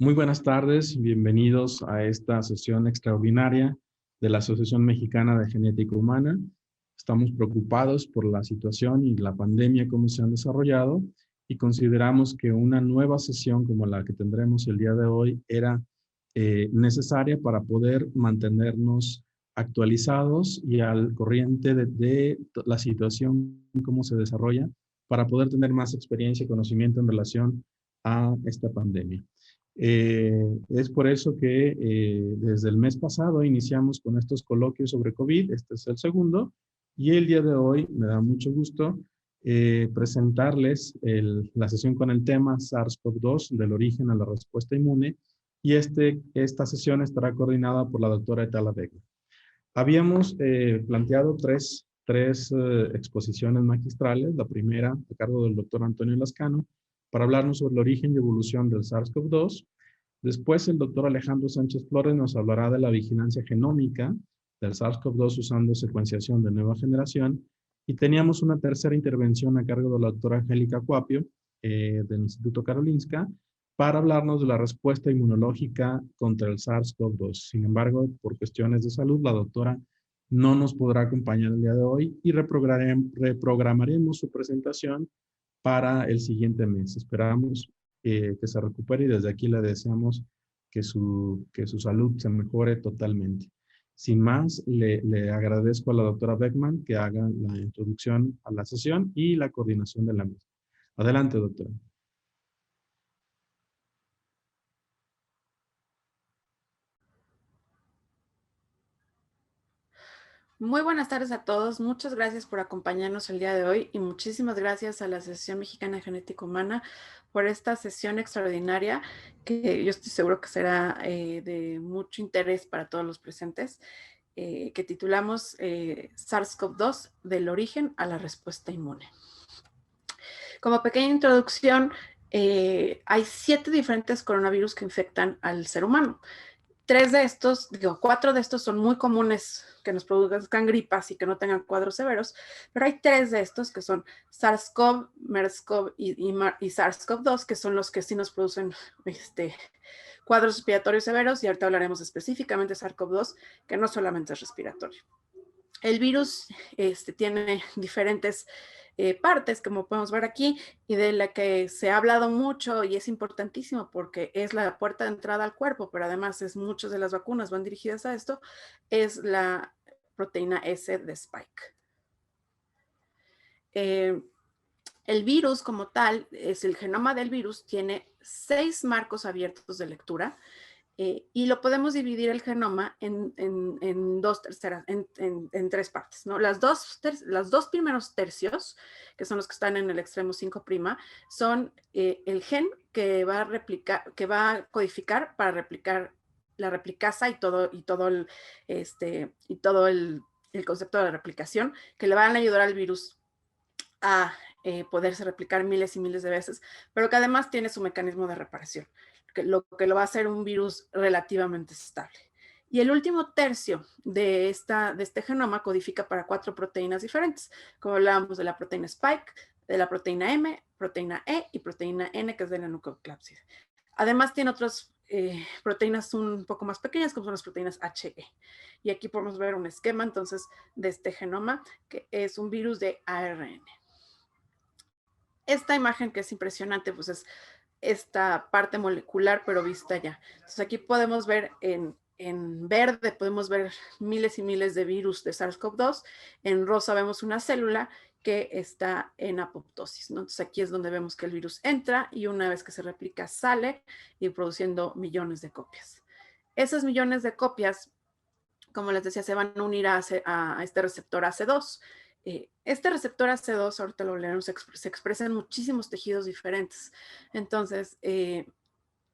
Muy buenas tardes, bienvenidos a esta sesión extraordinaria de la Asociación Mexicana de Genética Humana. Estamos preocupados por la situación y la pandemia, cómo se han desarrollado, y consideramos que una nueva sesión como la que tendremos el día de hoy era necesaria para poder mantenernos actualizados y al corriente de la situación, cómo se desarrolla, para poder tener más experiencia y conocimiento en relación a esta pandemia. Es por eso que desde el mes pasado iniciamos con estos coloquios sobre COVID, este es el segundo, y el día de hoy me da mucho gusto presentarles la sesión con el tema SARS-CoV-2, del origen a la respuesta inmune, y esta sesión estará coordinada por la doctora Etala Beckman. Habíamos planteado tres exposiciones magistrales, la primera a cargo del doctor Antonio Lascano, para hablarnos sobre el origen y evolución del SARS-CoV-2. Después, el doctor Alejandro Sánchez Flores nos hablará de la vigilancia genómica del SARS-CoV-2 usando secuenciación de nueva generación. Y teníamos una tercera intervención a cargo de la doctora Angélica Cuapio, del Instituto Karolinska, para hablarnos de la respuesta inmunológica contra el SARS-CoV-2. Sin embargo, por cuestiones de salud, la doctora no nos podrá acompañar el día de hoy y reprogramaremos su presentación para el siguiente mes. Esperamos que se recupere y desde aquí le deseamos que su salud se mejore totalmente. Sin más, le agradezco a la doctora Beckman que haga la introducción a la sesión y la coordinación de la misma. Adelante, doctora. Muy buenas tardes a todos. Muchas gracias por acompañarnos el día de hoy y muchísimas gracias a la Asociación Mexicana de Genética Humana por esta sesión extraordinaria que yo estoy seguro que será de mucho interés para todos los presentes, que titulamos SARS-CoV-2 del origen a la respuesta inmune. Como pequeña introducción, hay 7 diferentes coronavirus que infectan al ser humano. 4 de estos son muy comunes que nos produzcan gripas y que no tengan cuadros severos, pero hay 3 de estos que son SARS-CoV, MERS-CoV y SARS-CoV-2, que son los que sí nos producen cuadros respiratorios severos, y ahorita hablaremos específicamente de SARS-CoV-2, que no solamente es respiratorio. El virus tiene diferentes partes, como podemos ver aquí, y de la que se ha hablado mucho y es importantísimo porque es la puerta de entrada al cuerpo, pero además muchas de las vacunas van dirigidas a esto, es la proteína S de Spike. El virus como tal, el genoma del virus tiene 6 marcos abiertos de lectura. Y lo podemos dividir el genoma en 3 partes, ¿no? Los dos primeros tercios, que son los que están en el extremo 5', son el gen que va a codificar para replicar la replicasa y todo el concepto de la replicación, que le van a ayudar al virus a poderse replicar miles y miles de veces, pero que además tiene su mecanismo de reparación, lo que lo va a hacer un virus relativamente estable. Y el último tercio de este genoma codifica para 4 proteínas diferentes, como hablábamos de la proteína Spike, de la proteína M, proteína E y proteína N, que es de la nucleocápside. Además tiene otras proteínas un poco más pequeñas, como son las proteínas HE. Y aquí podemos ver un esquema entonces de este genoma, que es un virus de ARN. Esta imagen, que es impresionante, pues es esta parte molecular, pero vista ya. Entonces aquí podemos ver en verde, podemos ver miles y miles de virus de SARS-CoV-2. En rosa vemos una célula que está en apoptosis, ¿no? Entonces aquí es donde vemos que el virus entra y una vez que se replica sale y produciendo millones de copias. Esas millones de copias, como les decía, se van a unir a este receptor AC2. Este receptor AC2, ahorita lo leeremos, se expresa en muchísimos tejidos diferentes. Entonces,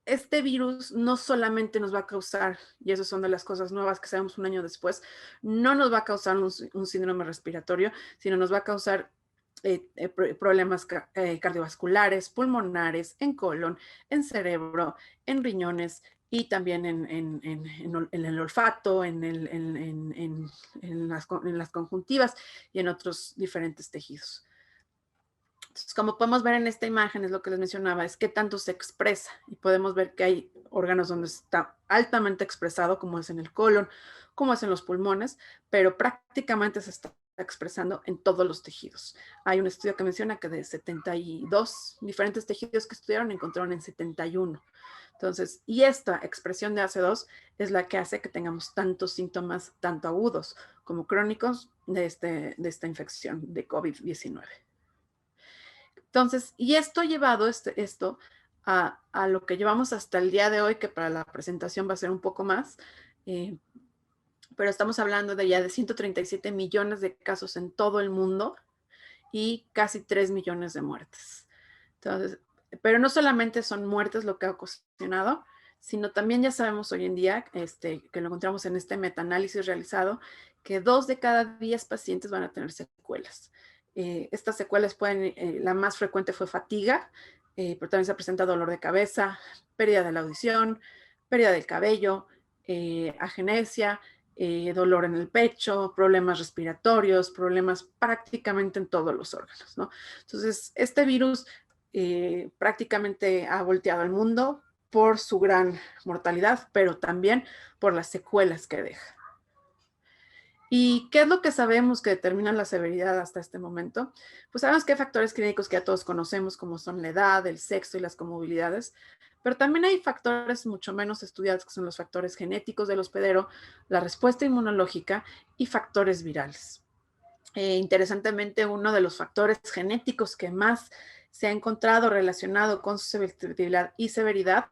este virus no solamente nos va a causar, y eso son de las cosas nuevas que sabemos un año después, no nos va a causar un síndrome respiratorio, sino nos va a causar problemas cardiovasculares, pulmonares, en colon, en cerebro, en riñones, y también en el olfato, en las conjuntivas y en otros diferentes tejidos. Entonces, como podemos ver en esta imagen, es lo que les mencionaba, es qué tanto se expresa, y podemos ver que hay órganos donde está altamente expresado, como es en el colon, como es en los pulmones, pero prácticamente se está expresando en todos los tejidos. Hay un estudio que menciona que de 72 diferentes tejidos que estudiaron, encontraron en 71. Entonces, y esta expresión de AC2 es la que hace que tengamos tantos síntomas, tanto agudos como crónicos de esta infección de COVID-19. Entonces, y esto ha llevado esto a lo que llevamos hasta el día de hoy, que para la presentación va a ser un poco más, pero estamos hablando de ya de 137 millones de casos en todo el mundo y casi 3 millones de muertes. Entonces, pero no solamente son muertes lo que ha ocasionado, sino también ya sabemos hoy en día, que lo encontramos en este metaanálisis realizado, que 2 de cada 10 pacientes van a tener secuelas. Estas secuelas la más frecuente fue fatiga, pero también se presenta dolor de cabeza, pérdida de la audición, pérdida del cabello, agenesia, dolor en el pecho, problemas respiratorios, problemas prácticamente en todos los órganos, ¿no? Entonces, este virus prácticamente ha volteado al mundo por su gran mortalidad, pero también por las secuelas que deja. ¿Y qué es lo que sabemos que determina la severidad hasta este momento? Pues sabemos que hay factores clínicos que ya todos conocemos, como son la edad, el sexo y las comorbilidades, pero también hay factores mucho menos estudiados, que son los factores genéticos del hospedero, la respuesta inmunológica y factores virales. Interesantemente, uno de los factores genéticos que más se ha encontrado relacionado con su susceptibilidad y severidad,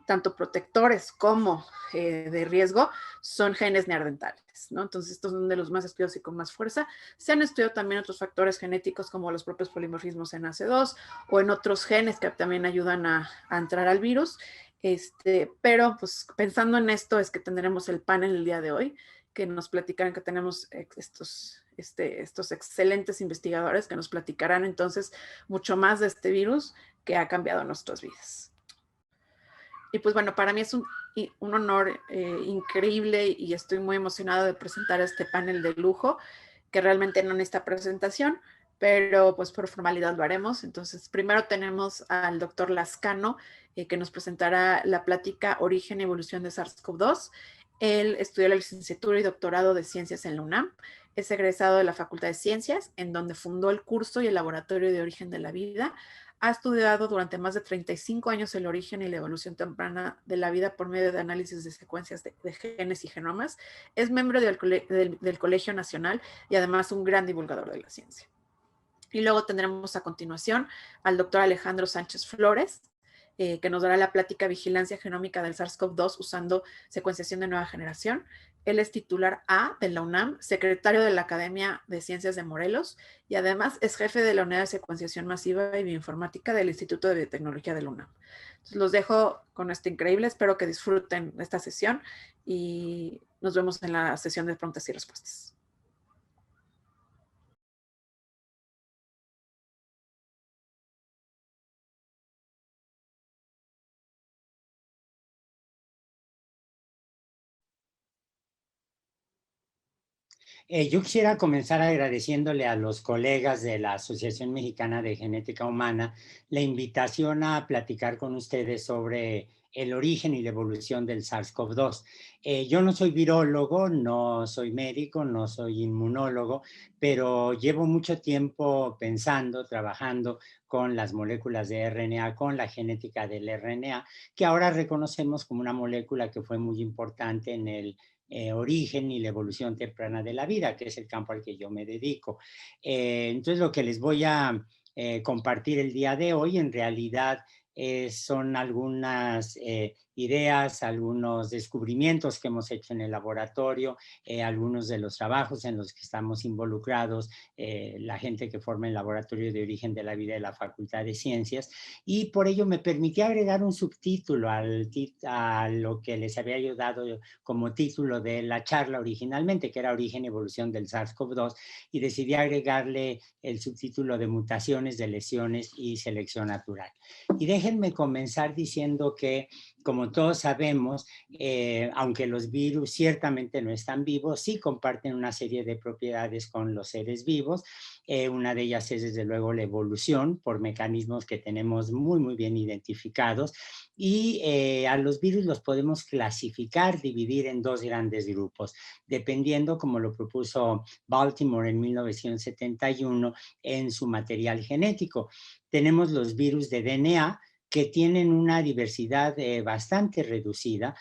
tanto protectores como de riesgo, son genes neandertales, ¿no? Entonces, estos son de los más estudiados y con más fuerza. Se han estudiado también otros factores genéticos como los propios polimorfismos en AC2 o en otros genes que también ayudan a entrar al virus. Pero pues pensando en esto es que tendremos el panel el día de hoy, que nos platicarán, que tenemos estos excelentes investigadores que nos platicarán entonces mucho más de este virus que ha cambiado nuestras vidas. Y pues bueno, para mí es un honor increíble y estoy muy emocionada de presentar este panel de lujo, que realmente no necesita presentación, pero pues por formalidad lo haremos. Entonces, primero tenemos al doctor Lascano, que nos presentará la plática Origen y Evolución de SARS-CoV-2. Él estudió la licenciatura y doctorado de Ciencias en la UNAM. Es egresado de la Facultad de Ciencias, en donde fundó el curso y el Laboratorio de Origen de la Vida. Ha estudiado durante más de 35 años el origen y la evolución temprana de la vida por medio de análisis de secuencias de genes y genomas. Es miembro del Colegio Nacional y además un gran divulgador de la ciencia. Y luego tendremos a continuación al doctor Alejandro Sánchez Flores, que nos dará la plática Vigilancia Genómica del SARS-CoV-2 usando secuenciación de nueva generación. Él es titular A de la UNAM, secretario de la Academia de Ciencias de Morelos y además es jefe de la Unidad de Secuenciación Masiva y Bioinformática del Instituto de Biotecnología de la UNAM. Entonces, los dejo con esto increíble, espero que disfruten esta sesión y nos vemos en la sesión de preguntas y respuestas. Yo quisiera comenzar agradeciéndole a los colegas de la Asociación Mexicana de Genética Humana la invitación a platicar con ustedes sobre el origen y la evolución del SARS-CoV-2. Yo no soy virólogo, no soy médico, no soy inmunólogo, pero llevo mucho tiempo pensando, trabajando con las moléculas de RNA, con la genética del RNA, que ahora reconocemos como una molécula que fue muy importante en el origen y la evolución temprana de la vida, que es el campo al que yo me dedico. Entonces, lo que les voy a compartir el día de hoy, en realidad, son algunas ideas, algunos descubrimientos que hemos hecho en el laboratorio, algunos de los trabajos en los que estamos involucrados, la gente que forma el Laboratorio de Origen de la Vida de la Facultad de Ciencias, y por ello me permití agregar un subtítulo a lo que les había ayudado como título de la charla originalmente, que era Origen y Evolución del SARS-CoV-2, y decidí agregarle el subtítulo de Mutaciones, de lesiones y selección natural. Y déjenme comenzar diciendo que, como todos sabemos, aunque los virus ciertamente no están vivos, sí comparten una serie de propiedades con los seres vivos. Una de ellas es desde luego la evolución por mecanismos que tenemos muy, muy bien identificados. Y a los virus los podemos clasificar, dividir en dos grandes grupos, dependiendo, como lo propuso Baltimore en 1971 en su material genético. Tenemos los virus de DNA, que tienen una diversidad bastante reducida.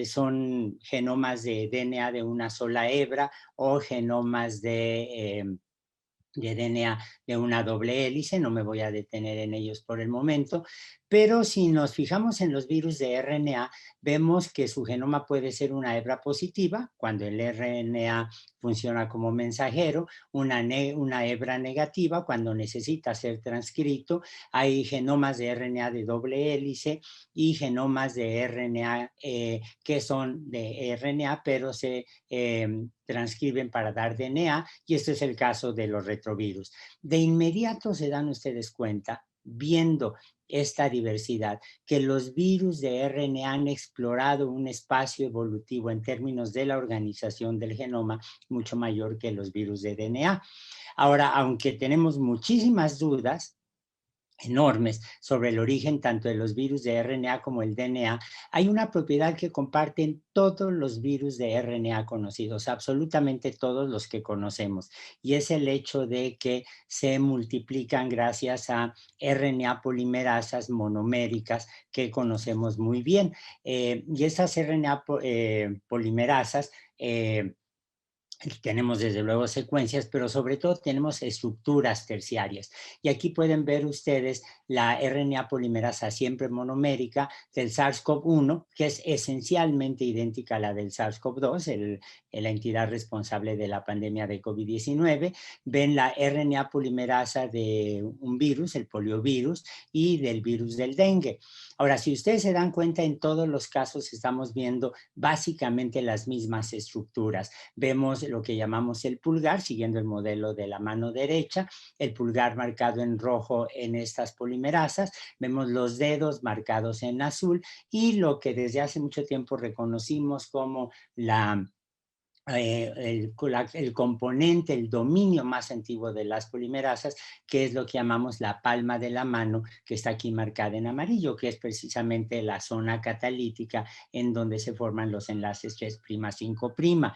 Son genomas de DNA de una sola hebra o genomas de DNA de una doble hélice. No me voy a detener en ellos por el momento, pero si nos fijamos en los virus de RNA, vemos que su genoma puede ser una hebra positiva, cuando el RNA funciona como mensajero, una hebra negativa, cuando necesita ser transcrito. Hay genomas de RNA de doble hélice y genomas de RNA que son de RNA, pero se transcriben para dar DNA, y este es el caso de los retrovirus. De inmediato se dan ustedes cuenta, viendo esta diversidad, que los virus de RNA han explorado un espacio evolutivo en términos de la organización del genoma mucho mayor que los virus de DNA. Ahora, aunque tenemos muchísimas dudas enormes sobre el origen tanto de los virus de RNA como el DNA, hay una propiedad que comparten todos los virus de RNA conocidos, absolutamente todos los que conocemos, y es el hecho de que se multiplican gracias a RNA polimerasas monoméricas que conocemos muy bien. Y esas RNA polimerasas tenemos desde luego secuencias, pero sobre todo tenemos estructuras terciarias. Y aquí pueden ver ustedes la RNA polimerasa siempre monomérica del SARS-CoV-1, que es esencialmente idéntica a la del SARS-CoV-2, la entidad responsable de la pandemia de COVID-19. Ven la RNA polimerasa de un virus, el poliovirus, y del virus del dengue. Ahora, si ustedes se dan cuenta, en todos los casos estamos viendo básicamente las mismas estructuras. Vemos lo que llamamos el pulgar, siguiendo el modelo de la mano derecha, el pulgar marcado en rojo en estas polimerasas, vemos los dedos marcados en azul, y lo que desde hace mucho tiempo reconocimos como el componente, el dominio más antiguo de las polimerasas, que es lo que llamamos la palma de la mano, que está aquí marcada en amarillo, que es precisamente la zona catalítica en donde se forman los enlaces 3', 5'.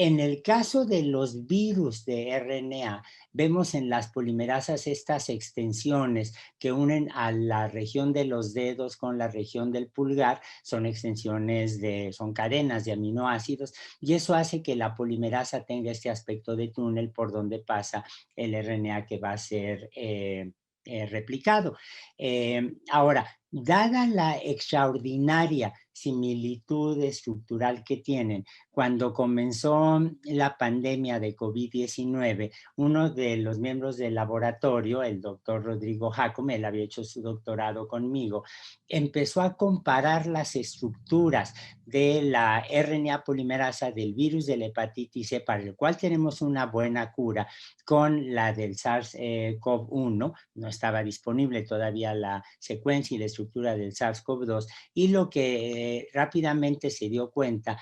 En el caso de los virus de RNA, vemos en las polimerasas estas extensiones que unen a la región de los dedos con la región del pulgar. Son extensiones son cadenas de aminoácidos, y eso hace que la polimerasa tenga este aspecto de túnel por donde pasa el RNA que va a ser replicado. Ahora, dada la extraordinaria similitud estructural que tienen, cuando comenzó la pandemia de COVID-19, uno de los miembros del laboratorio, el doctor Rodrigo Jacome, él había hecho su doctorado conmigo, empezó a comparar las estructuras de la RNA polimerasa del virus de la hepatitis C, para el cual tenemos una buena cura, con la del SARS-CoV-1. No estaba disponible todavía la secuencia y la estructura del SARS-CoV-2, y lo que rápidamente se dio cuenta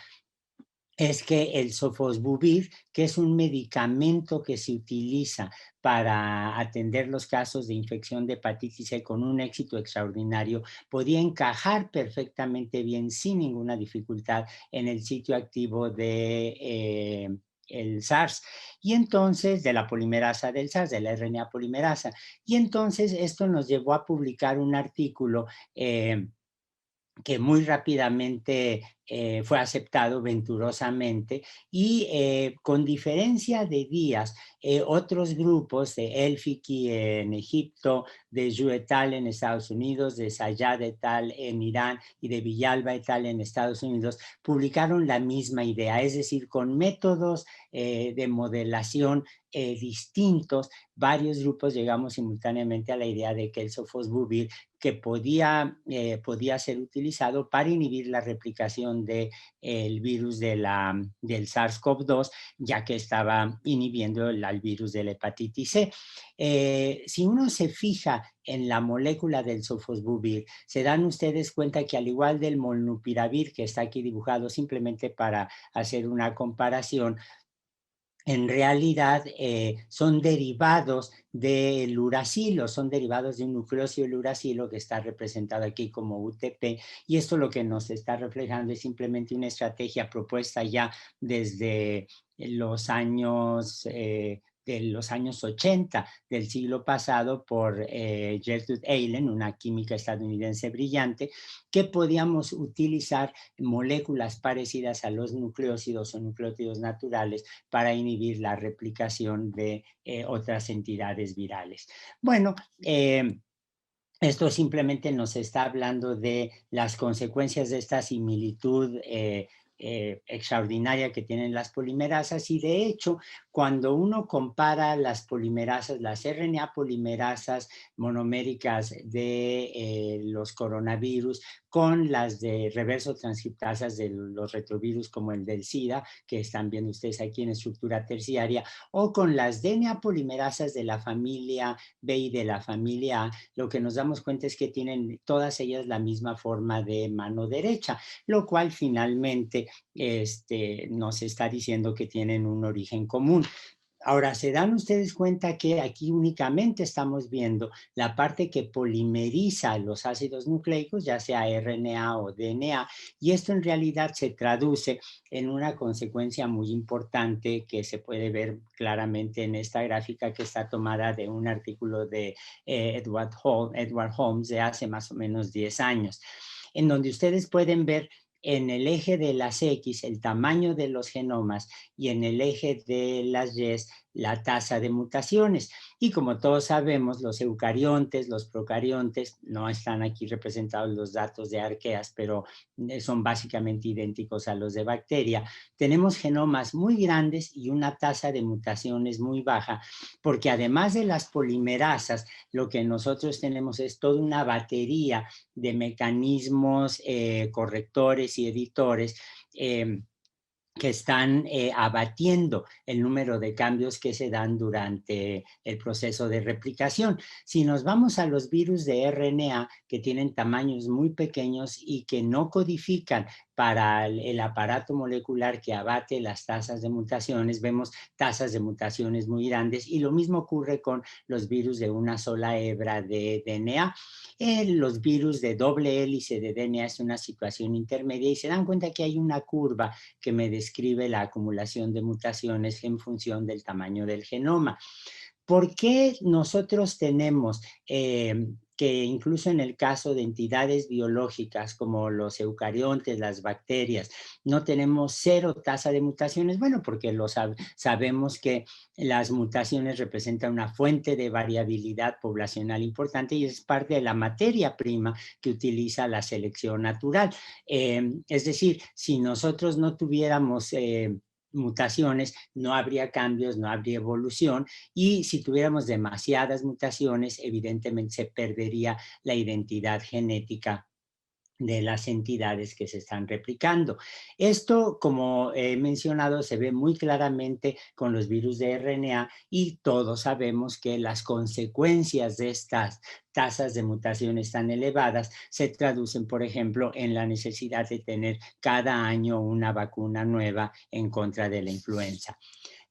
es que el sofosbuvir, que es un medicamento que se utiliza para atender los casos de infección de hepatitis C con un éxito extraordinario, podía encajar perfectamente bien, sin ninguna dificultad, en el sitio activo de el SARS, y entonces de la polimerasa del SARS, de la RNA polimerasa. Y entonces esto nos llevó a publicar un artículo que muy rápidamente fue aceptado venturosamente, y con diferencia de días, otros grupos de Elfiki en Egipto, de Zhu et al. En Estados Unidos, de Sayad et al. En Irán y de Villalba et al. En Estados Unidos, publicaron la misma idea, es decir, con métodos de modelación distintos, varios grupos llegamos simultáneamente a la idea de que el sofosbuvir, que podía ser utilizado para inhibir la replicación replicación del virus del SARS-CoV-2, ya que estaba inhibiendo al virus de la hepatitis C. Si uno se fija en la molécula del sofosbuvir, se dan ustedes cuenta que al igual del molnupiravir, que está aquí dibujado simplemente para hacer una comparación, en realidad son derivados del uracilo, son derivados de un nucleósido del uracilo que está representado aquí como UTP, y esto lo que nos está reflejando es simplemente una estrategia propuesta ya desde los años 80 del siglo pasado por Gertrude Eilen, una química estadounidense brillante, que podíamos utilizar moléculas parecidas a los nucleósidos o nucleótidos naturales para inhibir la replicación de otras entidades virales. Bueno, esto simplemente nos está hablando de las consecuencias de esta similitud extraordinaria que tienen las polimerasas, y de hecho cuando uno compara las polimerasas, las RNA polimerasas monoméricas de los coronavirus con las de reverso transcriptasas de los retrovirus como el del SIDA, que están viendo ustedes aquí en estructura terciaria, o con las DNA polimerasas de la familia B y de la familia A, lo que nos damos cuenta es que tienen todas ellas la misma forma de mano derecha, lo cual finalmente nos está diciendo que tienen un origen común. Ahora, se dan ustedes cuenta que aquí únicamente estamos viendo la parte que polimeriza los ácidos nucleicos, ya sea RNA o DNA, y esto en realidad se traduce en una consecuencia muy importante que se puede ver claramente en esta gráfica, que está tomada de un artículo de Edward Holmes de hace más o menos 10 años, en donde ustedes pueden ver en el eje de las X el tamaño de los genomas y en el eje de las Y la tasa de mutaciones. Y como todos sabemos, los eucariontes, los procariontes, no están aquí representados los datos de arqueas, pero son básicamente idénticos a los de bacteria. Tenemos genomas muy grandes y una tasa de mutaciones muy baja, porque además de las polimerasas, lo que nosotros tenemos es toda una batería de mecanismos correctores y editores que están abatiendo el número de cambios que se dan durante el proceso de replicación. Si nos vamos a los virus de RNA, que tienen tamaños muy pequeños y que no codifican para el aparato molecular que abate las tasas de mutaciones, vemos tasas de mutaciones muy grandes, y lo mismo ocurre con los virus de una sola hebra de DNA. Los virus de doble hélice de DNA es una situación intermedia, y se dan cuenta que hay una curva que me describe la acumulación de mutaciones en función del tamaño del genoma. ¿Por qué nosotros tenemos que incluso en el caso de entidades biológicas como los eucariontes, las bacterias, no tenemos cero tasa de mutaciones? Bueno, porque sabemos que las mutaciones representan una fuente de variabilidad poblacional importante y es parte de la materia prima que utiliza la selección natural. Es decir, si nosotros no tuviéramos mutaciones, no habría cambios, no habría evolución, y si tuviéramos demasiadas mutaciones, evidentemente se perdería la identidad genética de las entidades que se están replicando. Esto, como he mencionado, se ve muy claramente con los virus de RNA, y todos sabemos que las consecuencias de estas tasas de mutaciones tan elevadas se traducen, por ejemplo, en la necesidad de tener cada año una vacuna nueva en contra de la influenza.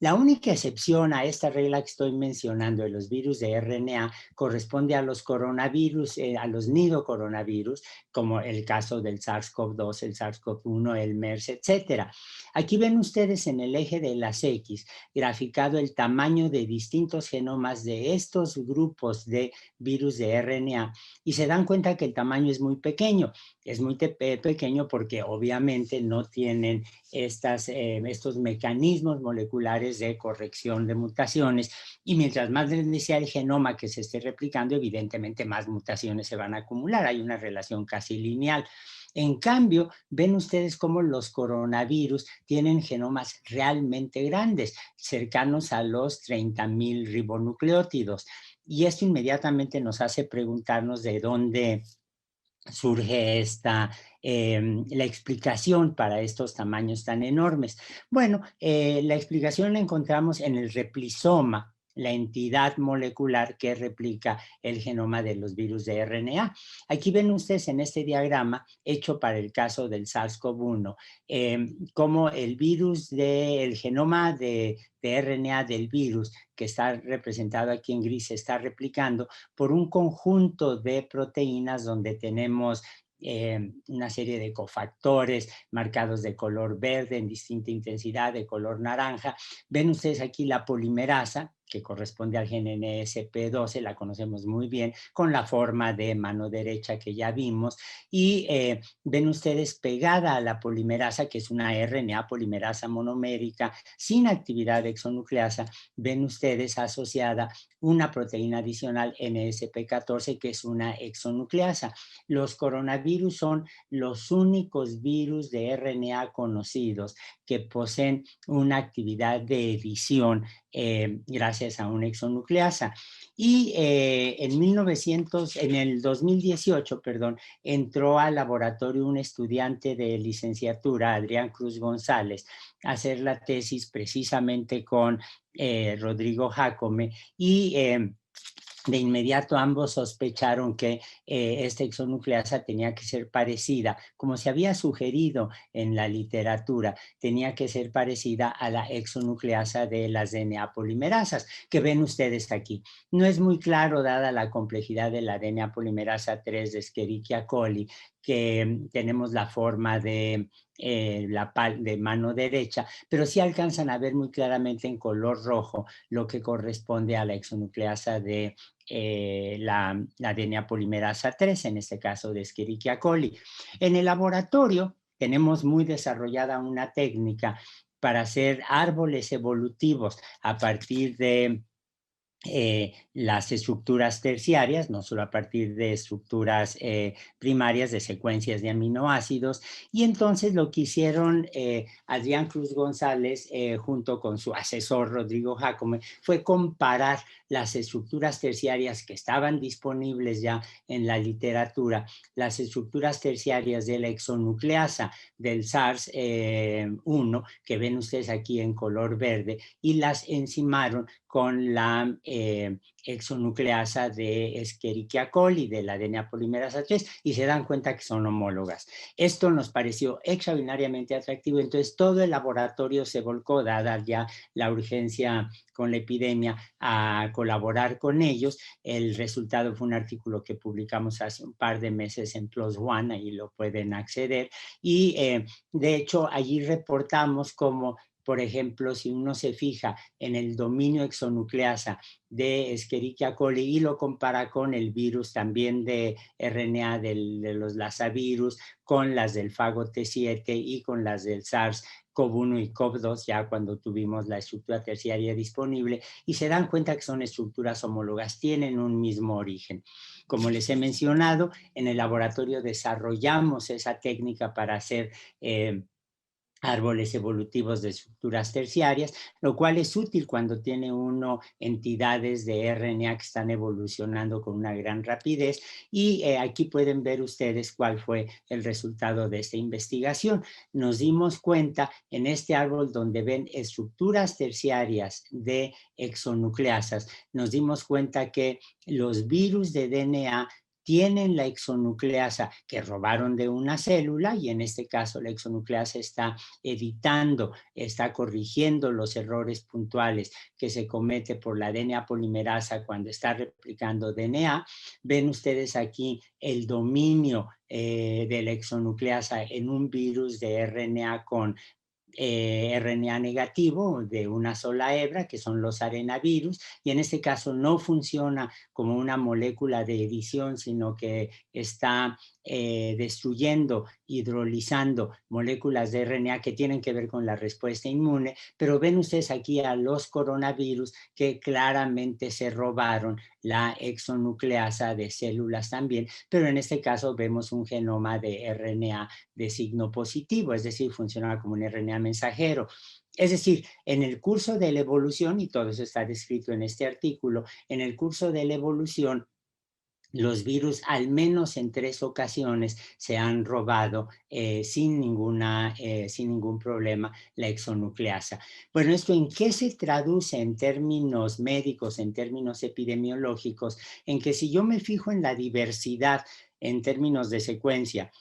La única excepción a esta regla que estoy mencionando de los virus de RNA corresponde a los coronavirus, a los nidocoronavirus, como el caso del SARS-CoV-2, el SARS-CoV-1, el MERS, etcétera. Aquí ven ustedes en el eje de las X graficado el tamaño de distintos genomas de estos grupos de virus de RNA, y se dan cuenta que el tamaño es muy pequeño. Es muy pequeño porque obviamente no tienen estos mecanismos moleculares de corrección de mutaciones, y mientras más grande sea el genoma que se esté replicando, evidentemente más mutaciones se van a acumular. Hay una relación casi lineal. En cambio, ven ustedes cómo los coronavirus tienen genomas realmente grandes, cercanos a los 30,000 ribonucleótidos, y esto inmediatamente nos hace preguntarnos de dónde surge la explicación para estos tamaños tan enormes. Bueno, la explicación la encontramos en el replisoma, la entidad molecular que replica el genoma de los virus de RNA. Aquí ven ustedes en este diagrama, hecho para el caso del SARS-CoV-1, cómo el virus del genoma de RNA del virus, que está representado aquí en gris, se está replicando por un conjunto de proteínas donde tenemos una serie de cofactores marcados de color verde en distinta intensidad, de color naranja. Ven ustedes aquí la polimerasa, que corresponde al gen NSP12, la conocemos muy bien, con la forma de mano derecha que ya vimos, y ven ustedes pegada a la polimerasa, que es una RNA polimerasa monomérica sin actividad exonucleasa, ven ustedes asociada una proteína adicional NSP14, que es una exonucleasa. Los coronavirus son los únicos virus de RNA conocidos que poseen una actividad de edición gracias a una exonucleasa. Y en el 2018, entró al laboratorio un estudiante de licenciatura, Adrián Cruz González, a hacer la tesis precisamente con Rodrigo Jácome, y de inmediato ambos sospecharon que esta exonucleasa tenía que ser parecida, como se había sugerido en la literatura, tenía que ser parecida a la exonucleasa de las DNA polimerasas, que ven ustedes aquí. No es muy claro, dada la complejidad de la DNA polimerasa 3 de Escherichia coli, que tenemos la forma de de mano derecha, pero sí alcanzan a ver muy claramente en color rojo lo que corresponde a la exonucleasa de la DNA polimerasa 3, en este caso de Escherichia coli. En el laboratorio tenemos muy desarrollada una técnica para hacer árboles evolutivos a partir de las estructuras terciarias, no solo a partir de estructuras primarias de secuencias de aminoácidos. Y entonces lo que hicieron Adrián Cruz González junto con su asesor Rodrigo Jácome fue comparar las estructuras terciarias que estaban disponibles ya en la literatura, las estructuras terciarias de la exonucleasa del SARS-1, que ven ustedes aquí en color verde, y las enzimaron con la exonucleasa de Escherichia coli, de la DNA polimerasa 3, y se dan cuenta que son homólogas. Esto nos pareció extraordinariamente atractivo, entonces todo el laboratorio se volcó, dada ya la urgencia con la epidemia, a colaborar con ellos. El resultado fue un artículo que publicamos hace un par de meses en PLOS ONE, ahí lo pueden acceder, y de hecho allí reportamos cómo, por ejemplo, si uno se fija en el dominio exonucleasa de Escherichia coli y lo compara con el virus también de RNA de los Lassa virus, con las del fago T7 y con las del SARS-CoV-1 y CoV-2, ya cuando tuvimos la estructura terciaria disponible, y se dan cuenta que son estructuras homólogas, tienen un mismo origen. Como les he mencionado, en el laboratorio desarrollamos esa técnica para hacer árboles evolutivos de estructuras terciarias, lo cual es útil cuando tiene uno entidades de RNA que están evolucionando con una gran rapidez. Y aquí pueden ver ustedes cuál fue el resultado de esta investigación. Nos dimos cuenta en este árbol donde ven estructuras terciarias de exonucleasas, nos dimos cuenta que los virus de DNA tienen la exonucleasa que robaron de una célula, y en este caso la exonucleasa está editando, está corrigiendo los errores puntuales que se comete por la DNA polimerasa cuando está replicando DNA. Ven ustedes aquí el dominio de la exonucleasa en un virus de RNA con RNA negativo de una sola hebra, que son los arenavirus, y en este caso no funciona como una molécula de edición, sino que está destruyendo, hidrolizando moléculas de RNA que tienen que ver con la respuesta inmune. Pero ven ustedes aquí a los coronavirus que claramente se robaron la exonucleasa de células también, pero en este caso vemos un genoma de RNA de signo positivo, es decir, funcionaba como un RNA mensajero. Es decir, en el curso de la evolución, y todo eso está descrito en este artículo, en el curso de la evolución los virus al menos en 3 ocasiones se han robado sin ningún problema la exonucleasa. Bueno, ¿esto en qué se traduce en términos médicos, en términos epidemiológicos? En que si yo me fijo en la diversidad en términos de secuencia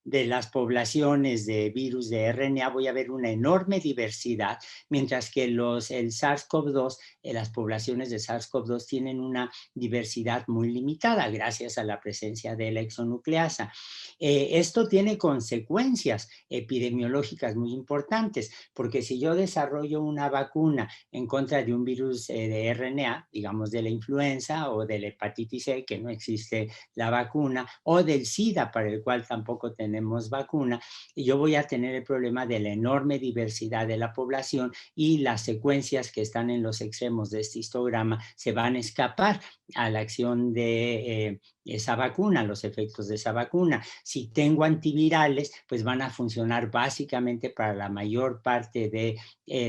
de las poblaciones de virus de RNA, voy a ver una enorme diversidad, mientras que el SARS-CoV-2, las poblaciones de SARS-CoV-2 tienen una diversidad muy limitada gracias a la presencia de la exonucleasa. Esto tiene consecuencias epidemiológicas muy importantes, porque si yo desarrollo una vacuna en contra de un virus de RNA, digamos de la influenza o de la hepatitis C, que no existe la vacuna, o del SIDA, para el cual tampoco tenemos vacuna, y yo voy a tener el problema de la enorme diversidad de la población y las secuencias que están en los extremos de este histograma se van a escapar a la acción de esa vacuna, los efectos de esa vacuna. Si tengo antivirales, pues van a funcionar básicamente para la mayor parte de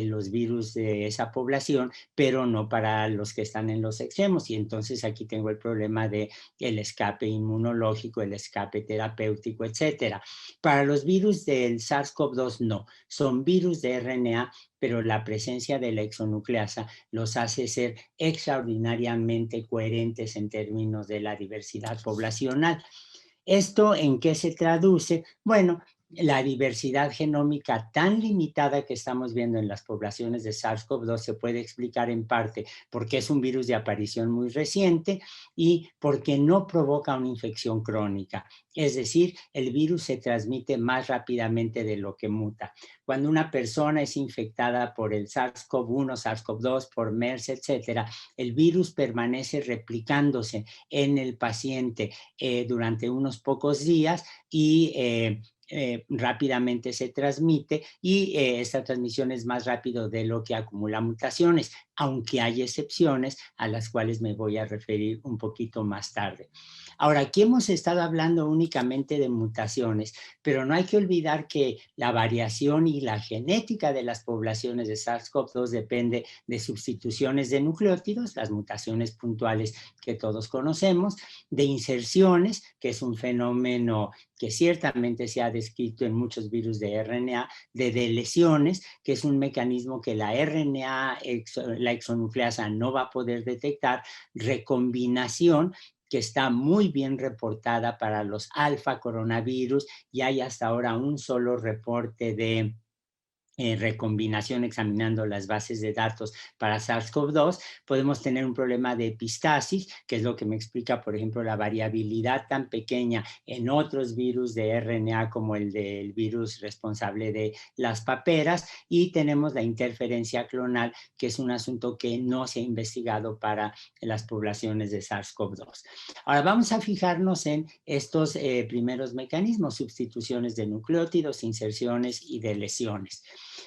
los virus de esa población, pero no para los que están en los extremos. Y entonces aquí tengo el problema de el escape inmunológico, el escape terapéutico, etcétera. Para los virus del SARS-CoV-2 no, son virus de RNA, pero la presencia de la exonucleasa los hace ser extraordinariamente coherentes en términos de la diversidad poblacional. ¿Esto en qué se traduce? Bueno, la diversidad genómica tan limitada que estamos viendo en las poblaciones de SARS-CoV-2 se puede explicar en parte porque es un virus de aparición muy reciente y porque no provoca una infección crónica. Es decir, el virus se transmite más rápidamente de lo que muta. Cuando una persona es infectada por el SARS-CoV-1, SARS-CoV-2, por MERS, etcétera, el virus permanece replicándose en el paciente durante unos pocos días y rápidamente se transmite y esta transmisión es más rápido de lo que acumula mutaciones, aunque hay excepciones a las cuales me voy a referir un poquito más tarde. Ahora, aquí hemos estado hablando únicamente de mutaciones, pero no hay que olvidar que la variación y la genética de las poblaciones de SARS-CoV-2 depende de sustituciones de nucleótidos, las mutaciones puntuales que todos conocemos, de inserciones, que es un fenómeno que ciertamente se ha descrito en muchos virus de RNA, de deleciones, que es un mecanismo que la RNA, la exonucleasa no va a poder detectar, recombinación, que está muy bien reportada para los alfa coronavirus y hay hasta ahora un solo reporte de recombinación examinando las bases de datos para SARS-CoV-2, podemos tener un problema de epistasis, que es lo que me explica, por ejemplo, la variabilidad tan pequeña en otros virus de RNA como el del virus responsable de las paperas, y tenemos la interferencia clonal, que es un asunto que no se ha investigado para las poblaciones de SARS-CoV-2. Ahora vamos a fijarnos en estos primeros mecanismos, sustituciones de nucleótidos, inserciones y deleciones.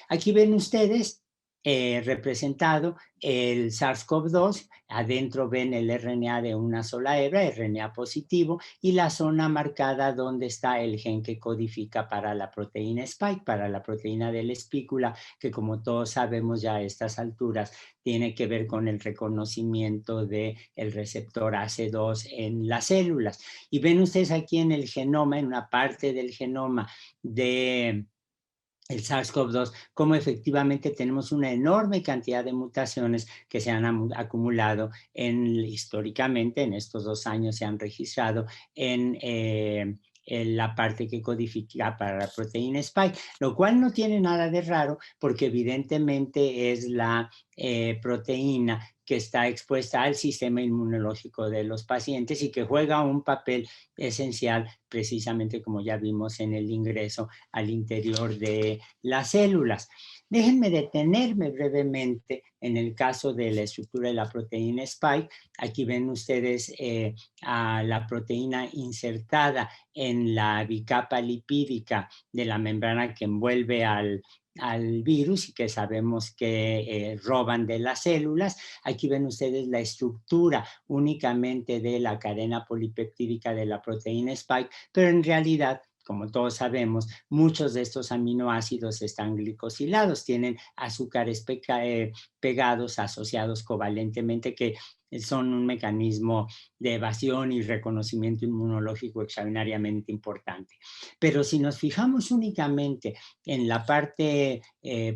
Aquí ven ustedes representado el SARS-CoV-2, adentro ven el RNA de una sola hebra, RNA positivo, y la zona marcada donde está el gen que codifica para la proteína spike, para la proteína de la espícula, que como todos sabemos ya a estas alturas tiene que ver con el reconocimiento del receptor AC2 en las células. Y ven ustedes aquí en el genoma, en una parte del genoma de el SARS-CoV-2, cómo efectivamente tenemos una enorme cantidad de mutaciones que se han acumulado históricamente, en estos 2 años se han registrado en la parte que codifica para la proteína spike, lo cual no tiene nada de raro porque evidentemente es la proteína que está expuesta al sistema inmunológico de los pacientes y que juega un papel esencial precisamente como ya vimos en el ingreso al interior de las células. Déjenme detenerme brevemente en el caso de la estructura de la proteína spike. Aquí ven ustedes a la proteína insertada en la bicapa lipídica de la membrana que envuelve al virus y que sabemos que roban de las células. Aquí ven ustedes la estructura únicamente de la cadena polipeptídica de la proteína spike, pero en realidad, como todos sabemos, muchos de estos aminoácidos están glicosilados, tienen azúcares pegados, asociados covalentemente, que son un mecanismo de evasión y reconocimiento inmunológico extraordinariamente importante. Pero si nos fijamos únicamente en la parte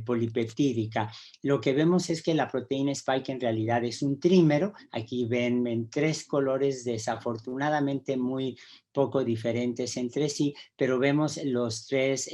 polipeptídica, lo que vemos es que la proteína spike en realidad es un trímero. Aquí ven en 3 colores desafortunadamente muy poco diferentes entre sí, pero vemos los 3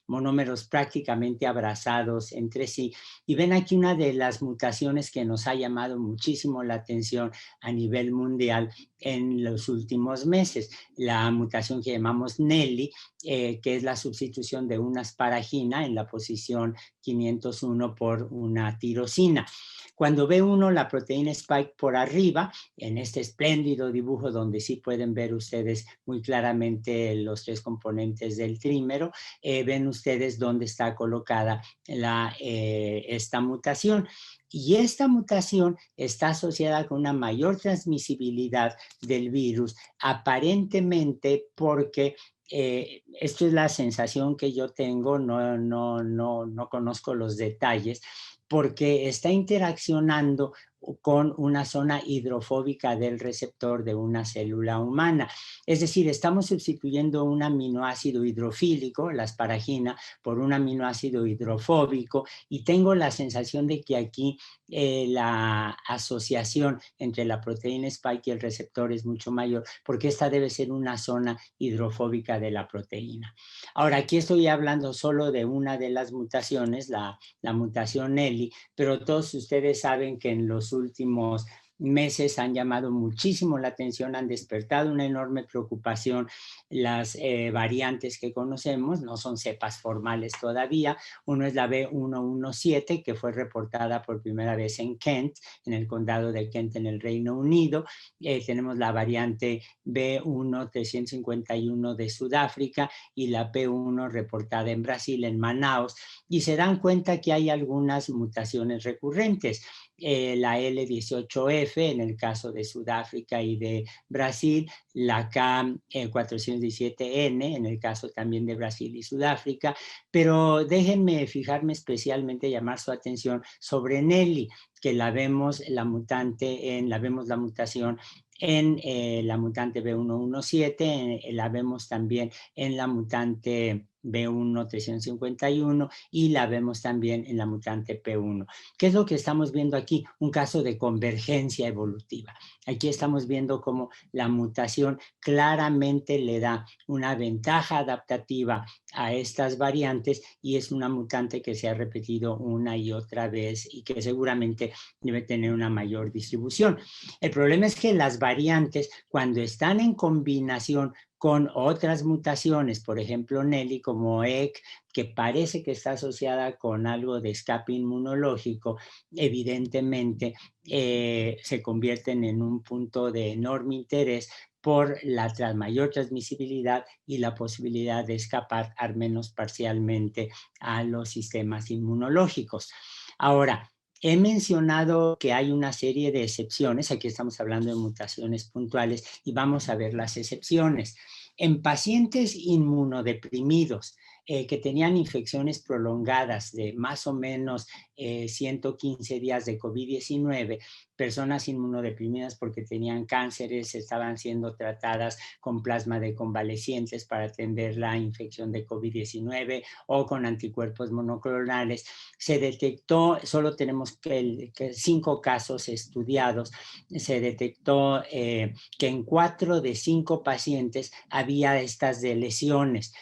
monómeros prácticamente abrazados entre sí. Y ven aquí una de las mutaciones que nos ha llamado muchísimo la atención a nivel mundial en los últimos meses, la mutación que llamamos Nelly, que es la sustitución de una asparagina en la posición 501 por una tirosina. Cuando ve uno la proteína spike por arriba, en este espléndido dibujo donde sí pueden ver ustedes muy claramente los 3 componentes del trímero, ven ustedes dónde está colocada esta mutación. Y esta mutación está asociada con una mayor transmisibilidad del virus, aparentemente porque esto es la sensación que yo tengo, no conozco los detalles, porque está interaccionando con una zona hidrofóbica del receptor de una célula humana. Es decir, estamos sustituyendo un aminoácido hidrofílico, la asparagina, por un aminoácido hidrofóbico, y tengo la sensación de que aquí la asociación entre la proteína spike y el receptor es mucho mayor, porque esta debe ser una zona hidrofóbica de la proteína. Ahora, aquí estoy hablando solo de una de las mutaciones, la mutación Nelly, pero todos ustedes saben que en los últimos meses han llamado muchísimo la atención, han despertado una enorme preocupación las variantes que conocemos, no son cepas formales todavía. Uno es la B117, que fue reportada por primera vez en Kent, en el condado de Kent, en el Reino Unido. Tenemos la variante B1351 de Sudáfrica y la P1 reportada en Brasil, en Manaus, y se dan cuenta que hay algunas mutaciones recurrentes. La L18F en el caso de Sudáfrica y de Brasil, la K417N en el caso también de Brasil y Sudáfrica, pero déjenme fijarme especialmente, llamar su atención sobre Nelly, que la vemos la mutación en la mutante B117, la vemos también en la mutante B1-351 y la vemos también en la mutante P1. ¿Qué es lo que estamos viendo aquí? Un caso de convergencia evolutiva. Aquí estamos viendo cómo la mutación claramente le da una ventaja adaptativa a estas variantes y es una mutante que se ha repetido una y otra vez y que seguramente debe tener una mayor distribución. El problema es que las variantes, cuando están en combinación con otras mutaciones, por ejemplo Nelly como EC, que parece que está asociada con algo de escape inmunológico, evidentemente se convierten en un punto de enorme interés por la mayor transmisibilidad y la posibilidad de escapar al menos parcialmente a los sistemas inmunológicos. Ahora, he mencionado que hay una serie de excepciones, aquí estamos hablando de mutaciones puntuales y vamos a ver las excepciones. En pacientes inmunodeprimidos que tenían infecciones prolongadas de más o menos 115 días de COVID-19, personas inmunodeprimidas porque tenían cánceres, estaban siendo tratadas con plasma de convalecientes para atender la infección de COVID-19 o con anticuerpos monoclonales. Se detectó, solo tenemos que 5 casos estudiados, se detectó que en 4 de 5 pacientes había estas lesiones.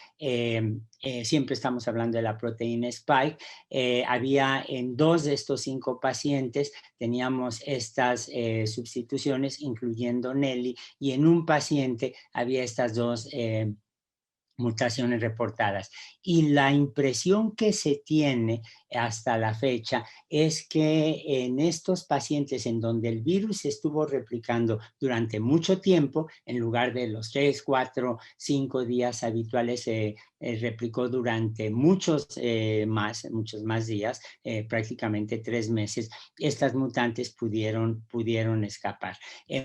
Siempre estamos hablando de la proteína spike. Había en 2 de estos 5 pacientes, teníamos estas sustituciones, incluyendo Nelly, y en un paciente había estas 2 mutaciones reportadas. Y la impresión que se tiene hasta la fecha es que en estos pacientes en donde el virus se estuvo replicando durante mucho tiempo, en lugar de los 3, 4, 5 días habituales, se replicó durante muchos más días, prácticamente 3 meses, estas mutantes pudieron escapar.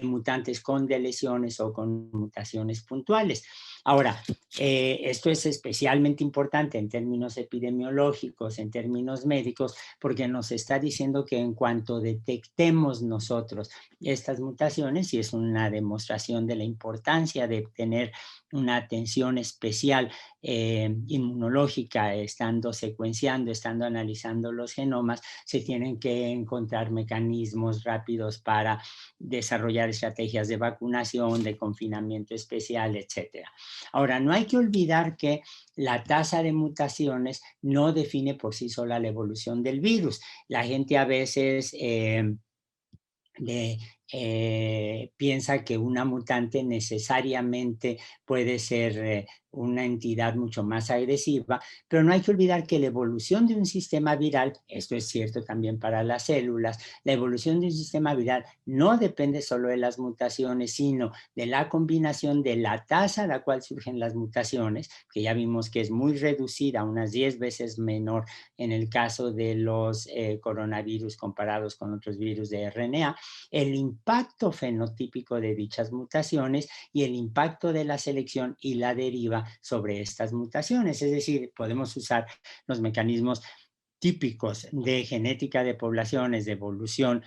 Mutantes con deleciones o con mutaciones puntuales. Ahora, esto es especialmente importante en términos epidemiológicos, en términos médicos, porque nos está diciendo que en cuanto detectemos nosotros estas mutaciones, y es una demostración de la importancia de tener una atención especial inmunológica, estando secuenciando, estando analizando los genomas, se tienen que encontrar mecanismos rápidos para desarrollar estrategias de vacunación, de confinamiento especial, etc. Ahora, no hay que olvidar que la tasa de mutaciones no define por sí sola la evolución del virus. La gente a veces piensa que una mutante necesariamente puede ser una entidad mucho más agresiva, pero no hay que olvidar que la evolución de un sistema viral, esto es cierto también para las células, la evolución de un sistema viral no depende solo de las mutaciones, sino de la combinación de la tasa a la cual surgen las mutaciones, que ya vimos que es muy reducida, unas 10 veces menor en el caso de los coronavirus comparados con otros virus de RNA, el impacto fenotípico de dichas mutaciones y el impacto de la selección y la deriva sobre estas mutaciones. Es decir, podemos usar los mecanismos típicos de genética de poblaciones, de evolución,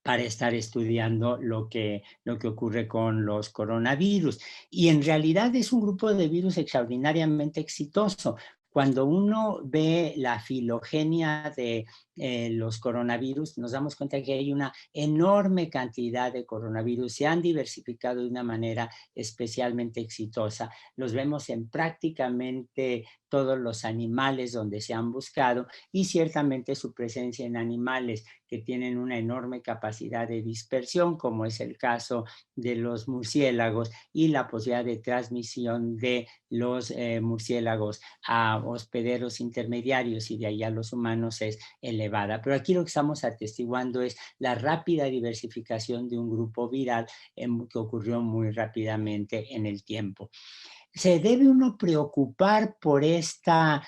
para estar estudiando lo que ocurre con los coronavirus. Y en realidad es un grupo de virus extraordinariamente exitoso. Cuando uno ve la filogenia de los coronavirus, nos damos cuenta que hay una enorme cantidad de coronavirus. Se han diversificado de una manera especialmente exitosa. Los vemos en prácticamente todos los animales donde se han buscado, y ciertamente su presencia en animales que tienen una enorme capacidad de dispersión, como es el caso de los murciélagos, y la posibilidad de transmisión de los murciélagos a hospederos intermediarios y de ahí a los humanos es elevada. Pero aquí lo que estamos atestiguando es la rápida diversificación de un grupo viral que ocurrió muy rápidamente en el tiempo. ¿Se debe uno preocupar por esta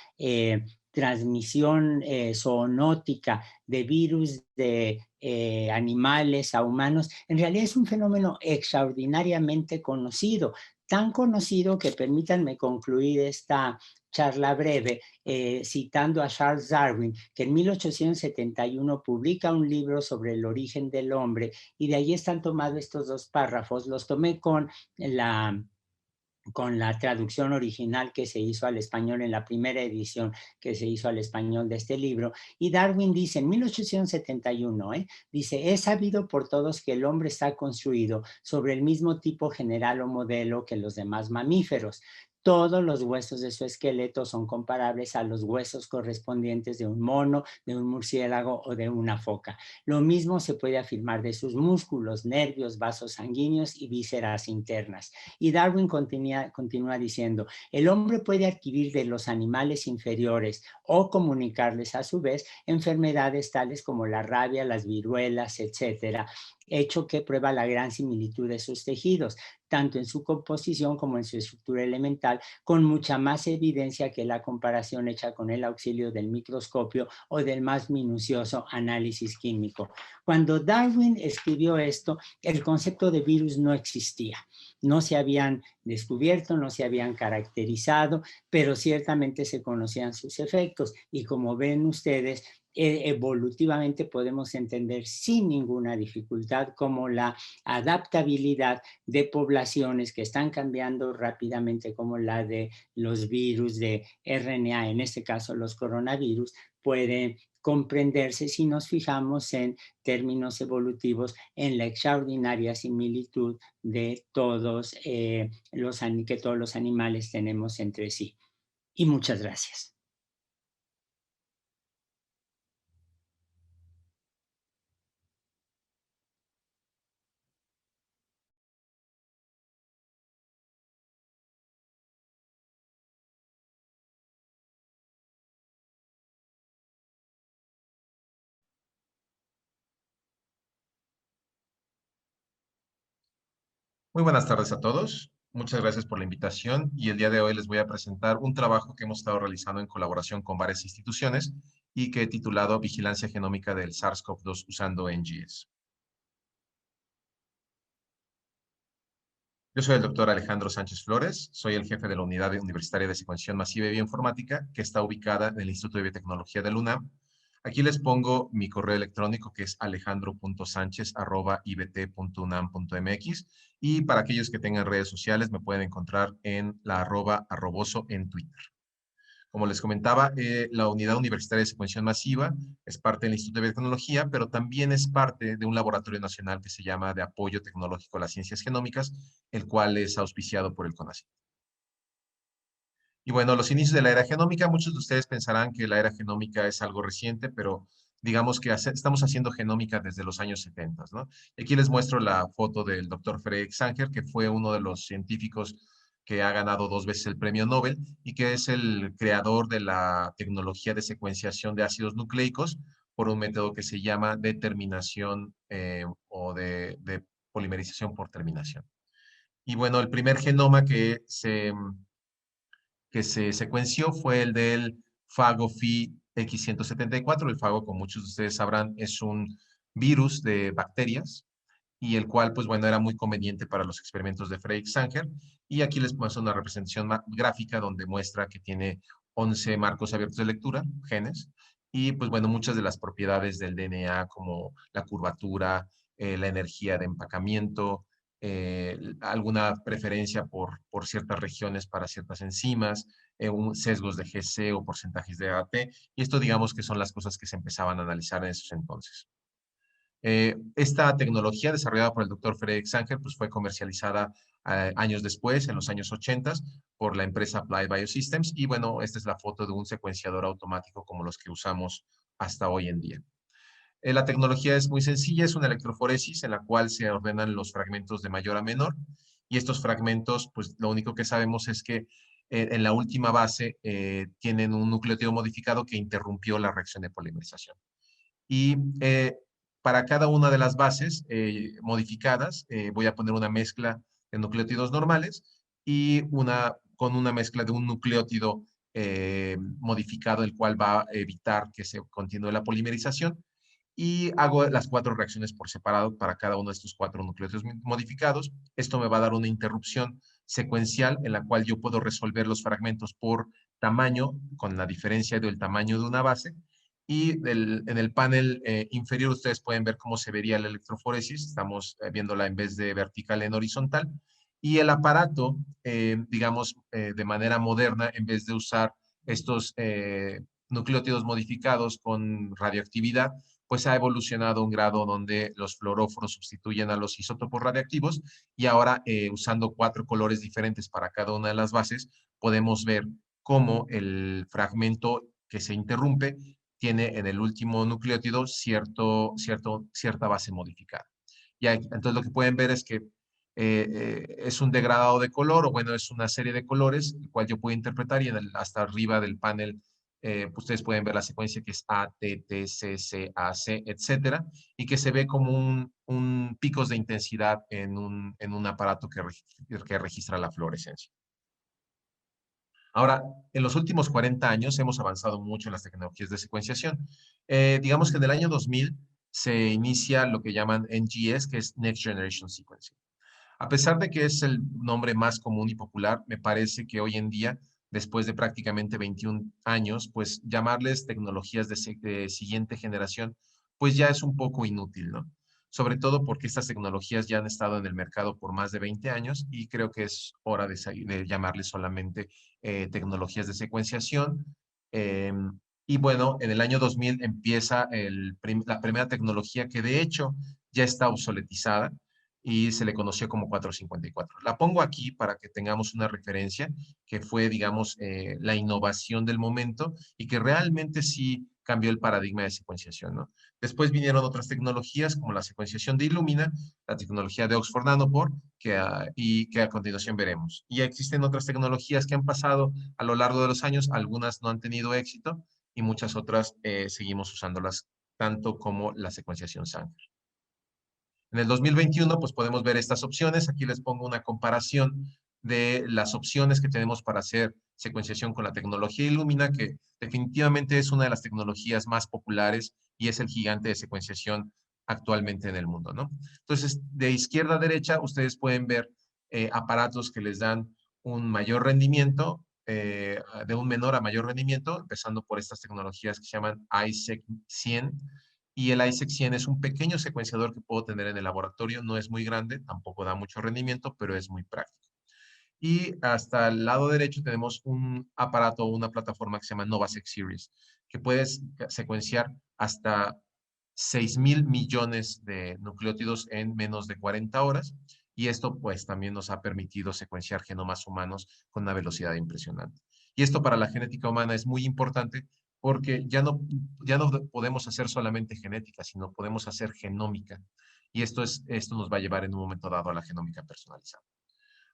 transmisión zoonótica de virus de animales a humanos? En realidad es un fenómeno extraordinariamente conocido, tan conocido que permítanme concluir esta charla breve citando a Charles Darwin, que en 1871 publica un libro sobre el origen del hombre, y de ahí están tomados estos dos párrafos. Los tomé con la traducción original que se hizo al español en la primera edición que se hizo al español de este libro. Y Darwin dice en 1871, dice, es sabido por todos que el hombre está construido sobre el mismo tipo general o modelo que los demás mamíferos. Todos los huesos de su esqueleto son comparables a los huesos correspondientes de un mono, de un murciélago o de una foca. Lo mismo se puede afirmar de sus músculos, nervios, vasos sanguíneos y vísceras internas. Y Darwin continúa diciendo, el hombre puede adquirir de los animales inferiores o comunicarles a su vez enfermedades tales como la rabia, las viruelas, etcétera, hecho que prueba la gran similitud de sus tejidos, tanto en su composición como en su estructura elemental, con mucha más evidencia que la comparación hecha con el auxilio del microscopio o del más minucioso análisis químico. Cuando Darwin escribió esto, el concepto de virus no existía. No se habían descubierto, no se habían caracterizado, pero ciertamente se conocían sus efectos. Y como ven ustedes, evolutivamente podemos entender sin ninguna dificultad cómo la adaptabilidad de poblaciones que están cambiando rápidamente, como la de los virus de RNA, en este caso los coronavirus, puede comprenderse si nos fijamos en términos evolutivos en la extraordinaria similitud de todos que todos los animales tenemos entre sí. Y muchas gracias. Muy buenas tardes a todos. Muchas gracias por la invitación y el día de hoy les voy a presentar un trabajo que hemos estado realizando en colaboración con varias instituciones y que he titulado Vigilancia genómica del SARS-CoV-2 usando NGS. Yo soy el doctor Alejandro Sánchez Flores, soy el jefe de la Unidad Universitaria de Secuenciación Masiva y Bioinformática, que está ubicada en el Instituto de Biotecnología del UNAM. Aquí les pongo mi correo electrónico, que es alejandro.sanchez@ibt.unam.mx, y para aquellos que tengan redes sociales me pueden encontrar en la @arroboso en Twitter. Como les comentaba, la Unidad Universitaria de Secuenciación Masiva es parte del Instituto de Biotecnología, pero también es parte de un laboratorio nacional que se llama de Apoyo Tecnológico a las Ciencias Genómicas, el cual es auspiciado por el CONACYT. Y bueno, los inicios de la era genómica, muchos de ustedes pensarán que la era genómica es algo reciente, pero digamos que estamos haciendo genómica desde los años 70, ¿no? Aquí les muestro la foto del doctor Frederick Sanger, que fue uno de los científicos que ha ganado 2 veces el premio Nobel y que es el creador de la tecnología de secuenciación de ácidos nucleicos por un método que se llama determinación o de polimerización por terminación. Y bueno, el primer genoma que se secuenció fue el del fago X174. El fago, como muchos de ustedes sabrán, es un virus de bacterias y el cual, pues bueno, era muy conveniente para los experimentos de Frederick Sanger. Y aquí les muestro una representación gráfica donde muestra que tiene 11 marcos abiertos de lectura, genes, y pues bueno, muchas de las propiedades del DNA como la curvatura, la energía de empacamiento, alguna preferencia por ciertas regiones para ciertas enzimas, sesgos de GC o porcentajes de AT, y esto digamos que son las cosas que se empezaban a analizar en esos entonces. Esta tecnología desarrollada por el doctor Frederick Sanger pues fue comercializada años después, en los años 80, por la empresa Applied Biosystems, y bueno, esta es la foto de un secuenciador automático como los que usamos hasta hoy en día. La tecnología es muy sencilla, es una electroforesis en la cual se ordenan los fragmentos de mayor a menor, y estos fragmentos, pues lo único que sabemos es que en la última base tienen un nucleótido modificado que interrumpió la reacción de polimerización. Y para cada una de las bases modificadas, voy a poner una mezcla de nucleótidos normales y con una mezcla de un nucleótido modificado, el cual va a evitar que se continúe la polimerización. Y hago las 4 reacciones por separado para cada uno de estos 4 nucleótidos modificados. Esto me va a dar una interrupción secuencial en la cual yo puedo resolver los fragmentos por tamaño, con la diferencia del tamaño de una base. Y en el panel inferior ustedes pueden ver cómo se vería la electroforesis. Estamos viéndola en vez de vertical en horizontal. Y el aparato, digamos, de manera moderna, en vez de usar estos nucleótidos modificados con radioactividad, pues ha evolucionado a un grado donde los fluoróforos sustituyen a los isótopos radiactivos y ahora usando 4 colores diferentes para cada una de las bases, podemos ver cómo el fragmento que se interrumpe tiene en el último nucleótido cierta base modificada. Y entonces lo que pueden ver es que es un degradado de color, o bueno, es una serie de colores, el cual yo puedo interpretar, y hasta arriba del panel ustedes pueden ver la secuencia que es A, T, T, C, C, A, C, etcétera, y que se ve como un picos de intensidad en un aparato que registra la fluorescencia. Ahora, en los últimos 40 años hemos avanzado mucho en las tecnologías de secuenciación. Digamos que en el año 2000 se inicia lo que llaman NGS, que es Next Generation Sequencing. A pesar de que es el nombre más común y popular, me parece que hoy en día, después de prácticamente 21 años, pues llamarles tecnologías de siguiente generación, pues ya es un poco inútil, ¿no? Sobre todo porque estas tecnologías ya han estado en el mercado por más de 20 años y creo que es hora de llamarles solamente tecnologías de secuenciación. Y bueno, en el año 2000 empieza la primera tecnología que de hecho ya está obsoletizada y se le conoció como 454. La pongo aquí para que tengamos una referencia que fue, digamos, la innovación del momento y que realmente sí cambió el paradigma de secuenciación, ¿no? Después vinieron otras tecnologías como la secuenciación de Illumina, la tecnología de Oxford Nanopore, y que a continuación veremos. Y existen otras tecnologías que han pasado a lo largo de los años, algunas no han tenido éxito y muchas otras seguimos usándolas, tanto como la secuenciación Sanger. En el 2021, pues podemos ver estas opciones. Aquí les pongo una comparación de las opciones que tenemos para hacer secuenciación con la tecnología Illumina, que definitivamente es una de las tecnologías más populares y es el gigante de secuenciación actualmente en el mundo, ¿no? Entonces, de izquierda a derecha, ustedes pueden ver aparatos que les dan un mayor rendimiento, de un menor a mayor rendimiento, empezando por estas tecnologías que se llaman ISEC 100. Y el ISEC 100 es un pequeño secuenciador que puedo tener en el laboratorio, no es muy grande, tampoco da mucho rendimiento, pero es muy práctico. Y hasta el lado derecho tenemos un aparato o una plataforma que se llama NovaSeq Series, que puedes secuenciar hasta 6,000 millones de nucleótidos en menos de 40 horas. Y esto pues también nos ha permitido secuenciar genomas humanos con una velocidad impresionante. Y esto para la genética humana es muy importante porque ya no podemos hacer solamente genética, sino podemos hacer genómica. Y esto nos va a llevar en un momento dado a la genómica personalizada.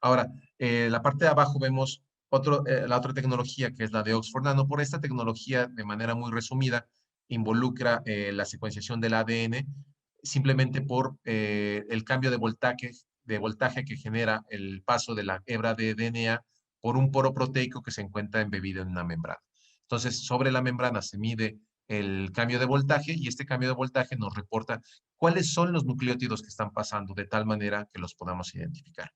Ahora, la parte de abajo vemos la otra tecnología que es la de Oxford Nano. Por esta tecnología, de manera muy resumida, involucra la secuenciación del ADN simplemente por el cambio de voltaje que genera el paso de la hebra de DNA por un poro proteico que se encuentra embebido en una membrana. Entonces, sobre la membrana se mide el cambio de voltaje y este cambio de voltaje nos reporta cuáles son los nucleótidos que están pasando de tal manera que los podamos identificar.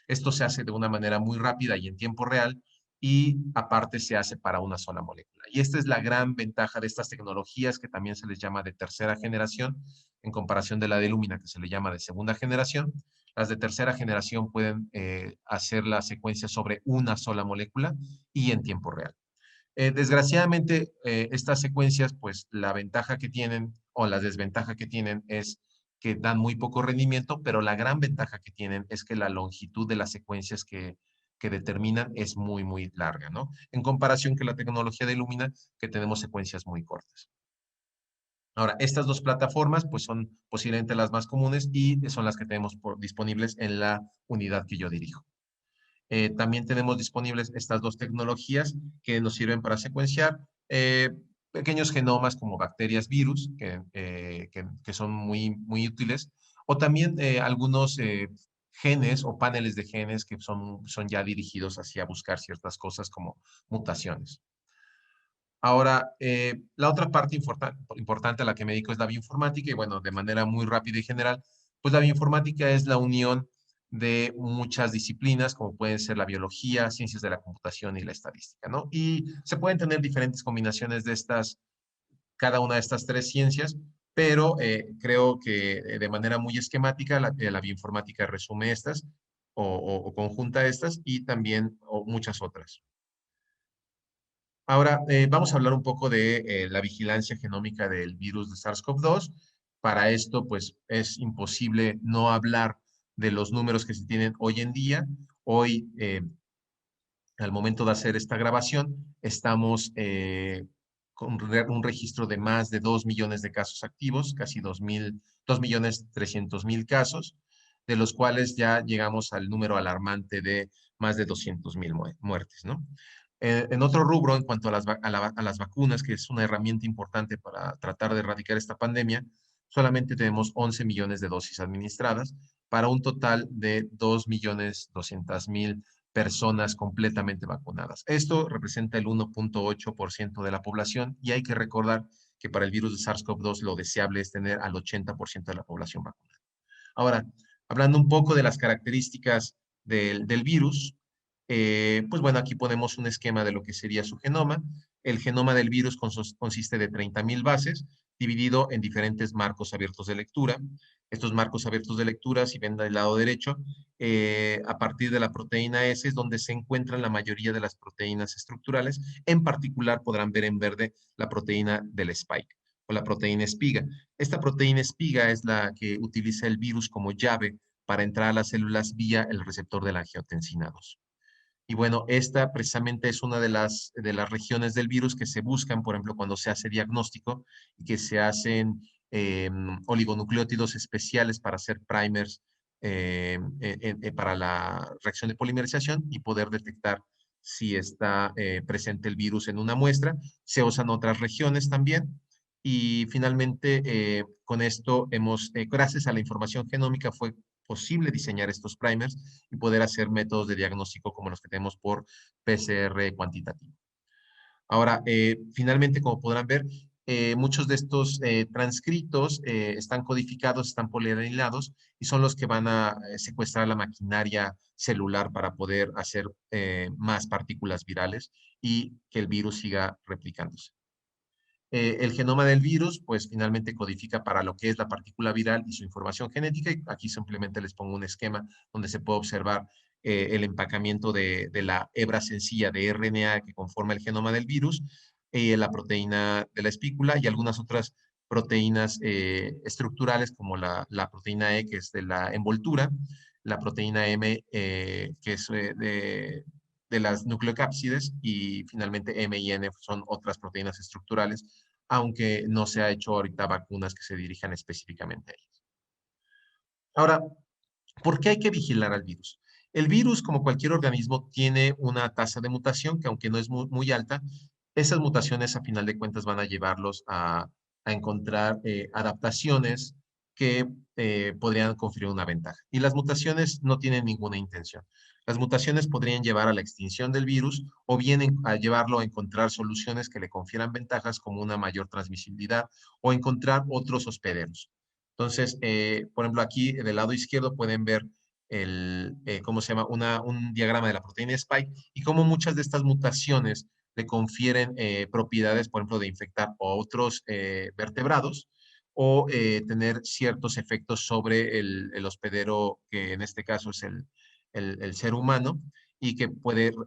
Esto se hace de una manera muy rápida y en tiempo real y aparte se hace para una sola molécula. Y esta es la gran ventaja de estas tecnologías que también se les llama de tercera generación en comparación de la de Illumina que se le llama de segunda generación. Las de tercera generación pueden hacer la secuencia sobre una sola molécula y en tiempo real. Desgraciadamente, estas secuencias, pues la ventaja que tienen o la desventaja que tienen es que dan muy poco rendimiento, pero la gran ventaja que tienen es que la longitud de las secuencias que determinan es muy, muy larga, ¿no? En comparación que la tecnología de Illumina, que tenemos secuencias muy cortas. Ahora, estas dos plataformas, pues son posiblemente las más comunes y son las que tenemos disponibles en la unidad que yo dirijo. También tenemos disponibles estas dos tecnologías que nos sirven para secuenciar pequeños genomas como bacterias, virus, que son muy, muy útiles, o también algunos genes o paneles de genes que son ya dirigidos hacia buscar ciertas cosas como mutaciones. Ahora, la otra parte importante a la que me dedico es la bioinformática y bueno, de manera muy rápida y general, pues la bioinformática es la unión de muchas disciplinas, como pueden ser la biología, ciencias de la computación y la estadística, ¿no? Y se pueden tener diferentes combinaciones de cada una de estas tres ciencias, pero creo que de manera muy esquemática la bioinformática resume estas o conjunta estas y también muchas otras. Ahora, vamos a hablar un poco de la vigilancia genómica del virus de SARS-CoV-2. Para esto, pues, es imposible no hablar de los números que se tienen hoy en día. Hoy, al momento de hacer esta grabación, estamos con un registro de más de 2 millones de casos activos, casi 2.300.000 casos, de los cuales ya llegamos al número alarmante de más de 200,000 muertes, ¿no? En otro rubro, en cuanto a las vacunas, que es una herramienta importante para tratar de erradicar esta pandemia, solamente tenemos 11 millones de dosis administradas para un total de 2.200.000 personas completamente vacunadas. Esto representa el 1.8% de la población y hay que recordar que para el virus de SARS-CoV-2 lo deseable es tener al 80% de la población vacunada. Ahora, hablando un poco de las características del virus, pues bueno, aquí ponemos un esquema de lo que sería su genoma. El genoma del virus consiste de 30,000 bases, dividido en diferentes marcos abiertos de lectura. Estos marcos abiertos de lectura, si ven del lado derecho, a partir de la proteína S es donde se encuentran la mayoría de las proteínas estructurales. En particular podrán ver en verde la proteína del spike o la proteína espiga. Esta proteína espiga es la que utiliza el virus como llave para entrar a las células vía el receptor de la angiotensina 2. Y bueno, esta precisamente es una de las regiones del virus que se buscan, por ejemplo, cuando se hace diagnóstico y que se hacen oligonucleótidos especiales para hacer primers para la reacción de polimerización y poder detectar si está presente el virus en una muestra. Se usan otras regiones también. Y finalmente, con esto gracias a la información genómica, fue posible diseñar estos primers y poder hacer métodos de diagnóstico como los que tenemos por PCR cuantitativo. Ahora, finalmente, como podrán ver, muchos de estos transcritos están codificados, están polialanilados y son los que van a secuestrar la maquinaria celular para poder hacer más partículas virales y que el virus siga replicándose. El genoma del virus, pues finalmente codifica para lo que es la partícula viral y su información genética. Y aquí simplemente les pongo un esquema donde se puede observar el empacamiento de la hebra sencilla de RNA que conforma el genoma del virus, la proteína de la espícula y algunas otras proteínas estructurales como la proteína E, que es de la envoltura, la proteína M, que es de las nucleocápsides, y finalmente M y N son otras proteínas estructurales, aunque no se ha hecho ahorita vacunas que se dirijan específicamente a ellas. Ahora, ¿por qué hay que vigilar al virus? El virus, como cualquier organismo, tiene una tasa de mutación que, aunque no es muy alta, esas mutaciones a final de cuentas van a llevarlos a encontrar adaptaciones que podrían conferir una ventaja. Y las mutaciones no tienen ninguna intención. Las mutaciones podrían llevar a la extinción del virus o bien a llevarlo a encontrar soluciones que le confieran ventajas como una mayor transmisibilidad o encontrar otros hospederos. Entonces, por ejemplo, aquí del lado izquierdo pueden ver ¿cómo se llama? Un diagrama de la proteína Spike y cómo muchas de estas mutaciones le confieren propiedades, por ejemplo, de infectar a otros vertebrados o tener ciertos efectos sobre el hospedero, que en este caso es el ser humano, y que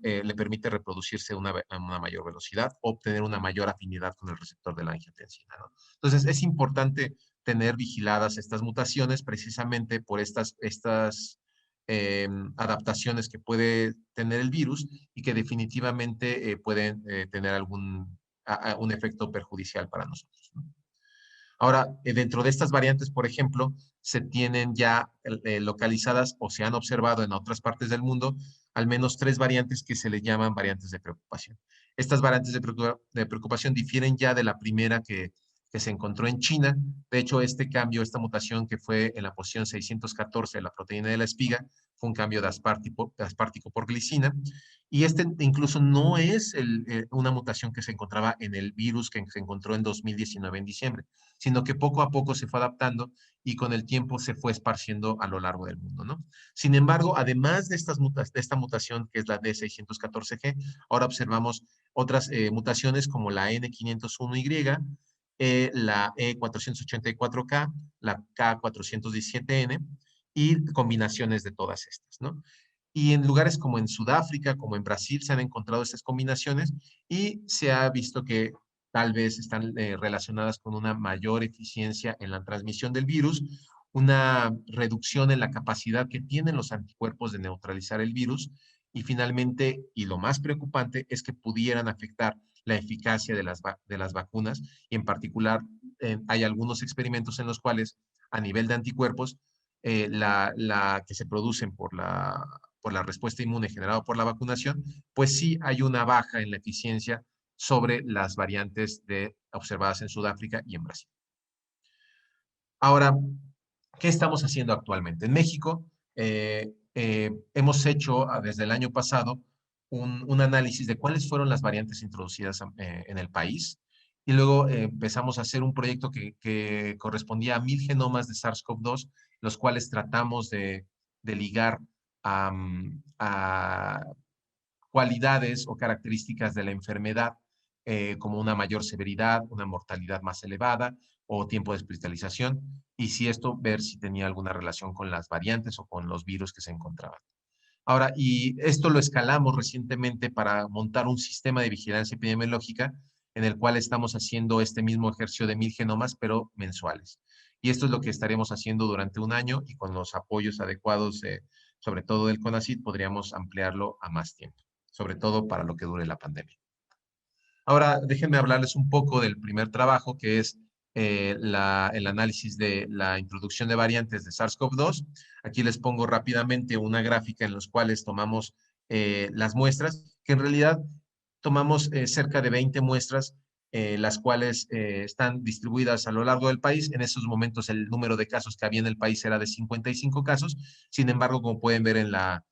le permite reproducirse a una mayor velocidad o obtener una mayor afinidad con el receptor de la angiotensina, ¿no? Entonces, es importante tener vigiladas estas mutaciones precisamente por estas adaptaciones que puede tener el virus y que definitivamente pueden tener un efecto perjudicial para nosotros, ¿no? Ahora, dentro de estas variantes, por ejemplo, se tienen ya localizadas o se han observado en otras partes del mundo al menos 3 variantes que se le llaman variantes de preocupación. Estas variantes de preocupación difieren ya de la primera que se encontró en China. De hecho, este cambio, esta mutación que fue en la posición 614 de la proteína de la espiga, fue un cambio de aspartico por glicina. Y este incluso no es una mutación que se encontraba en el virus que se encontró en 2019 en diciembre, sino que poco a poco se fue adaptando y con el tiempo se fue esparciendo a lo largo del mundo, ¿no? Sin embargo, además de esta mutación que es la D614G, ahora observamos otras mutaciones como la N501Y, la E484K, la K417N y combinaciones de todas estas, ¿no? Y en lugares como en Sudáfrica, como en Brasil, se han encontrado estas combinaciones y se ha visto que tal vez están relacionadas con una mayor eficiencia en la transmisión del virus, una reducción en la capacidad que tienen los anticuerpos de neutralizar el virus y finalmente, y lo más preocupante, es que pudieran afectar la eficacia de las vacunas y en particular hay algunos experimentos en los cuales a nivel de anticuerpos la que se producen por la respuesta inmune generada por la vacunación, pues sí hay una baja en la eficiencia sobre las variantes observadas en Sudáfrica y en Brasil. Ahora, ¿qué estamos haciendo actualmente? En México hemos hecho desde el año pasado un análisis de cuáles fueron las variantes introducidas en el país y luego empezamos a hacer un proyecto que correspondía a 1000 genomas de SARS-CoV-2, los cuales tratamos de ligar a cualidades o características de la enfermedad, como una mayor severidad, una mortalidad más elevada o tiempo de hospitalización, y si esto, ver si tenía alguna relación con las variantes o con los virus que se encontraban. Ahora, y esto lo escalamos recientemente para montar un sistema de vigilancia epidemiológica en el cual estamos haciendo este mismo ejercicio de 1000 genomas, pero mensuales. Y esto es lo que estaremos haciendo durante un año y con los apoyos adecuados, sobre todo del CONACYT, podríamos ampliarlo a más tiempo, sobre todo para lo que dure la pandemia. Ahora, déjenme hablarles un poco del primer trabajo, que es el análisis de la introducción de variantes de SARS-CoV-2. Aquí les pongo rápidamente una gráfica en la cual tomamos las muestras, que en realidad tomamos cerca de 20 muestras, las cuales están distribuidas a lo largo del país. En esos momentos el número de casos que había en el país era de 55 casos. Sin embargo, como pueden ver en la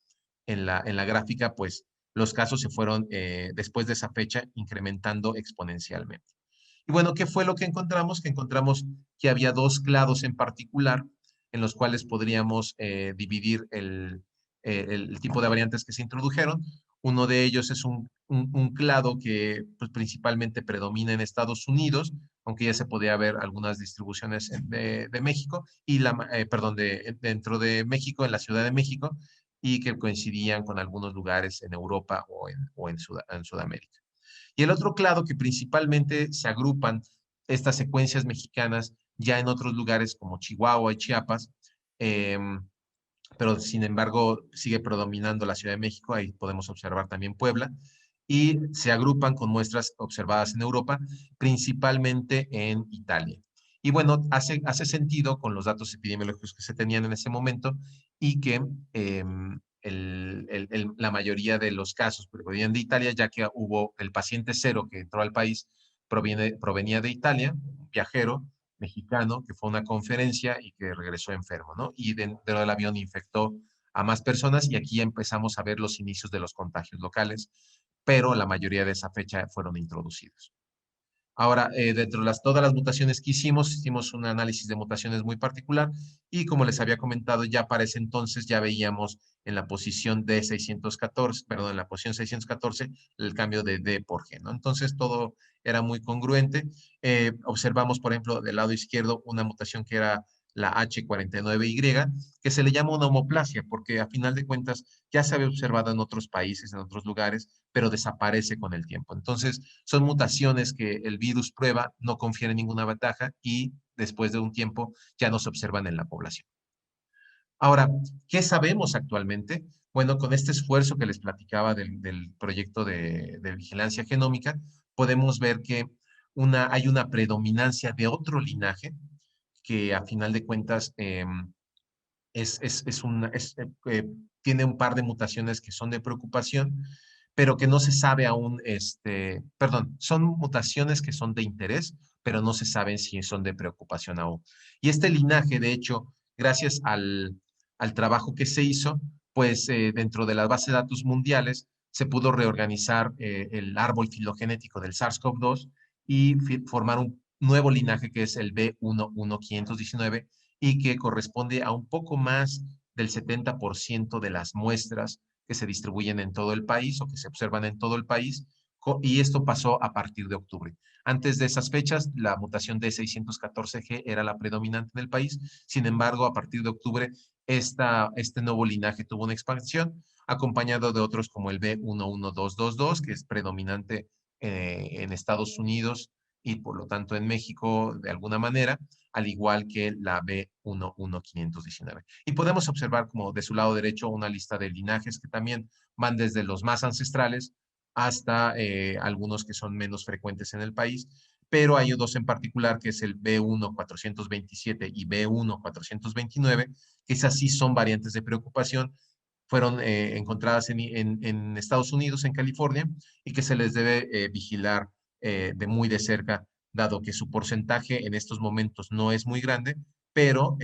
gráfica, pues los casos se fueron, después de esa fecha, incrementando exponencialmente. Y bueno, ¿qué fue lo que encontramos? Que encontramos que había dos clados en particular en los cuales podríamos dividir el tipo de variantes que se introdujeron. Uno de ellos es un clado que pues, principalmente predomina en Estados Unidos, aunque ya se podía ver algunas distribuciones de México, y perdón, dentro de México, en la Ciudad de México, y que coincidían con algunos lugares en Europa o en Sudamérica. Y el otro clado que principalmente se agrupan estas secuencias mexicanas ya en otros lugares como Chihuahua y Chiapas, eh, pero sin embargo sigue predominando la Ciudad de México, ahí podemos observar también Puebla, y se agrupan con muestras observadas en Europa, principalmente en Italia. Y bueno, hace sentido con los datos epidemiológicos que se tenían en ese momento y que la mayoría de los casos provenían de Italia, ya que hubo el paciente cero que entró al país, provenía de Italia, un viajero mexicano que fue a una conferencia y que regresó enfermo, ¿no? Y dentro del avión infectó a más personas y aquí ya empezamos a ver los inicios de los contagios locales, pero la mayoría de esa fecha fueron introducidos. Ahora, dentro de todas las mutaciones que hicimos un análisis de mutaciones muy particular y como les había comentado, ya para ese entonces ya veíamos en la posición D614, perdón, en la posición 614, el cambio de D por G, ¿no? Entonces todo era muy congruente. Observamos, por ejemplo, del lado izquierdo una mutación que era la H49Y, que se le llama una homoplasia, porque a final de cuentas ya se había observado en otros países, en otros lugares, pero desaparece con el tiempo. Entonces, son mutaciones que el virus prueba, no confiere ninguna ventaja y después de un tiempo ya no se observan en la población. Ahora, ¿qué sabemos actualmente? Bueno, con este esfuerzo que les platicaba del proyecto de vigilancia genómica, podemos ver que hay una predominancia de otro linaje que a final de cuentas tiene un par de mutaciones que son de preocupación, pero que no se sabe aún, perdón, son mutaciones que son de interés, pero no se saben si son de preocupación aún. Y este linaje, de hecho, gracias al trabajo que se hizo, pues dentro de la base de datos mundiales se pudo reorganizar el árbol filogenético del SARS-CoV-2 y formar un nuevo linaje que es el B11519 y que corresponde a un poco más del 70% de las muestras que se distribuyen en todo el país o que se observan en todo el país, y esto pasó a partir de octubre. Antes de esas fechas, la mutación D614G era la predominante en el país, sin embargo, a partir de octubre, este nuevo linaje tuvo una expansión, acompañado de otros como el B11222, que es predominante en Estados Unidos y por lo tanto en México de alguna manera, al igual que la B11519. Y podemos observar como de su lado derecho una lista de linajes que también van desde los más ancestrales hasta algunos que son menos frecuentes en el país, pero hay dos en particular que es el B1427 y B1429, que esas sí son variantes de preocupación, fueron encontradas en Estados Unidos, en California, y que se les debe vigilar de muy de cerca, dado que su porcentaje en estos momentos no es muy grande, pero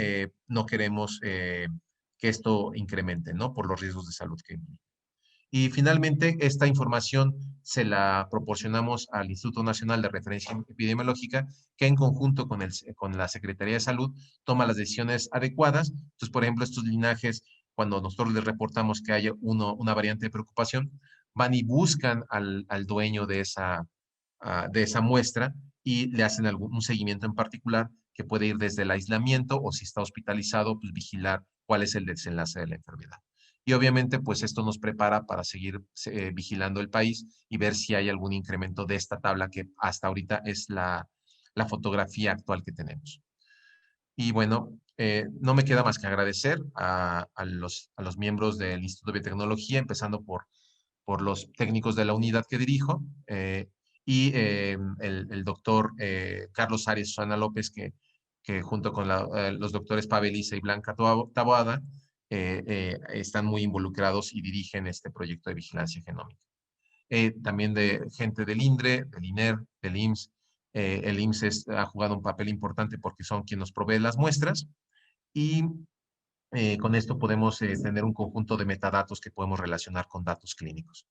no queremos que esto incremente, ¿no? Por los riesgos de salud que implica. Y finalmente, esta información se la proporcionamos al Instituto Nacional de Referencia Epidemiológica, que en conjunto con la Secretaría de Salud toma las decisiones adecuadas. Entonces, por ejemplo, estos linajes, cuando nosotros les reportamos que haya una variante de preocupación, van y buscan al dueño de esa muestra y le hacen un seguimiento en particular que puede ir desde el aislamiento o si está hospitalizado, pues vigilar cuál es el desenlace de la enfermedad. Y obviamente, pues esto nos prepara para seguir vigilando el país y ver si hay algún incremento de esta tabla que hasta ahorita es la fotografía actual que tenemos. Y bueno, no me queda más que agradecer a los miembros del Instituto de Biotecnología, empezando por los técnicos de la unidad que dirijo, y el doctor Carlos Arias Susana López, que junto con los doctores Pavel Isa y Blanca Taboada, están muy involucrados y dirigen este proyecto de vigilancia genómica. También de gente del INDRE, del INER, del IMSS. El IMSS ha jugado un papel importante porque son quienes nos proveen las muestras y con esto podemos tener un conjunto de metadatos que podemos relacionar con datos clínicos.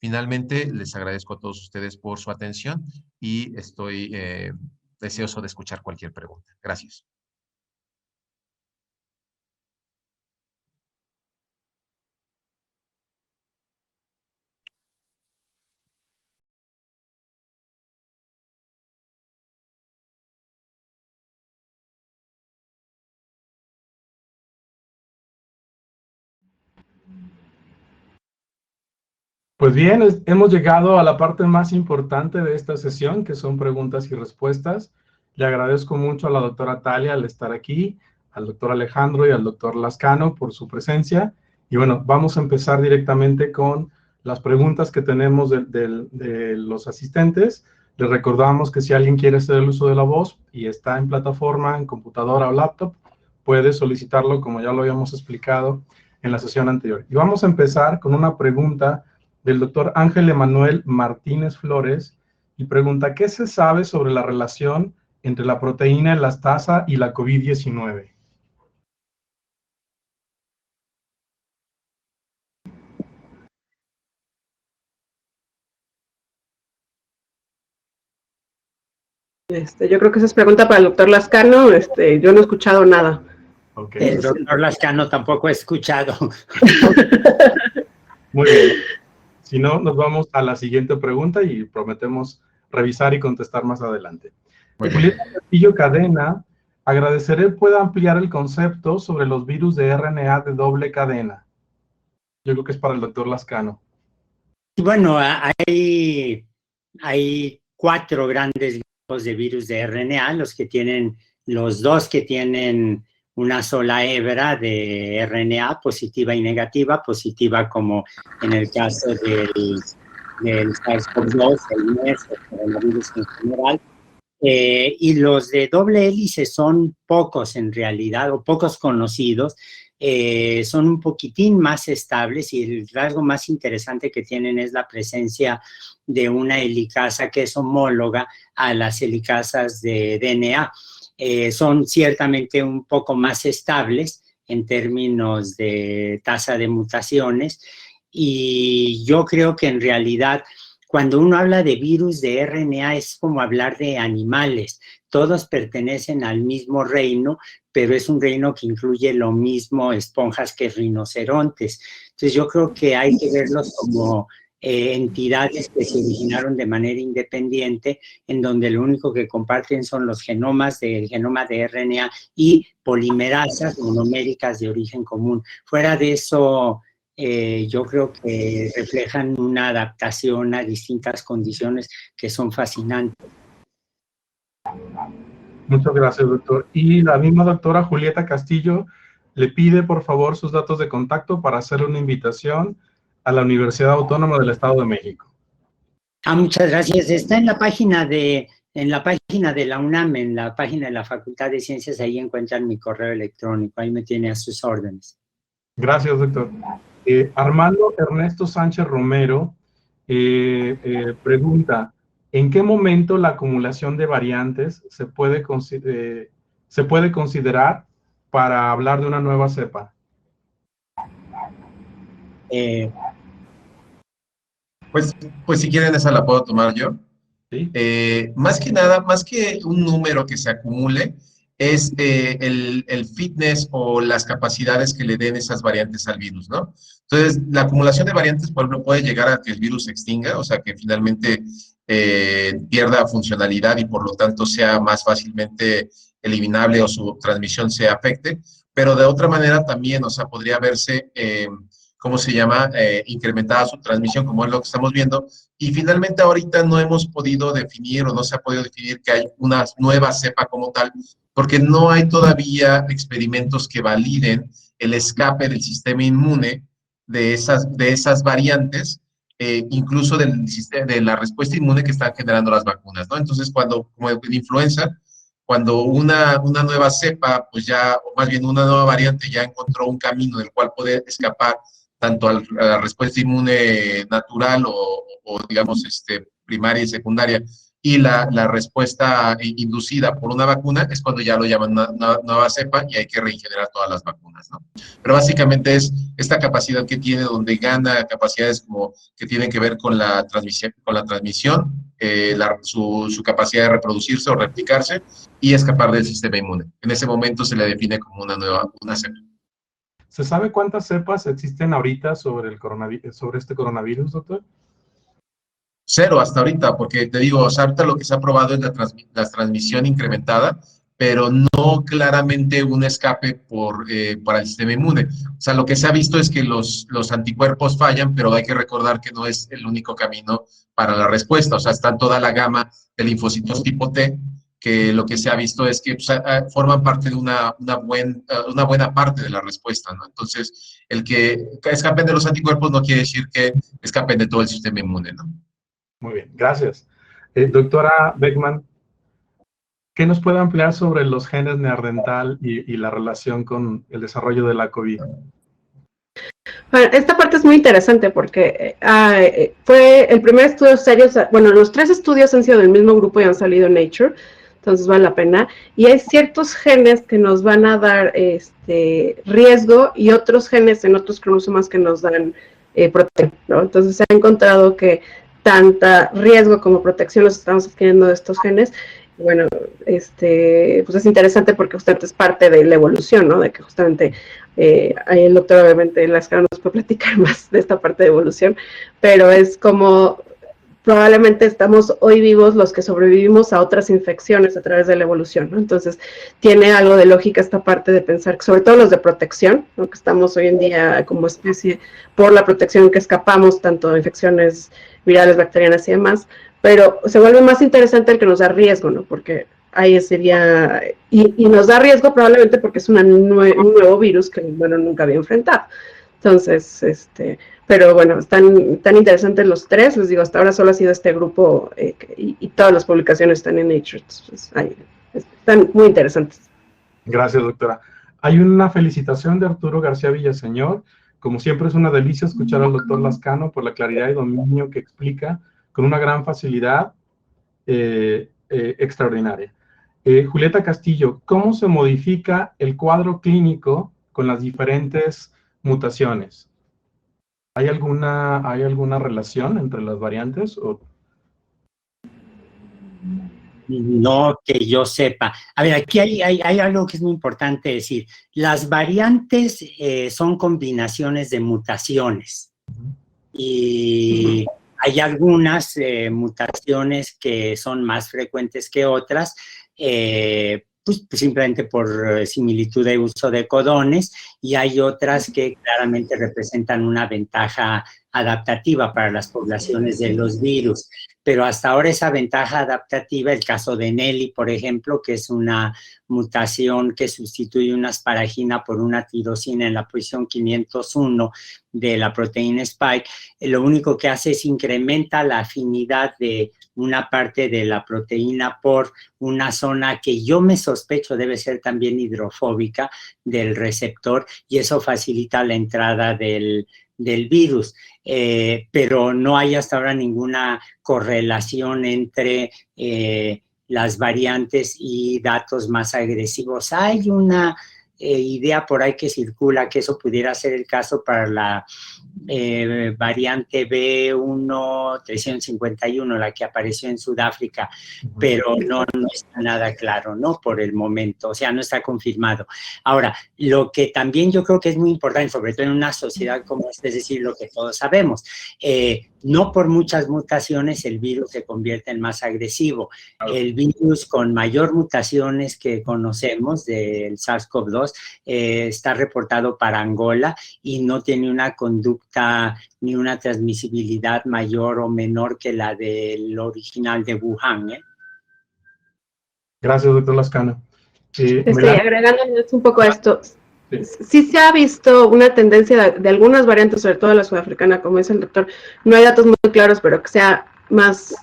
Finalmente, les agradezco a todos ustedes por su atención y estoy deseoso de escuchar cualquier pregunta. Gracias. Pues bien, hemos llegado a la parte más importante de esta sesión, que son preguntas y respuestas. Le agradezco mucho a la doctora Talia al estar aquí, al doctor Alejandro y al doctor Lascano por su presencia. Y bueno, vamos a empezar directamente con las preguntas que tenemos de los asistentes. Les recordamos que si alguien quiere hacer el uso de la voz y está en plataforma, en computadora o laptop, puede solicitarlo, como ya lo habíamos explicado en la sesión anterior. Y vamos a empezar con una pregunta del doctor Ángel Emanuel Martínez Flores, y pregunta: ¿qué se sabe sobre la relación entre la proteína elastasa y la COVID-19? Yo creo que esa es pregunta para el doctor Lascano. Yo no he escuchado nada. Okay. El doctor Lascano tampoco ha escuchado. Muy bien. Si no, nos vamos a la siguiente pregunta y prometemos revisar y contestar más adelante. Julieta Castillo Cadena, agradeceré pueda ampliar el concepto sobre los virus de RNA de doble cadena. Yo creo que es para el doctor Lascano. Bueno, hay 4 grandes grupos de virus de RNA, los 2 que tienen una sola hebra de RNA, positiva y negativa, positiva como en el caso del SARS-CoV-2, el MERS, el coronavirus en general. Y los de doble hélice son pocos en realidad, o pocos conocidos, son un poquitín más estables, y el rasgo más interesante que tienen es la presencia de una helicasa que es homóloga a las helicasas de DNA. Son ciertamente un poco más estables en términos de tasa de mutaciones, y yo creo que en realidad cuando uno habla de virus de RNA es como hablar de animales. Todos pertenecen al mismo reino, pero es un reino que incluye lo mismo esponjas que rinocerontes. Entonces yo creo que hay que verlos como entidades que se originaron de manera independiente, en donde lo único que comparten son los genomas del genoma de RNA y polimerasas monoméricas de origen común. Fuera de eso, yo creo que reflejan una adaptación a distintas condiciones que son fascinantes. Muchas gracias, doctor. Y la misma doctora Julieta Castillo le pide, por favor, sus datos de contacto para hacerle una invitación a la Universidad Autónoma del Estado de México. Muchas gracias. Está en la página de la UNAM, en la página de la Facultad de Ciencias. Ahí encuentran mi correo electrónico. Ahí me tiene a sus órdenes. Gracias, doctor. Armando Ernesto Sánchez Romero pregunta: ¿en qué momento la acumulación de variantes se puede considerar para hablar de una nueva cepa? Pues si quieren, esa la puedo tomar yo. ¿Sí? Más que nada, más que un número que se acumule, es el fitness o las capacidades que le den esas variantes al virus, ¿no? Entonces, la acumulación de variantes, por ejemplo, puede llegar a que el virus se extinga, o sea, que finalmente pierda funcionalidad y por lo tanto sea más fácilmente eliminable o su transmisión se afecte, pero de otra manera también, o sea, podría verse, ¿cómo se llama? Incrementada su transmisión, como es lo que estamos viendo. Y finalmente ahorita no hemos podido definir o no se ha podido definir que hay una nueva cepa como tal, porque no hay todavía experimentos que validen el escape del sistema inmune de esas variantes, incluso de la respuesta inmune que están generando las vacunas, ¿no? Entonces, como en influenza, cuando una nueva cepa, pues ya, o más bien una nueva variante ya encontró un camino del cual poder escapar tanto a la respuesta inmune natural o digamos, primaria y secundaria y la respuesta inducida por una vacuna es cuando ya lo llaman una nueva cepa y hay que regenerar todas las vacunas, ¿no? Pero básicamente es esta capacidad que tiene, donde gana capacidades como que tienen que ver con la transmisión, su capacidad de reproducirse o replicarse y escapar del sistema inmune. En ese momento se le define como una cepa. ¿Se sabe cuántas cepas existen ahorita sobre este coronavirus, doctor? 0 hasta ahorita, porque te digo, o sea, ahorita lo que se ha probado es la transmisión incrementada, pero no claramente un escape para el sistema inmune. O sea, lo que se ha visto es que los anticuerpos fallan, pero hay que recordar que no es el único camino para la respuesta. O sea, está toda la gama de linfocitos tipo T, que lo que se ha visto es que forman parte de una buena parte de la respuesta, ¿no? Entonces, el que escapen de los anticuerpos no quiere decir que escapen de todo el sistema inmune, ¿no? Muy bien, gracias. Doctora Beckman, ¿qué nos puede ampliar sobre los genes neandertal y la relación con el desarrollo de la COVID? Bueno, esta parte es muy interesante porque fue el primer estudio serio, bueno, los 3 estudios han sido del mismo grupo y han salido en Nature, entonces vale la pena. Y hay ciertos genes que nos van a dar riesgo y otros genes en otros cromosomas que nos dan protección, ¿no? Entonces se ha encontrado que tanta riesgo como protección los estamos adquiriendo de estos genes. Bueno, pues es interesante porque justamente es parte de la evolución, ¿no? De que justamente ahí el doctor obviamente Lascano nos puede platicar más de esta parte de evolución, pero es como probablemente estamos hoy vivos los que sobrevivimos a otras infecciones a través de la evolución, ¿no? Entonces tiene algo de lógica esta parte de pensar que sobre todo los de protección, ¿no? Que estamos hoy en día como especie por la protección que escapamos tanto de infecciones virales, bacterianas y demás, pero se vuelve más interesante el que nos da riesgo, ¿no? Porque ahí sería, y nos da riesgo probablemente porque es un nuevo virus que, bueno, nunca había enfrentado. Entonces, pero bueno, están interesantes los 3, les digo, hasta ahora solo ha sido este grupo y todas las publicaciones están en Nature, entonces, están muy interesantes. Gracias, doctora. Hay una felicitación de Arturo García Villaseñor. Como siempre es una delicia escuchar al doctor Lascano por la claridad y dominio que explica con una gran facilidad extraordinaria. Julieta Castillo, ¿cómo se modifica el cuadro clínico con las diferentes mutaciones? ¿Hay alguna relación entre las variantes? No que yo sepa. A ver, aquí hay algo que es muy importante decir. Las variantes son combinaciones de mutaciones. Y hay algunas mutaciones que son más frecuentes que otras, pues simplemente por similitud de uso de codones, y hay otras que claramente representan una ventaja adaptativa para las poblaciones de los virus. Pero hasta ahora esa ventaja adaptativa, el caso de Nelly, por ejemplo, que es una mutación que sustituye una asparagina por una tirosina en la posición 501 de la proteína Spike, lo único que hace es incrementa la afinidad de una parte de la proteína por una zona que yo me sospecho debe ser también hidrofóbica del receptor, y eso facilita la entrada del virus, pero no hay hasta ahora ninguna correlación entre las variantes y datos más agresivos. Hay una idea por ahí que circula que eso pudiera ser el caso para la variante B1351, la que apareció en Sudáfrica, pero no está nada claro, ¿no? Por el momento, o sea, no está confirmado. Ahora, lo que también yo creo que es muy importante, sobre todo en una sociedad como esta, es decir, lo que todos sabemos, no por muchas mutaciones el virus se convierte en más agresivo. El virus con mayor mutaciones que conocemos del SARS-CoV-2 está reportado para Angola y no tiene una conducta ni una transmisibilidad mayor o menor que la del original de Wuhan. Gracias, doctor Lascano. Agregándoles un poco a esto, sí se ha visto una tendencia de algunas variantes, sobre todo la sudafricana, como dice el doctor, no hay datos muy claros, pero que sea más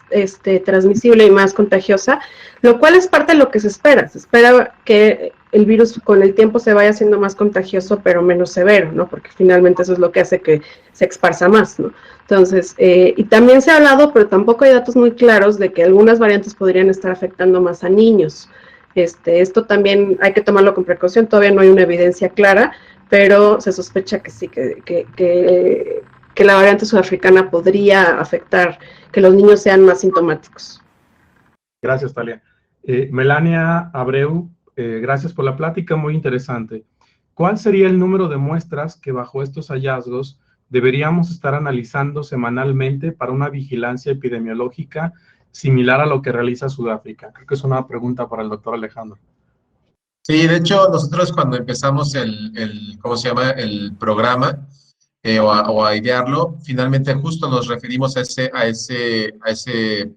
transmisible y más contagiosa, lo cual es parte de lo que se espera. Se espera que el virus con el tiempo se vaya haciendo más contagioso, pero menos severo, ¿no? Porque finalmente eso es lo que hace que se esparza más, ¿no? Entonces, y también se ha hablado, pero tampoco hay datos muy claros de que algunas variantes podrían estar afectando más a niños. Esto también hay que tomarlo con precaución, todavía no hay una evidencia clara, pero se sospecha que sí, que la variante sudafricana podría afectar que los niños sean más sintomáticos. Gracias, Talia. Melania Abreu, gracias por la plática, muy interesante. ¿Cuál sería el número de muestras que bajo estos hallazgos deberíamos estar analizando semanalmente para una vigilancia epidemiológica similar a lo que realiza Sudáfrica? Creo que es una pregunta para el doctor Alejandro. Sí, de hecho, nosotros cuando empezamos ¿cómo se llama? El programa, o a idearlo, finalmente justo nos referimos a ese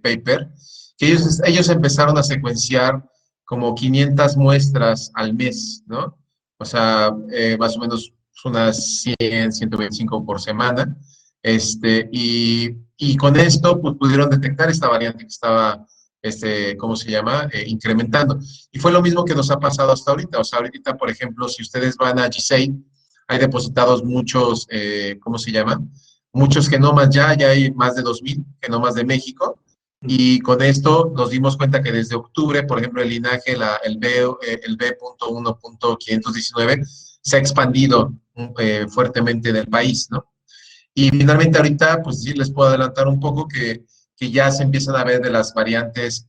paper, que ellos empezaron a secuenciar como 500 muestras al mes, ¿no? O sea, más o menos unas 100, 125 por semana, y con esto pues, pudieron detectar esta variante que estaba, ¿cómo se llama? Incrementando. Y fue lo mismo que nos ha pasado hasta ahorita. O sea, ahorita, por ejemplo, si ustedes van a GSAID, hay depositados muchos, ¿cómo se llama? Muchos genomas ya hay más de 2,000 genomas de México. Y con esto nos dimos cuenta que desde octubre, por ejemplo, el linaje, el B.1.519, se ha expandido fuertemente en el país, ¿no? Y finalmente ahorita, pues sí, les puedo adelantar un poco que ya se empiezan a ver de las variantes,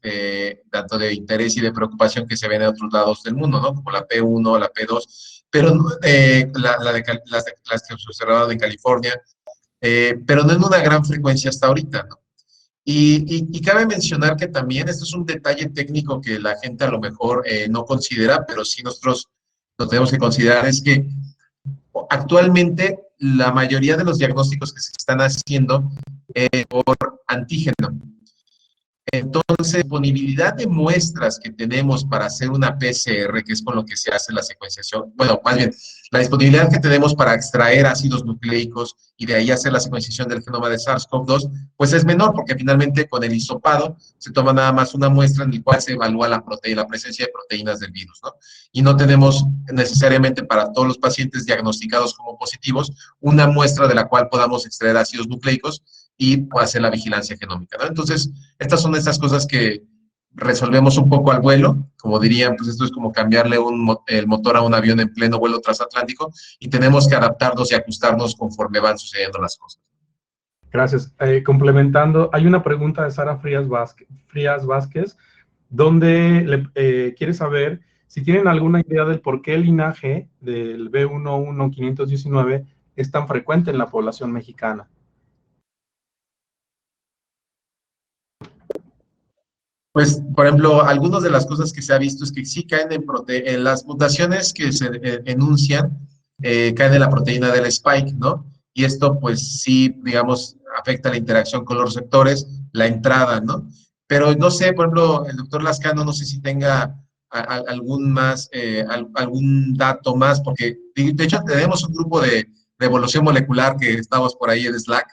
tanto de interés y de preocupación que se ven en otros lados del mundo, ¿no? Como la P1, la P2, pero las que se observaron en California, pero no en una gran frecuencia hasta ahorita, ¿no? Y cabe mencionar que también, esto es un detalle técnico que la gente a lo mejor no considera, pero sí nosotros lo tenemos que considerar, es que actualmente la mayoría de los diagnósticos que se están haciendo por antígeno. Entonces, la disponibilidad de muestras que tenemos para hacer una PCR, que es con lo que se hace la secuenciación, bueno, más bien, la disponibilidad que tenemos para extraer ácidos nucleicos y de ahí hacer la secuenciación del genoma de SARS-CoV-2, pues es menor, porque finalmente con el hisopado se toma nada más una muestra en la cual se evalúa la presencia de proteínas del virus, ¿no? Y no tenemos necesariamente para todos los pacientes diagnosticados como positivos una muestra de la cual podamos extraer ácidos nucleicos y hacer la vigilancia genómica, ¿no? Entonces, estas son estas cosas que resolvemos un poco al vuelo, como dirían, pues esto es como cambiarle el motor a un avión en pleno vuelo transatlántico y tenemos que adaptarnos y ajustarnos conforme van sucediendo las cosas. Gracias. Complementando, hay una pregunta de Sara Frías Vázquez, donde quiere saber si tienen alguna idea del por qué el linaje del B.1.1.519 es tan frecuente en la población mexicana. Pues, por ejemplo, algunas de las cosas que se ha visto es que sí caen en las mutaciones que se enuncian, caen en la proteína del spike, ¿no? Y esto, pues sí, digamos, afecta la interacción con los receptores, la entrada, ¿no? Pero no sé, por ejemplo, el doctor Lascano, no sé si tenga algún dato más, porque de hecho tenemos un grupo de evolución molecular que estamos por ahí en Slack,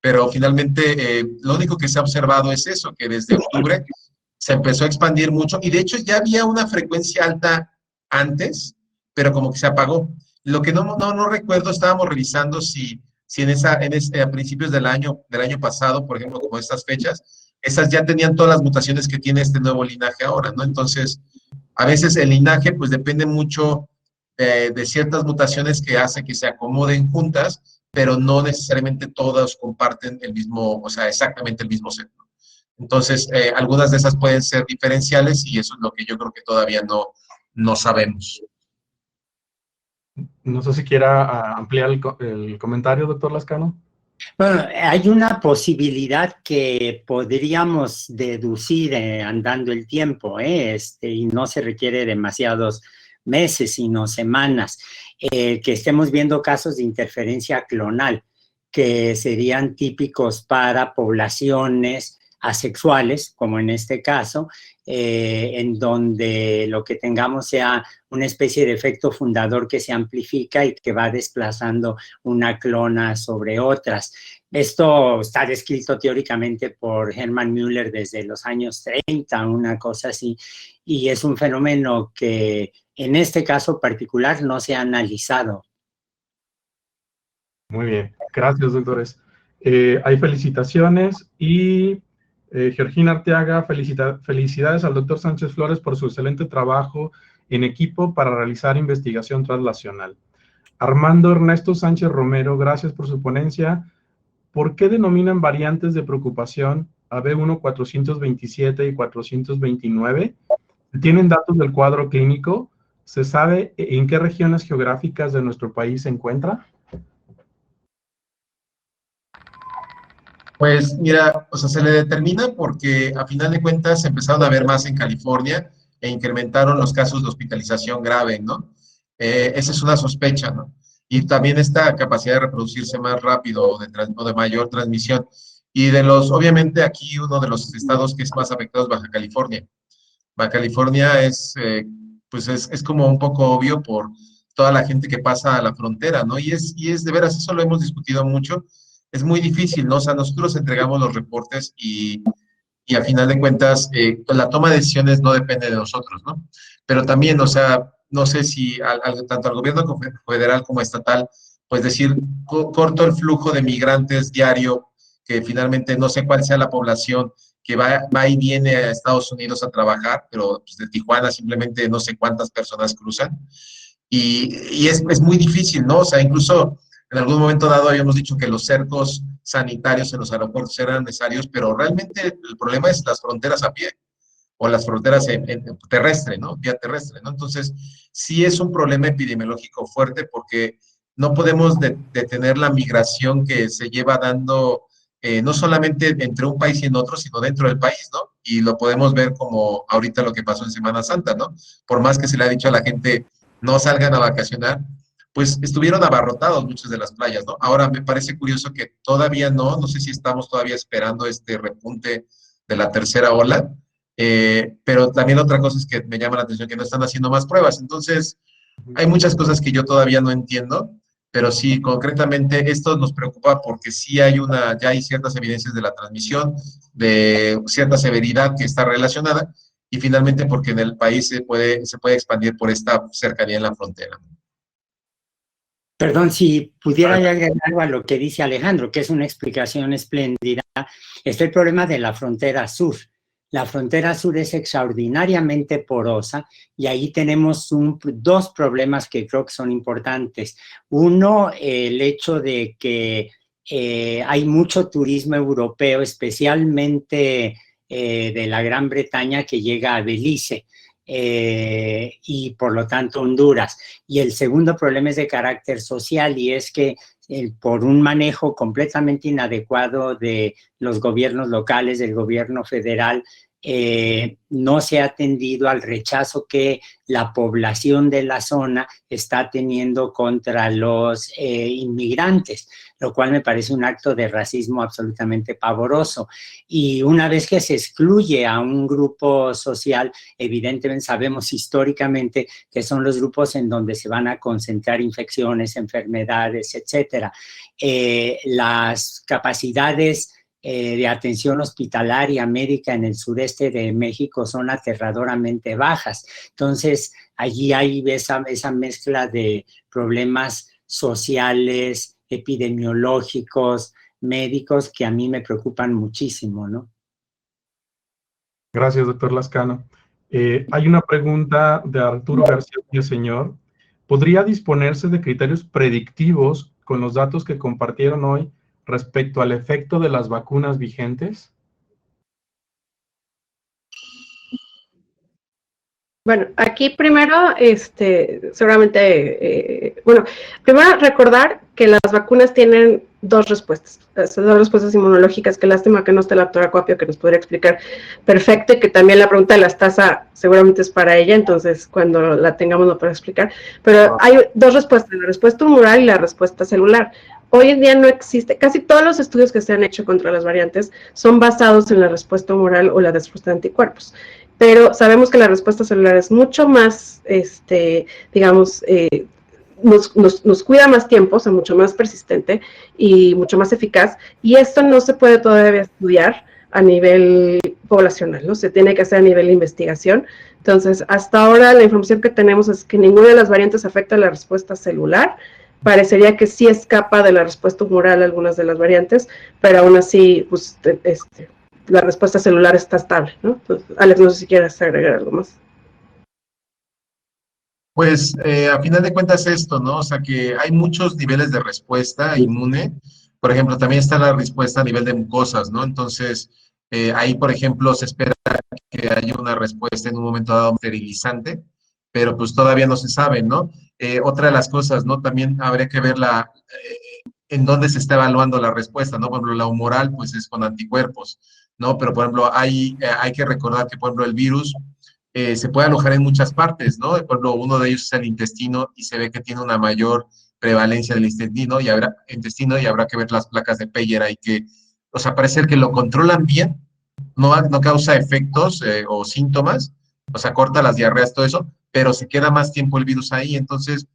pero finalmente lo único que se ha observado es eso, que desde octubre se empezó a expandir mucho y de hecho ya había una frecuencia alta antes, pero como que se apagó. Lo que no recuerdo, estábamos revisando si a principios del año pasado, por ejemplo, como estas fechas, esas ya tenían todas las mutaciones que tiene este nuevo linaje ahora, ¿no? Entonces, a veces el linaje pues depende mucho de ciertas mutaciones que hace que se acomoden juntas, pero no necesariamente todas comparten el mismo, o sea, exactamente el mismo set. Entonces, algunas de esas pueden ser diferenciales y eso es lo que yo creo que todavía no sabemos. No sé si quiera ampliar el comentario, doctor Lascano. Bueno, hay una posibilidad que podríamos deducir andando el tiempo, y no se requiere demasiados meses, sino semanas, que estemos viendo casos de interferencia clonal, que serían típicos para poblaciones asexuales, como en este caso, en donde lo que tengamos sea una especie de efecto fundador que se amplifica y que va desplazando una clona sobre otras. Esto está descrito teóricamente por Hermann Müller desde los años 30, una cosa así, y es un fenómeno que en este caso particular no se ha analizado. Muy bien, gracias, doctores. Hay felicitaciones y Georgina Arteaga, felicidades al doctor Sánchez Flores por su excelente trabajo en equipo para realizar investigación translacional. Armando Ernesto Sánchez Romero, gracias por su ponencia. ¿Por qué denominan variantes de preocupación a B1 427 y 429? ¿Tienen datos del cuadro clínico? ¿Se sabe en qué regiones geográficas de nuestro país se encuentra? Pues mira, o sea, se le determina porque a final de cuentas se empezaron a ver más en California e incrementaron los casos de hospitalización grave, ¿no? Esa es una sospecha, ¿no? Y también esta capacidad de reproducirse más rápido o de mayor transmisión. Y obviamente aquí uno de los estados que es más afectado es Baja California. Baja California pues es como un poco obvio por toda la gente que pasa a la frontera, ¿no? Y es de veras, eso lo hemos discutido mucho. Es muy difícil, ¿no? O sea, nosotros entregamos los reportes y a final de cuentas, pues la toma de decisiones no depende de nosotros, ¿no? Pero también, o sea, no sé si tanto al gobierno federal como estatal, pues decir, corto el flujo de migrantes diario, que finalmente no sé cuál sea la población que va y viene a Estados Unidos a trabajar, pero pues de Tijuana simplemente no sé cuántas personas cruzan. Y es muy difícil, ¿no? O sea, incluso en algún momento dado habíamos dicho que los cercos sanitarios en los aeropuertos eran necesarios, pero realmente el problema es las fronteras a pie o las fronteras terrestre, ¿no? Vía terrestre, ¿no? Entonces, sí es un problema epidemiológico fuerte porque no podemos detener la migración que se lleva dando no solamente entre un país y en otro, sino dentro del país, ¿no? Y lo podemos ver como ahorita lo que pasó en Semana Santa, ¿no? Por más que se le ha dicho a la gente no salgan a vacacionar, pues estuvieron abarrotados muchas de las playas, ¿no? Ahora me parece curioso que todavía no sé si estamos todavía esperando este repunte de la tercera ola, pero también otra cosa es que me llama la atención que no están haciendo más pruebas, entonces hay muchas cosas que yo todavía no entiendo, pero sí, concretamente esto nos preocupa porque sí ya hay ciertas evidencias de la transmisión, de cierta severidad que está relacionada, y finalmente porque en el país se puede expandir por esta cercanía en la frontera. Perdón, si pudiera agregar algo a lo que dice Alejandro, que es una explicación espléndida, está el problema de la frontera sur. La frontera sur es extraordinariamente porosa y ahí tenemos dos problemas que creo que son importantes. Uno, el hecho de que hay mucho turismo europeo, especialmente de la Gran Bretaña, que llega a Belice. Y por lo tanto Honduras. Y el segundo problema es de carácter social y es que por un manejo completamente inadecuado de los gobiernos locales, del gobierno federal, no se ha atendido al rechazo que la población de la zona está teniendo contra los inmigrantes, lo cual me parece un acto de racismo absolutamente pavoroso. Y una vez que se excluye a un grupo social, evidentemente sabemos históricamente que son los grupos en donde se van a concentrar infecciones, enfermedades, etcétera. Las capacidades de atención hospitalaria médica en el sureste de México son aterradoramente bajas. Entonces, allí hay esa mezcla de problemas sociales, epidemiológicos, médicos, que a mí me preocupan muchísimo, ¿no? Gracias, doctor Lascano. Hay una pregunta de Arturo García Villaseñor. ¿Podría disponerse de criterios predictivos con los datos que compartieron hoy respecto al efecto de las vacunas vigentes? Bueno, aquí primero, seguramente, primero recordar que las vacunas tienen dos respuestas inmunológicas, que lástima que no esté la doctora Cuapio, que nos podría explicar perfecto, y que también la pregunta de la tasa seguramente es para ella, entonces cuando la tengamos lo podrá explicar, pero hay dos respuestas, la respuesta humoral y la respuesta celular. Hoy en día no existe, casi todos los estudios que se han hecho contra las variantes son basados en la respuesta humoral o la respuesta de anticuerpos, pero sabemos que la respuesta celular es mucho más, nos cuida más tiempo, o sea, mucho más persistente y mucho más eficaz, y esto no se puede todavía estudiar a nivel poblacional, ¿no? Se tiene que hacer a nivel de investigación. Entonces, hasta ahora la información que tenemos es que ninguna de las variantes afecta la respuesta celular. Parecería que sí escapa de la respuesta humoral algunas de las variantes, pero aún así, pues, la respuesta celular está estable, ¿no? Entonces, Alex, no sé si quieres agregar algo más. Pues a final de cuentas esto, ¿no? O sea que hay muchos niveles de respuesta inmune. Por ejemplo, también está la respuesta a nivel de mucosas, ¿no? Entonces, ahí, por ejemplo, se espera que haya una respuesta en un momento dado esterilizante, pero pues todavía no se sabe, ¿no? Otra de las cosas, ¿no? También habría que ver en dónde se está evaluando la respuesta, ¿no? Por ejemplo, la humoral, pues es con anticuerpos, ¿no? Pero, por ejemplo, hay que recordar que, por ejemplo, el virus se puede alojar en muchas partes, ¿no? Por ejemplo, uno de ellos es el intestino y se ve que tiene una mayor prevalencia del intestino y habrá que ver las placas de Peyer ahí que, o sea, parece que lo controlan bien, no causa efectos o síntomas, o sea, corta las diarreas, todo eso, pero se queda más tiempo el virus ahí, entonces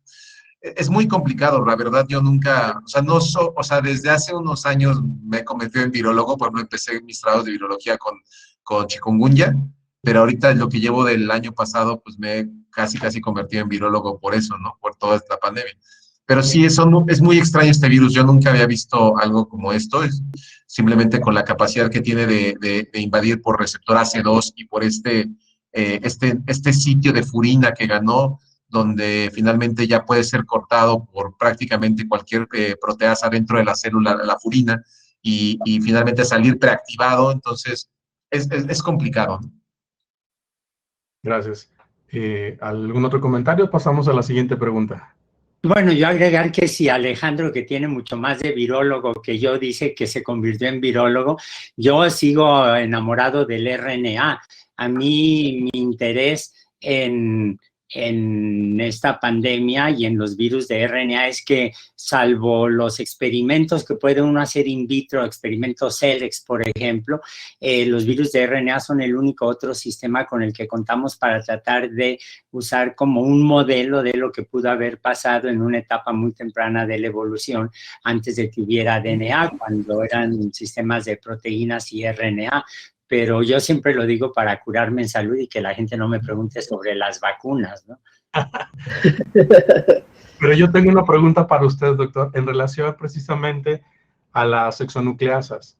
es muy complicado, la verdad, yo nunca, o sea, o sea, desde hace unos años me he convertido en virólogo, por ejemplo, empecé mis trabajos de virología con chikungunya, pero ahorita lo que llevo del año pasado, pues me he casi convertido en virólogo por eso, ¿no? Por toda esta pandemia. Pero sí, es muy extraño este virus, yo nunca había visto algo como esto, simplemente con la capacidad que tiene de invadir por receptor AC2 y por este sitio de furina que ganó, donde finalmente ya puede ser cortado por prácticamente cualquier proteasa dentro de la célula, la furina, y finalmente salir preactivado, entonces es complicado, ¿no? Gracias. ¿Algún otro comentario? Pasamos a la siguiente pregunta. Bueno, yo agregar que si Alejandro, que tiene mucho más de virólogo que yo, dice que se convirtió en virólogo, yo sigo enamorado del RNA. A mí mi interés en esta pandemia y en los virus de RNA es que, salvo los experimentos que puede uno hacer in vitro, experimentos CELEX, por ejemplo, los virus de RNA son el único otro sistema con el que contamos para tratar de usar como un modelo de lo que pudo haber pasado en una etapa muy temprana de la evolución, antes de que hubiera DNA, cuando eran sistemas de proteínas y RNA. Pero yo siempre lo digo para curarme en salud y que la gente no me pregunte sobre las vacunas, ¿no? Pero yo tengo una pregunta para usted, doctor, en relación precisamente a las exonucleasas.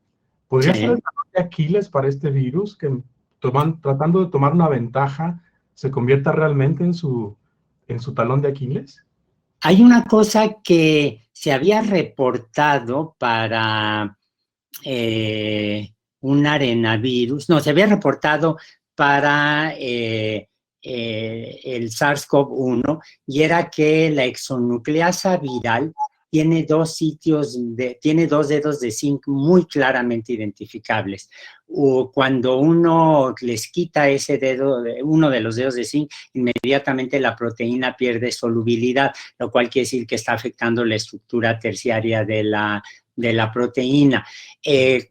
¿Podría ser el talón de Aquiles para este virus que tratando de tomar una ventaja se convierta realmente en su talón de Aquiles? Hay una cosa que se había reportado para un arenavirus, no, se había reportado para el SARS-CoV-1, y era que la exonucleasa viral tiene dos dedos de zinc muy claramente identificables. Cuando uno les quita ese dedo, uno de los dedos de zinc, inmediatamente la proteína pierde solubilidad, lo cual quiere decir que está afectando la estructura terciaria de la proteína.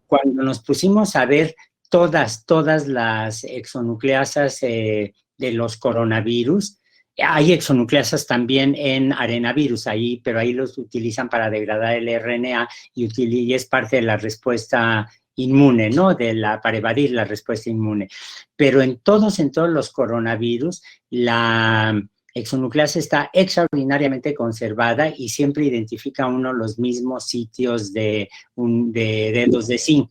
Cuando nos pusimos a ver todas las exonucleasas de los coronavirus, hay exonucleasas también en arenavirus, pero ahí los utilizan para degradar el RNA y es parte de la respuesta inmune, ¿no? Para evadir la respuesta inmune. Pero en todos los coronavirus, la exonucleasa está extraordinariamente conservada y siempre identifica uno los mismos sitios de dedos de zinc.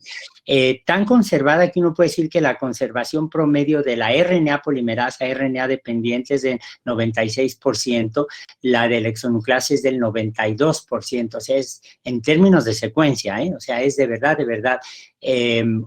Tan conservada que uno puede decir que la conservación promedio de la RNA polimerasa, RNA dependiente, es del 96%, la de la exonucleasa es del 92%, o sea, es en términos de secuencia, o sea, es de verdad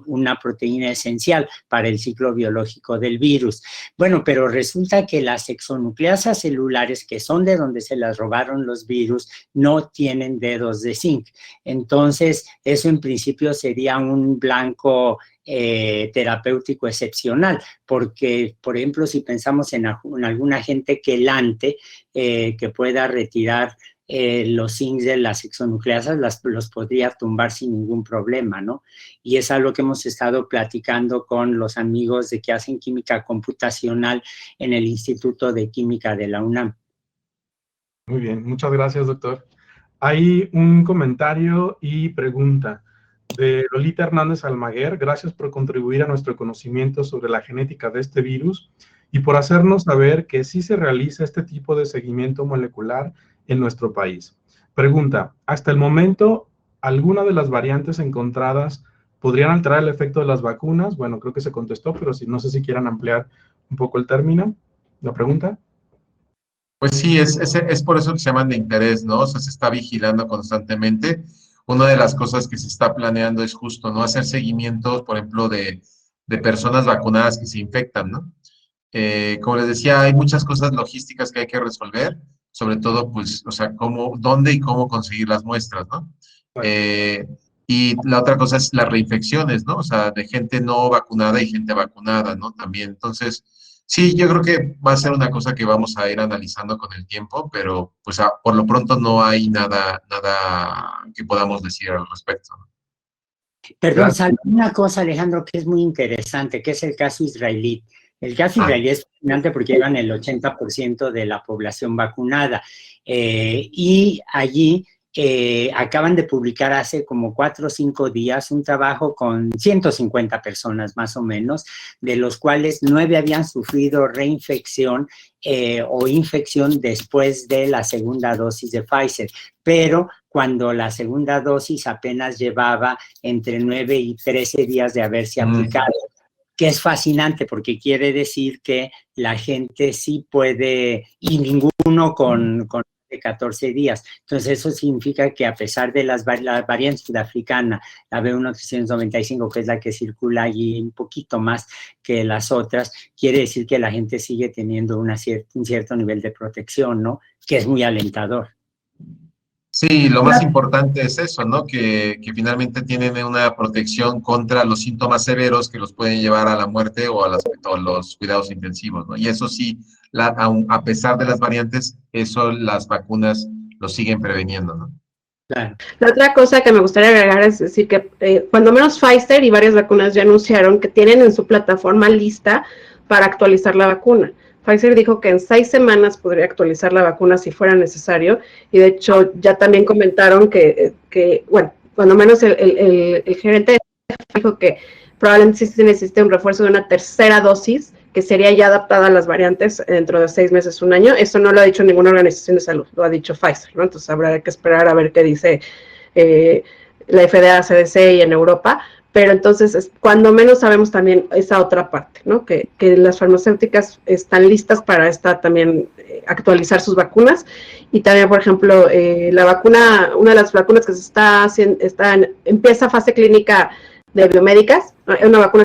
una proteína esencial para el ciclo biológico del virus. Bueno, pero resulta que las exonucleasas celulares, que son de donde se las robaron los virus, no tienen dedos de zinc. Entonces, eso en principio sería un blanco terapéutico excepcional, porque, por ejemplo, si pensamos en algún agente quelante que pueda retirar los zincs de las exonucleasas, los podría tumbar sin ningún problema, ¿no? Y es algo que hemos estado platicando con los amigos de que hacen química computacional en el Instituto de Química de la UNAM. Muy bien, muchas gracias, doctor. Hay un comentario y pregunta. de Lolita Hernández Almaguer. Gracias por contribuir a nuestro conocimiento sobre la genética de este virus y por hacernos saber que sí se realiza este tipo de seguimiento molecular en nuestro país. Pregunta, hasta el momento, ¿alguna de las variantes encontradas podrían alterar el efecto de las vacunas? Bueno, creo que se contestó, pero no sé si quieran ampliar un poco el término, la pregunta. Pues sí, es por eso que se llaman de interés, ¿no? O sea, se está vigilando constantemente. Una de las cosas que se está planeando es justo, ¿no? Hacer seguimientos, por ejemplo, de personas vacunadas que se infectan, ¿no? Como les decía, hay muchas cosas logísticas que hay que resolver, sobre todo, pues, o sea, dónde y cómo conseguir las muestras, ¿no? Y la otra cosa es las reinfecciones, ¿no? O sea, de gente no vacunada y gente vacunada, ¿no? También, entonces, sí, yo creo que va a ser una cosa que vamos a ir analizando con el tiempo, pero, pues, por lo pronto no hay nada que podamos decir al respecto, ¿no? Perdón, salvo una cosa, Alejandro, que es muy interesante, que es el caso israelí. El caso israelí es fascinante porque llevan el 80% de la población vacunada. Y allí acaban de publicar hace como 4 o 5 días un trabajo con 150 personas más o menos, de los cuales 9 habían sufrido reinfección o infección después de la segunda dosis de Pfizer, pero cuando la segunda dosis apenas llevaba entre 9 y 13 días de haberse aplicado, que es fascinante porque quiere decir que la gente sí puede, y ninguno con 14 días. Entonces eso significa que a pesar de la variante sudafricana, la B1395, que es la que circula allí un poquito más que las otras, quiere decir que la gente sigue teniendo un cierto nivel de protección, ¿no? Que es muy alentador. Sí, lo más importante es eso, ¿no? Que finalmente tienen una protección contra los síntomas severos que los pueden llevar a la muerte o a los cuidados intensivos, ¿no? Y eso sí, a pesar de las variantes, eso las vacunas lo siguen preveniendo, ¿no? Claro. La otra cosa que me gustaría agregar es decir que cuando menos Pfizer y varias vacunas ya anunciaron que tienen en su plataforma lista para actualizar la vacuna. Pfizer dijo que en 6 semanas podría actualizar la vacuna si fuera necesario, y de hecho ya también comentaron que bueno, cuando menos el gerente dijo que probablemente sí se necesite un refuerzo de una tercera dosis, que sería ya adaptada a las variantes dentro de 6 meses, 1 año. Eso no lo ha dicho ninguna organización de salud, lo ha dicho Pfizer, ¿no? Entonces habrá que esperar a ver qué dice la FDA, CDC y en Europa. Pero entonces, cuando menos sabemos también esa otra parte, ¿no? Que las farmacéuticas están listas para también actualizar sus vacunas. Y también, por ejemplo, la vacuna, una de las vacunas que se está haciendo, empieza fase clínica de biomédicas, una vacuna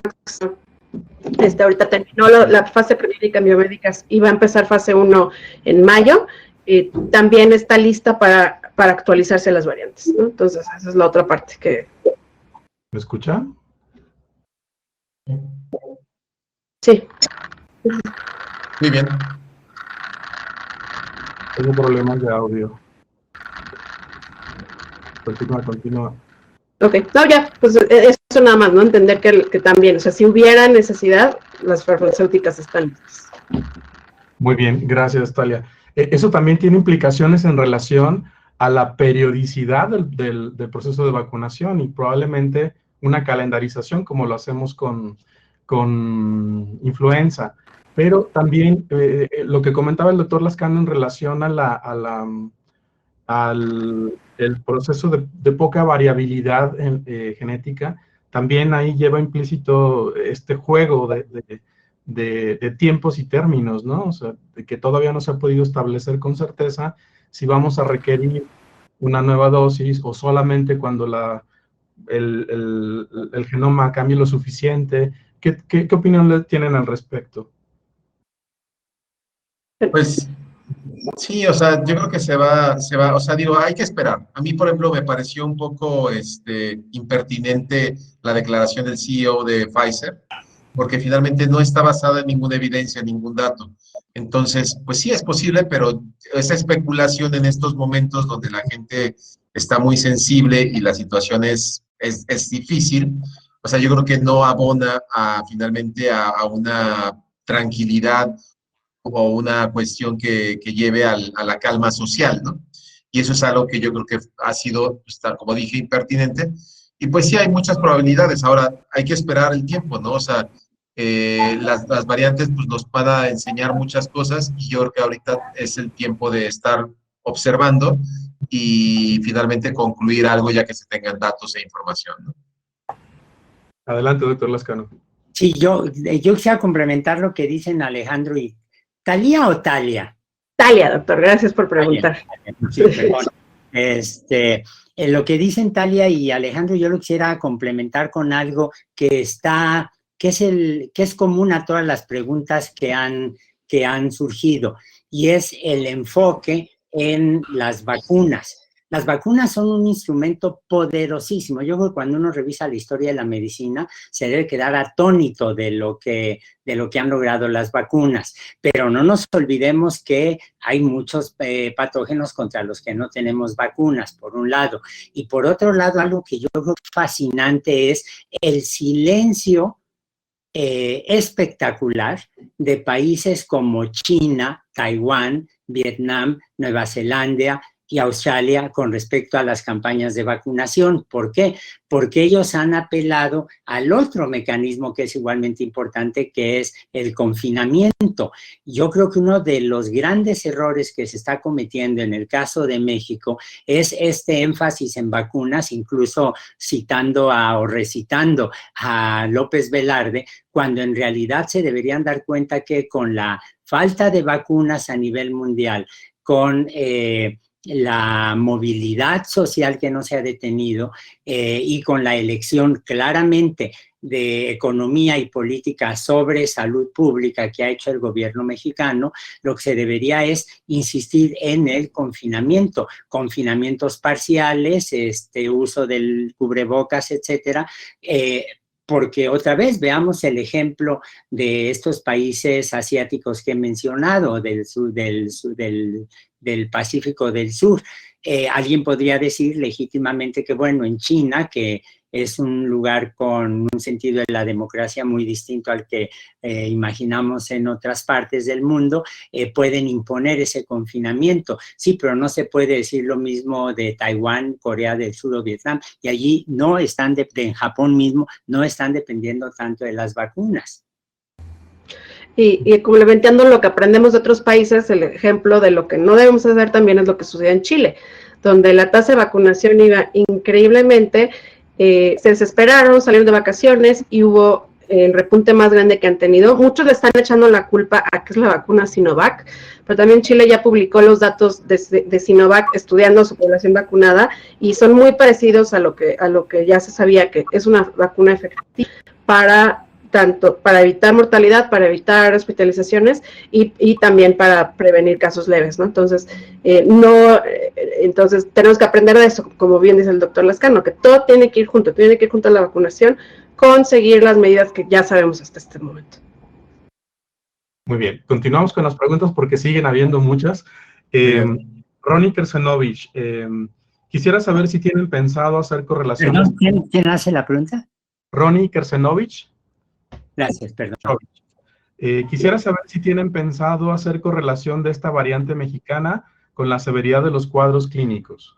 que ahorita terminó la fase clínica en biomédicas y va a empezar fase 1 en mayo. También está lista para actualizarse las variantes, ¿no? Entonces, esa es la otra parte que... ¿Me escuchan? Sí. Muy bien. Tengo problemas de audio. Continúa. Ok, no, ya, pues eso nada más, ¿no? Entender que también, o sea, si hubiera necesidad, las farmacéuticas están listas. Muy bien, gracias, Talia. Eso también tiene implicaciones en relación a la periodicidad del proceso de vacunación y probablemente una calendarización como lo hacemos con influenza. Pero también lo que comentaba el doctor Lascano en relación al proceso de poca variabilidad genética, también ahí lleva implícito este juego de tiempos y términos, ¿no? O sea, de que todavía no se ha podido establecer con certeza si vamos a requerir una nueva dosis o solamente cuando el genoma cambie lo suficiente. ¿Qué opinión tienen al respecto? Pues sí, o sea, yo creo que se va, o sea, digo, hay que esperar. A mí, por ejemplo, me pareció un poco impertinente la declaración del CEO de Pfizer, porque finalmente no está basada en ninguna evidencia, ningún dato. Entonces, pues sí es posible, pero esa especulación en estos momentos donde la gente está muy sensible y la situación es difícil, o sea, yo creo que no abona finalmente a una tranquilidad o una cuestión que lleve a la calma social, ¿no? Y eso es algo que yo creo que ha sido, como dije, impertinente. Y pues sí, hay muchas probabilidades. Ahora, hay que esperar el tiempo, ¿no? O sea, las variantes pues nos van a enseñar muchas cosas y yo creo que ahorita es el tiempo de estar observando y finalmente concluir algo ya que se tengan datos e información, ¿no? Adelante, doctor Lascano. Sí, yo quisiera complementar lo que dicen Alejandro y ¿Talía o Talia? Talia, doctor, gracias por preguntar. Sí, perdón. Lo que dicen Talia y Alejandro, yo lo quisiera complementar con algo que es común a todas las preguntas que han surgido, y es el enfoque en las vacunas. Las vacunas son un instrumento poderosísimo. Yo creo que cuando uno revisa la historia de la medicina, se debe quedar atónito de lo que han logrado las vacunas. Pero no nos olvidemos que hay muchos patógenos contra los que no tenemos vacunas, por un lado. Y por otro lado, algo que yo creo fascinante es el silencio espectacular de países como China, Taiwán, Vietnam, Nueva Zelanda y Australia con respecto a las campañas de vacunación. ¿Por qué? Porque ellos han apelado al otro mecanismo que es igualmente importante, que es el confinamiento. Yo creo que uno de los grandes errores que se está cometiendo en el caso de México es este énfasis en vacunas, incluso citando o recitando a López Velarde, cuando en realidad se deberían dar cuenta que con la falta de vacunas a nivel mundial, con la movilidad social que no se ha detenido y con la elección claramente de economía y política sobre salud pública que ha hecho el gobierno mexicano, lo que se debería es insistir en el confinamiento, confinamientos parciales, uso del cubrebocas, etcétera, porque otra vez veamos el ejemplo de estos países asiáticos que he mencionado, del Pacífico del Sur. Alguien podría decir legítimamente que, bueno, en China, que es un lugar con un sentido de la democracia muy distinto al que imaginamos en otras partes del mundo, pueden imponer ese confinamiento. Sí, pero no se puede decir lo mismo de Taiwán, Corea del Sur o Vietnam, y allí no están, en Japón mismo, no están dependiendo tanto de las vacunas. Y complementando lo que aprendemos de otros países, el ejemplo de lo que no debemos hacer también es lo que sucede en Chile, donde la tasa de vacunación iba increíblemente, se desesperaron, salieron de vacaciones y hubo el repunte más grande que han tenido. Muchos le están echando la culpa a que es la vacuna Sinovac, pero también Chile ya publicó los datos de Sinovac estudiando su población vacunada y son muy parecidos a lo que ya se sabía, que es una vacuna efectiva tanto para evitar mortalidad, para evitar hospitalizaciones y también para prevenir casos leves, ¿no? Entonces, entonces tenemos que aprender de eso, como bien dice el doctor Lascano, que todo tiene que ir junto a la vacunación, conseguir las medidas que ya sabemos hasta este momento. Muy bien, continuamos con las preguntas porque siguen habiendo muchas. Ronnie Kersenovich, quisiera saber si tienen pensado hacer correlaciones. ¿Quién hace la pregunta? Ronnie Kersenovich. Gracias, perdón. Quisiera saber si tienen pensado hacer correlación de esta variante mexicana con la severidad de los cuadros clínicos.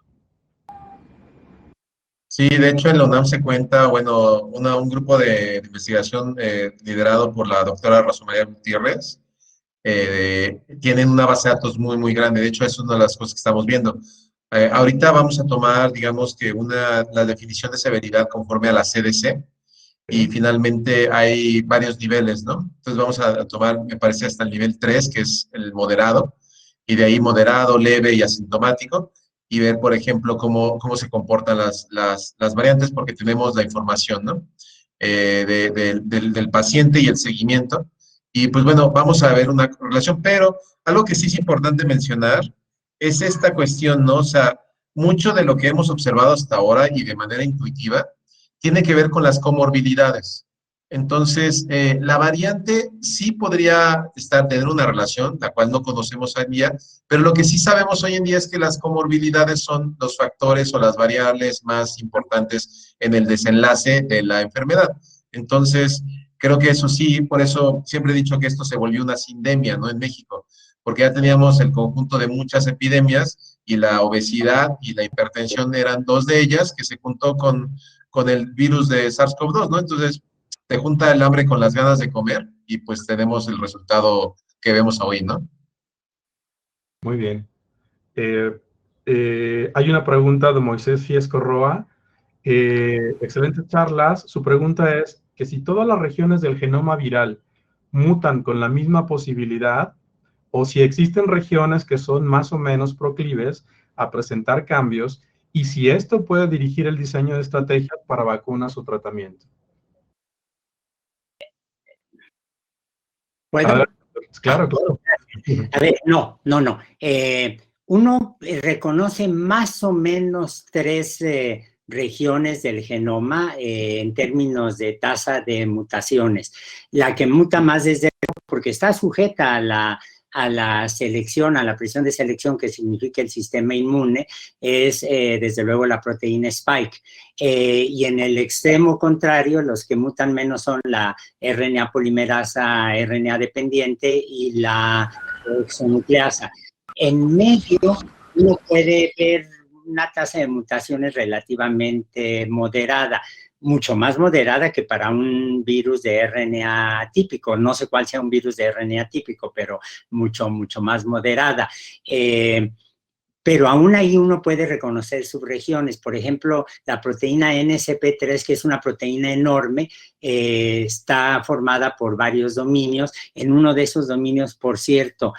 Sí, de hecho en la UNAM se cuenta, bueno, un grupo de investigación liderado por la doctora Rosa María Gutiérrez, tienen una base de datos muy, muy grande. De hecho, eso es una de las cosas que estamos viendo. Ahorita vamos a tomar, digamos que la definición de severidad conforme a la CDC, y finalmente hay varios niveles, ¿no? Entonces vamos a tomar, me parece, hasta el nivel 3, que es el moderado, y de ahí moderado, leve y asintomático, y ver, por ejemplo, cómo se comportan las variantes, porque tenemos la información, ¿no? Del paciente y el seguimiento. Y pues bueno, vamos a ver una correlación, pero algo que sí es importante mencionar es esta cuestión, ¿no? O sea, mucho de lo que hemos observado hasta ahora y de manera intuitiva tiene que ver con las comorbilidades. Entonces, la variante sí podría tener una relación, la cual no conocemos hoy en día, pero lo que sí sabemos hoy en día es que las comorbilidades son los factores o las variables más importantes en el desenlace de la enfermedad. Entonces, creo que eso sí, por eso siempre he dicho que esto se volvió una sindemia, ¿no? En México, porque ya teníamos el conjunto de muchas epidemias y la obesidad y la hipertensión eran dos de ellas, que se juntó con con el virus de SARS-CoV-2, ¿no? Entonces, te junta el hambre con las ganas de comer y pues tenemos el resultado que vemos hoy, ¿no? Muy bien. Hay una pregunta de Moisés Fiesco Roa. Excelentes charlas. Su pregunta es que si todas las regiones del genoma viral mutan con la misma posibilidad, o si existen regiones que son más o menos proclives a presentar cambios, y si esto puede dirigir el diseño de estrategias para vacunas o tratamiento. ¿Puedo? Claro, claro. A ver, no. Uno reconoce más o menos 3 regiones del genoma en términos de tasa de mutaciones. La que muta más desde porque está sujeta a la selección, a la presión de selección que significa el sistema inmune, es desde luego la proteína Spike. Y en el extremo contrario, los que mutan menos son la RNA polimerasa, RNA dependiente y la exonucleasa. En medio, uno puede ver una tasa de mutaciones relativamente moderada, mucho más moderada que para un virus de RNA típico. No sé cuál sea un virus de RNA típico, pero mucho más moderada. Pero aún ahí uno puede reconocer subregiones. Por ejemplo, la proteína NSP3, que es una proteína enorme, está formada por varios dominios. En uno de esos dominios, por cierto,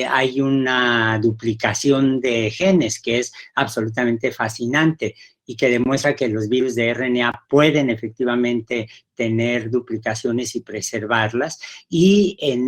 hay una duplicación de genes que es absolutamente fascinante y que demuestra que los virus de RNA pueden efectivamente tener duplicaciones y preservarlas. Y en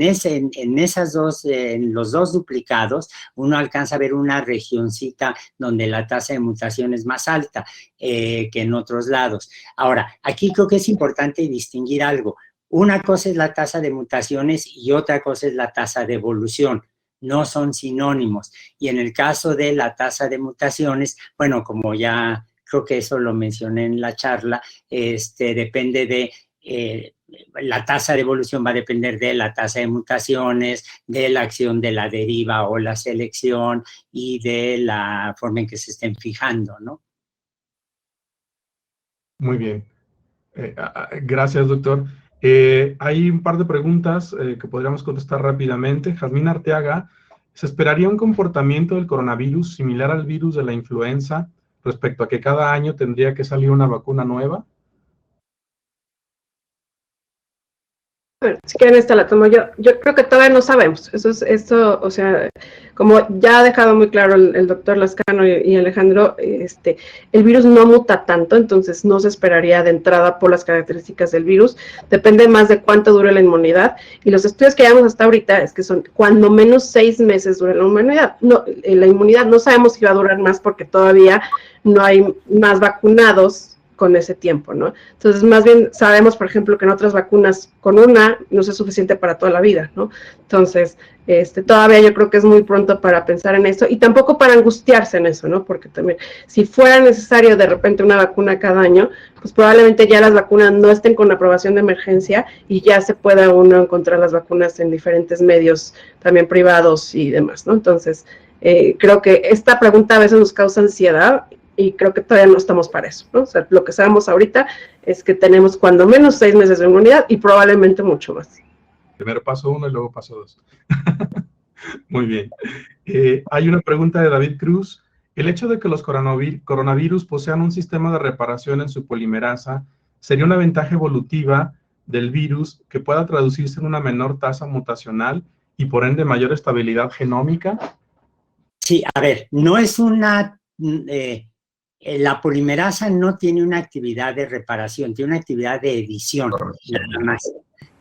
los dos duplicados, uno alcanza a ver una regioncita donde la tasa de mutación es más alta que en otros lados. Ahora, aquí creo que es importante distinguir algo. Una cosa es la tasa de mutaciones y otra cosa es la tasa de evolución. No son sinónimos. Y en el caso de la tasa de mutaciones, bueno, como ya creo que eso lo mencioné en la charla, depende de la tasa de evolución va a depender de la tasa de mutaciones, de la acción de la deriva o la selección y de la forma en que se estén fijando, ¿no? Muy bien. Gracias, doctor. Hay un par de preguntas que podríamos contestar rápidamente. Jazmín Arteaga, ¿se esperaría un comportamiento del coronavirus similar al virus de la influenza respecto a que cada año tendría que salir una vacuna nueva? Bueno, si quieren esta la tomo yo. Yo creo que todavía no sabemos. Esto, o sea, como ya ha dejado muy claro el doctor Lascano y Alejandro, el virus no muta tanto, entonces no se esperaría de entrada por las características del virus. Depende más de cuánto dure la inmunidad. Y los estudios que llevamos hasta ahorita es que son cuando menos 6 meses dura la inmunidad. No, la inmunidad no sabemos si va a durar más porque todavía no hay más vacunados con ese tiempo, ¿no? Entonces, más bien sabemos, por ejemplo, que en otras vacunas con una no es suficiente para toda la vida, ¿no? Entonces, todavía yo creo que es muy pronto para pensar en eso y tampoco para angustiarse en eso, ¿no? Porque también, si fuera necesario de repente una vacuna cada año, pues probablemente ya las vacunas no estén con aprobación de emergencia y ya se pueda uno encontrar las vacunas en diferentes medios, también privados y demás, ¿no? Entonces, creo que esta pregunta a veces nos causa ansiedad y creo que todavía no estamos para eso, ¿no? O sea, lo que sabemos ahorita es que tenemos cuando menos 6 meses de inmunidad y probablemente mucho más. Primero paso 1 y luego paso 2. Muy bien. Hay una pregunta de David Cruz. ¿El hecho de que los coronavirus posean un sistema de reparación en su polimerasa sería una ventaja evolutiva del virus que pueda traducirse en una menor tasa mutacional y por ende mayor estabilidad genómica? Sí, a ver, no es una... la polimerasa no tiene una actividad de reparación, tiene una actividad de edición, nada más.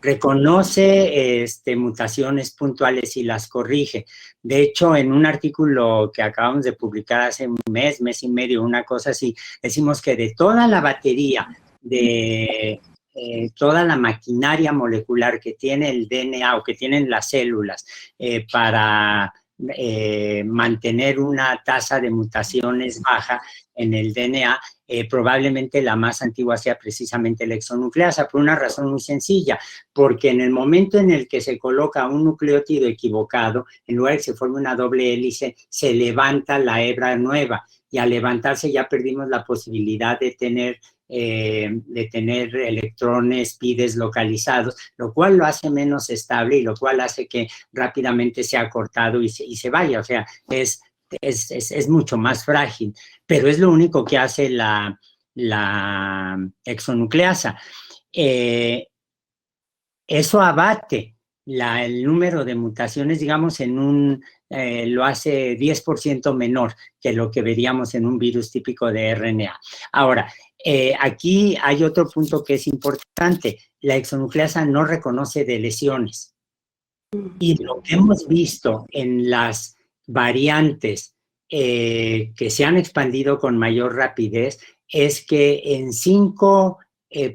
Reconoce mutaciones puntuales y las corrige. De hecho, en un artículo que acabamos de publicar hace un mes y medio, una cosa así, decimos que de toda la batería, de toda la maquinaria molecular que tiene el DNA o que tienen las células para mantener una tasa de mutaciones baja, en el DNA, probablemente la más antigua sea precisamente la exonucleasa, por una razón muy sencilla, porque en el momento en el que se coloca un nucleótido equivocado, en lugar de que se forme una doble hélice, se levanta la hebra nueva, y al levantarse ya perdimos la posibilidad de tener electrones pi deslocalizados, lo cual lo hace menos estable y lo cual hace que rápidamente sea cortado y se vaya. O sea, es mucho más frágil, pero es lo único que hace la exonucleasa. Eso abate el número de mutaciones, digamos, lo hace 10% menor que lo que veríamos en un virus típico de RNA. Ahora, aquí hay otro punto que es importante. La exonucleasa no reconoce de lesiones. Y lo que hemos visto en las variantes que se han expandido con mayor rapidez es que en 5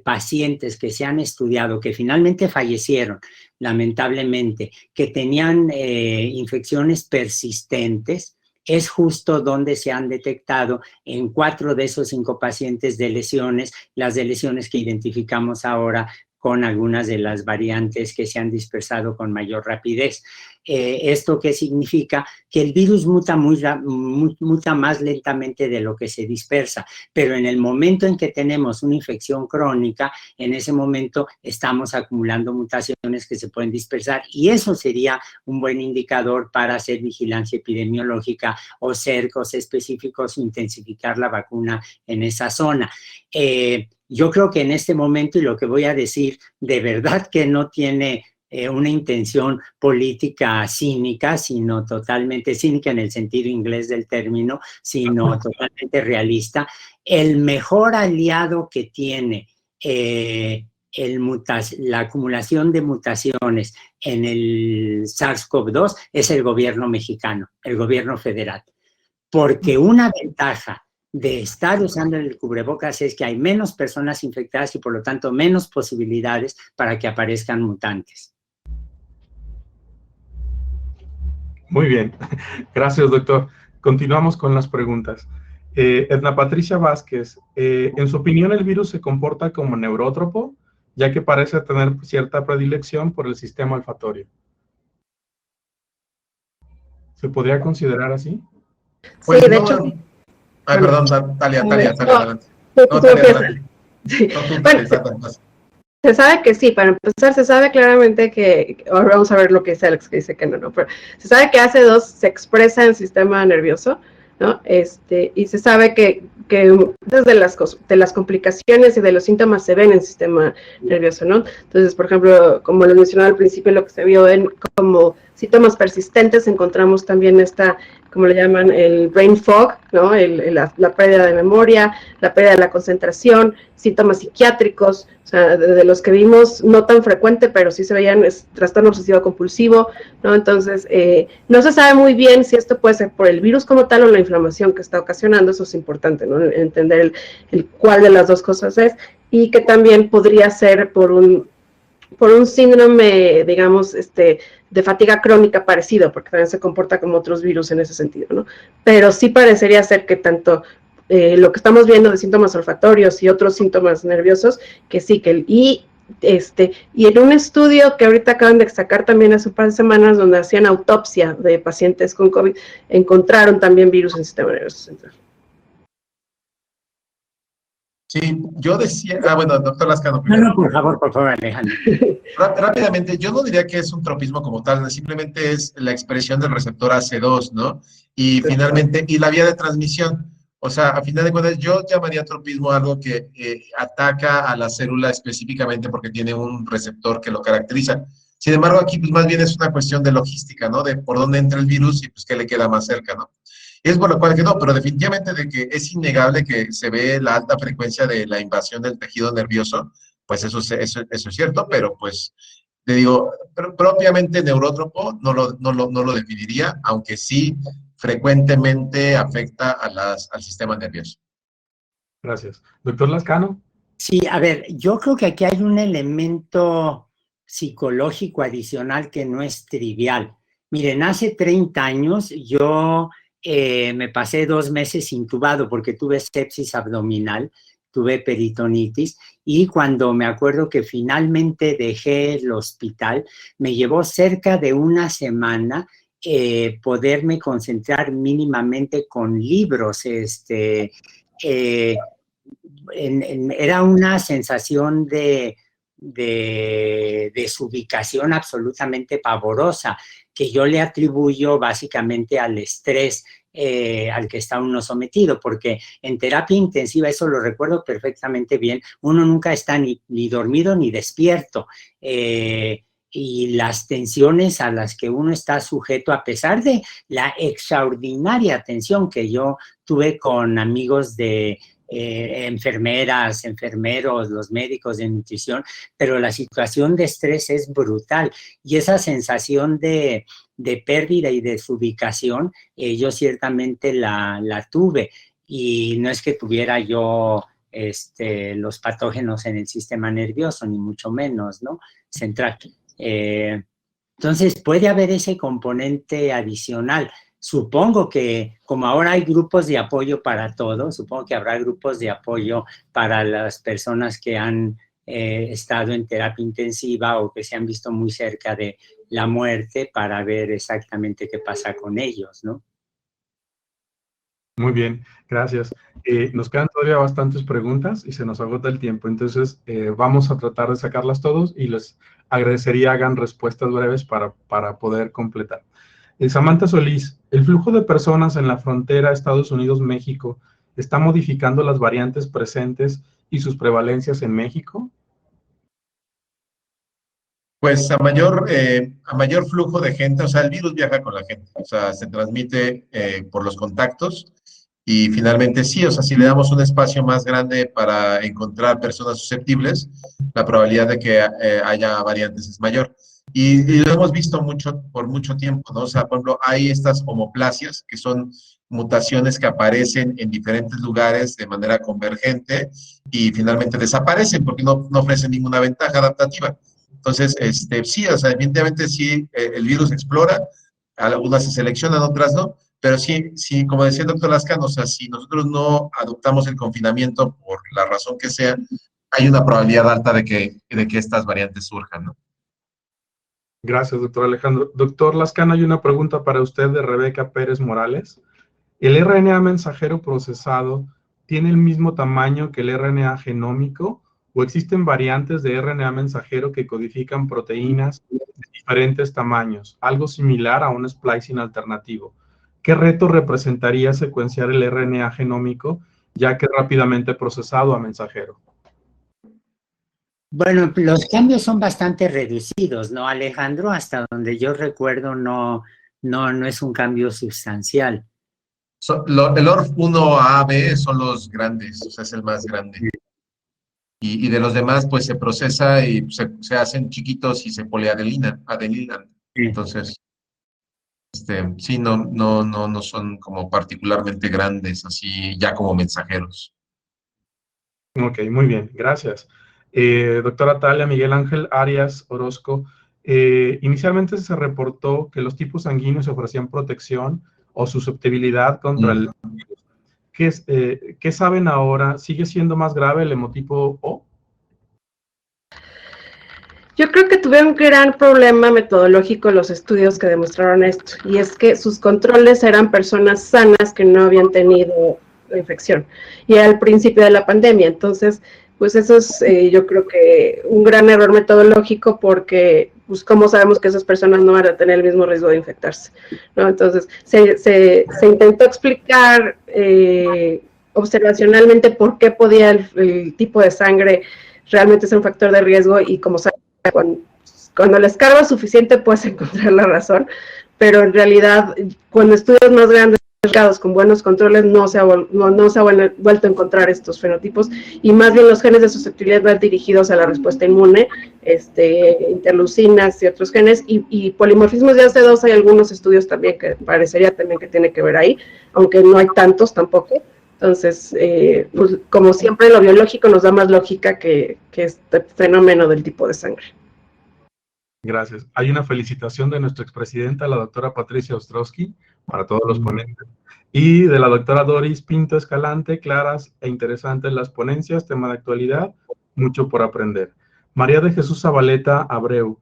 pacientes que se han estudiado, que finalmente fallecieron, lamentablemente, que tenían infecciones persistentes, es justo donde se han detectado en 4 de esos 5 pacientes de lesiones, las de lesiones que identificamos ahora con algunas de las variantes que se han dispersado con mayor rapidez. ¿Esto qué significa? Que el virus muta más lentamente de lo que se dispersa, pero en el momento en que tenemos una infección crónica, en ese momento estamos acumulando mutaciones que se pueden dispersar, y eso sería un buen indicador para hacer vigilancia epidemiológica o cercos específicos o intensificar la vacuna en esa zona. Yo creo que en este momento, y lo que voy a decir, de verdad que no tiene una intención política cínica, sino totalmente cínica en el sentido inglés del término, sino totalmente realista. El mejor aliado que tiene la acumulación de mutaciones en el SARS-CoV-2 es el gobierno mexicano, el gobierno federal. Porque una ventaja de estar usando el cubrebocas es que hay menos personas infectadas y por lo tanto menos posibilidades para que aparezcan mutantes. Muy bien, gracias doctor. Continuamos con las preguntas. Edna Patricia Vázquez, en su opinión el virus se comporta como neurótropo, ya que parece tener cierta predilección por el sistema olfatorio. ¿Se podría considerar así? Pues sí, de no, hecho. Ay, perdón, Talia, adelante. No, Talia. Sí. No, tú, Bueno, se sabe que sí, para empezar, se sabe claramente que, ahora vamos a ver lo que dice Alex, que dice que no, pero se sabe que AC2 se expresa en el sistema nervioso, ¿no? Y se sabe que desde las complicaciones y de los síntomas se ven en el sistema nervioso, ¿no? Entonces, por ejemplo, como lo mencionaba al principio, lo que se vio como síntomas persistentes, encontramos también como le llaman, el brain fog, ¿no? La pérdida de memoria, la pérdida de la concentración, síntomas psiquiátricos, o sea, de los que vimos no tan frecuente, pero sí se veían trastorno obsesivo compulsivo, ¿no? Entonces, no se sabe muy bien si esto puede ser por el virus como tal o la inflamación que está ocasionando. Eso es importante, ¿no? Entender el cuál de las dos cosas es, y que también podría ser por un síndrome, digamos, de fatiga crónica parecido, porque también se comporta como otros virus en ese sentido, ¿no? Pero sí parecería ser que tanto lo que estamos viendo de síntomas olfatorios y otros síntomas nerviosos, que sí, y en un estudio que ahorita acaban de sacar también hace un par de semanas, donde hacían autopsia de pacientes con COVID, encontraron también virus en el sistema nervioso central. Sí, yo decía, bueno, doctor Lascano. No, por favor, Alejandro. Rápidamente, yo no diría que es un tropismo como tal, simplemente es la expresión del receptor AC2, ¿no? Y finalmente, y la vía de transmisión. O sea, a final de cuentas, yo llamaría tropismo algo que ataca a la célula específicamente porque tiene un receptor que lo caracteriza. Sin embargo, aquí pues más bien es una cuestión de logística, ¿no? De por dónde entra el virus y pues qué le queda más cerca, ¿no? Es por lo cual que no, pero definitivamente de que es innegable que se ve la alta frecuencia de la invasión del tejido nervioso, pues eso es cierto, pero pues, te digo, propiamente neurótropo no lo definiría, aunque sí frecuentemente afecta al sistema nervioso. Gracias. Doctor Lascano. Sí, a ver, yo creo que aquí hay un elemento psicológico adicional que no es trivial. Miren, hace 30 años yo me pasé 2 meses intubado porque tuve sepsis abdominal, tuve peritonitis, y cuando me acuerdo que finalmente dejé el hospital, me llevó cerca de una semana poderme concentrar mínimamente con libros. Era una sensación de desubicación absolutamente pavorosa, que yo le atribuyo básicamente al estrés al que está uno sometido, porque en terapia intensiva, eso lo recuerdo perfectamente bien, uno nunca está ni dormido ni despierto, y las tensiones a las que uno está sujeto, a pesar de la extraordinaria atención que yo tuve con amigos de enfermeras, enfermeros, los médicos de nutrición, pero la situación de estrés es brutal, y esa sensación de pérdida y desubicación, yo ciertamente la tuve, y no es que tuviera yo los patógenos en el sistema nervioso, ni mucho menos, ¿no? Central. Entonces, puede haber ese componente adicional. Supongo que, como ahora hay grupos de apoyo para todos, supongo que habrá grupos de apoyo para las personas que han estado en terapia intensiva o que se han visto muy cerca de la muerte, para ver exactamente qué pasa con ellos, ¿no? Muy bien, gracias. Nos quedan todavía bastantes preguntas y se nos agota el tiempo, entonces vamos a tratar de sacarlas todos y les agradecería hagan respuestas breves para poder completar. Samantha Solís, ¿el flujo de personas en la frontera Estados Unidos-México está modificando las variantes presentes y sus prevalencias en México? Pues a mayor flujo de gente, o sea, el virus viaja con la gente, o sea, se transmite por los contactos, y finalmente sí, o sea, si le damos un espacio más grande para encontrar personas susceptibles, la probabilidad de que haya variantes es mayor. Y lo hemos visto por mucho tiempo, ¿no? O sea, por ejemplo, hay estas homoplasias, que son mutaciones que aparecen en diferentes lugares de manera convergente y finalmente desaparecen porque no ofrecen ninguna ventaja adaptativa. Entonces, sí, o sea, evidentemente sí, el virus explora, algunas se seleccionan, otras no, pero sí, como decía el doctor Lascano, o sea, si nosotros no adoptamos el confinamiento por la razón que sea, hay una probabilidad alta de que estas variantes surjan, ¿no? Gracias, doctor Alejandro. Doctor Lascano, hay una pregunta para usted de Rebeca Pérez Morales. ¿El RNA mensajero procesado tiene el mismo tamaño que el RNA genómico o existen variantes de RNA mensajero que codifican proteínas de diferentes tamaños, algo similar a un splicing alternativo? ¿Qué reto representaría secuenciar el RNA genómico, ya que es rápidamente procesado a mensajero? Bueno, los cambios son bastante reducidos, ¿no, Alejandro? Hasta donde yo recuerdo, no es un cambio sustancial. El ORF1A-B son los grandes, o sea, es el más grande. Y de los demás, pues se procesa y se hacen chiquitos y se poliadelinan. Entonces, sí, no son como particularmente grandes, así ya como mensajeros. Ok, muy bien, gracias. Doctora Talia Miguel Ángel Arias Orozco, inicialmente se reportó que los tipos sanguíneos ofrecían protección o susceptibilidad contra el virus. ¿Qué saben ahora? ¿Sigue siendo más grave el hemotipo O? Yo creo que tuvieron un gran problema metodológico los estudios que demostraron esto, y es que sus controles eran personas sanas que no habían tenido la infección, y era al principio de la pandemia. Entonces, pues eso es, yo creo que un gran error metodológico, porque, pues, ¿cómo sabemos que esas personas no van a tener el mismo riesgo de infectarse, ¿no? Entonces, se intentó explicar observacionalmente por qué podía el tipo de sangre realmente ser un factor de riesgo, y como saben, cuando la escarba es suficiente puedes encontrar la razón, pero en realidad cuando estudios más grandes con buenos controles no se ha vuelto a encontrar estos fenotipos, y más bien los genes de susceptibilidad van dirigidos a la respuesta inmune, interleucinas y otros genes, y polimorfismos de AC2 hay algunos estudios también que parecería también que tiene que ver ahí, aunque no hay tantos tampoco. Entonces, pues, como siempre, lo biológico nos da más lógica que este fenómeno del tipo de sangre. Gracias. Hay una felicitación de nuestra expresidenta, la doctora Patricia Ostrowski, para todos los ponentes, y de la doctora Doris Pinto Escalante, claras e interesantes las ponencias, tema de actualidad, mucho por aprender. María de Jesús Zabaleta Abreu.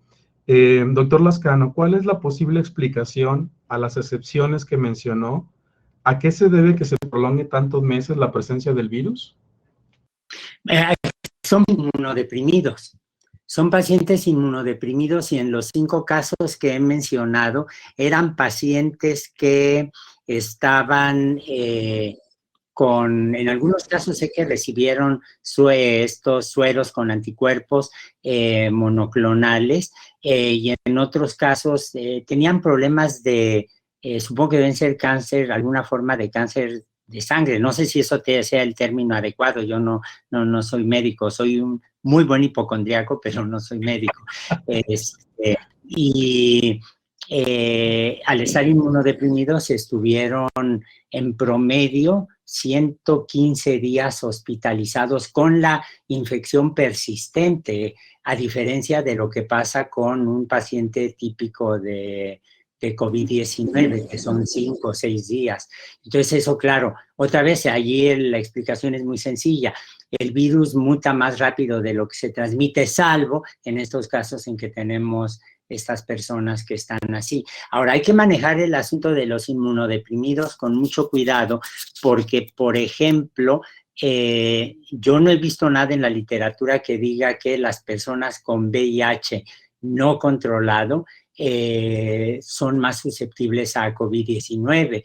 Doctor Lascano, ¿cuál es la posible explicación a las excepciones que mencionó? ¿A qué se debe que se prolongue tantos meses la presencia del virus? Son inmunodeprimidos. Son pacientes inmunodeprimidos y en los 5 casos que he mencionado eran pacientes que estaban en algunos casos sé que recibieron estos sueros con anticuerpos monoclonales y en otros casos tenían problemas de, supongo que deben ser cáncer, alguna forma de cáncer de sangre. No sé si eso sea el término adecuado, yo no soy médico, soy un muy buen hipocondriaco, pero no soy médico. Al estar inmunodeprimidos estuvieron en promedio 115 días hospitalizados con la infección persistente, a diferencia de lo que pasa con un paciente típico de COVID-19, que son 5 o 6 días. Entonces eso, claro, otra vez, allí la explicación es muy sencilla. El virus muta más rápido de lo que se transmite, salvo en estos casos en que tenemos estas personas que están así. Ahora, hay que manejar el asunto de los inmunodeprimidos con mucho cuidado, porque, por ejemplo, yo no he visto nada en la literatura que diga que las personas con VIH no controlado son más susceptibles a COVID-19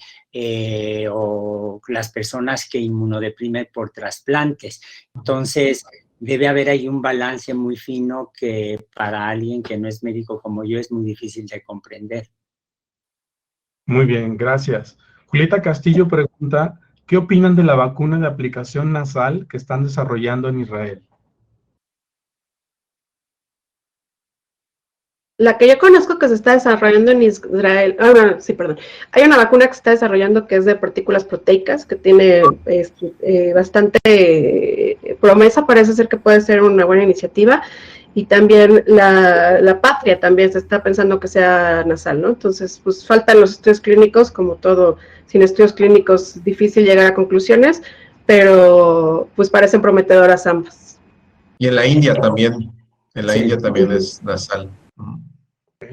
o las personas que inmunodeprimen por trasplantes. Entonces, debe haber ahí un balance muy fino que para alguien que no es médico como yo es muy difícil de comprender. Muy bien, gracias. Julieta Castillo pregunta, ¿qué opinan de la vacuna de aplicación nasal que están desarrollando en Israel? La que yo conozco que se está desarrollando en Israel, sí, perdón. Hay una vacuna que se está desarrollando que es de partículas proteicas, que tiene bastante promesa, parece ser que puede ser una buena iniciativa, y también la Patria también se está pensando que sea nasal, ¿no? Entonces, pues faltan los estudios clínicos, como todo, sin estudios clínicos difícil llegar a conclusiones, pero pues parecen prometedoras ambas. Y en la India también, es nasal.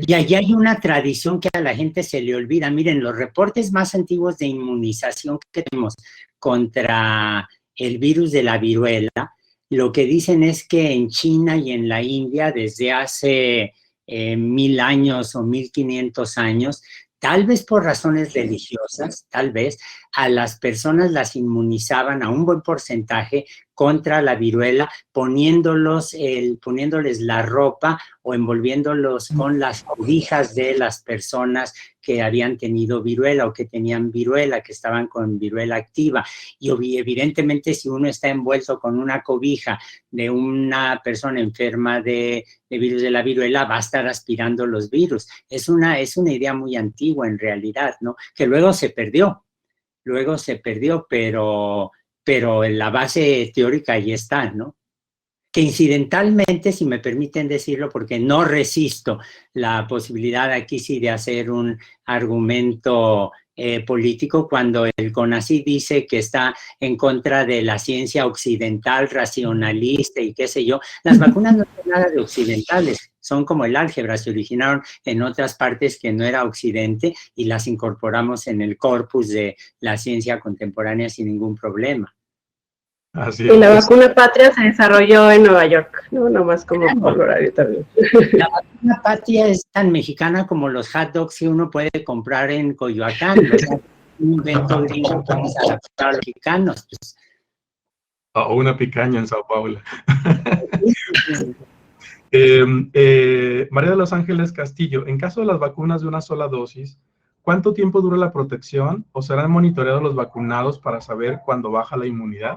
Y allí hay una tradición que a la gente se le olvida. Miren, los reportes más antiguos de inmunización que tenemos contra el virus de la viruela, lo que dicen es que en China y en la India desde hace 1000 años o 1500 años, tal vez por razones religiosas, tal vez, a las personas las inmunizaban a un buen porcentaje contra la viruela, poniéndoles la ropa o envolviéndolos con las cobijas de las personas que habían tenido viruela o que tenían viruela, que estaban con viruela activa. Y evidentemente si uno está envuelto con una cobija de una persona enferma de virus de la viruela, va a estar aspirando los virus. Es una idea muy antigua en realidad, ¿no? Que luego se perdió, pero en la base teórica ahí está, ¿no? Que incidentalmente, si me permiten decirlo, porque no resisto la posibilidad aquí sí de hacer un argumento político, cuando el CONACYT dice que está en contra de la ciencia occidental, racionalista y qué sé yo, las vacunas no son nada de occidentales, son como el álgebra, se originaron en otras partes que no era occidente y las incorporamos en el corpus de la ciencia contemporánea sin ningún problema. Así y la vacuna Patria se desarrolló en Nueva York, ¿no? Nomás como por horario también. La vacuna Patria es tan mexicana como los hot dogs que uno puede comprar en Coyoacán. O sea, un invento gringo que vamos a adaptar a los mexicanos. Pues. O una picaña en Sao Paulo. María de los Ángeles Castillo, en caso de las vacunas de una sola dosis, ¿cuánto tiempo dura la protección o serán monitoreados los vacunados para saber cuándo baja la inmunidad?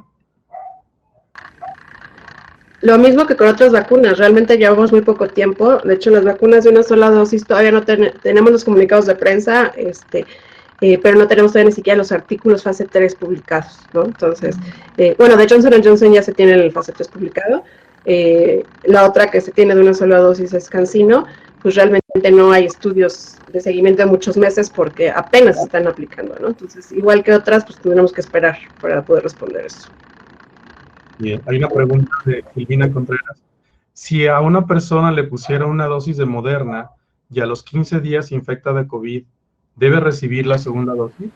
Lo mismo que con otras vacunas, realmente llevamos muy poco tiempo. De hecho, las vacunas de una sola dosis todavía no tenemos los comunicados de prensa, pero no tenemos todavía ni siquiera los artículos fase 3 publicados, ¿no? Entonces, bueno, de Johnson & Johnson ya se tiene el fase 3 publicado. La otra que se tiene de una sola dosis es CanSino, pues realmente no hay estudios de seguimiento de muchos meses porque apenas se están aplicando, ¿no? Entonces, igual que otras, pues tendremos que esperar para poder responder eso. Bien, hay una pregunta de Silvina Contreras. Si a una persona le pusieron una dosis de Moderna y a los 15 días se infecta de COVID, ¿debe recibir la segunda dosis?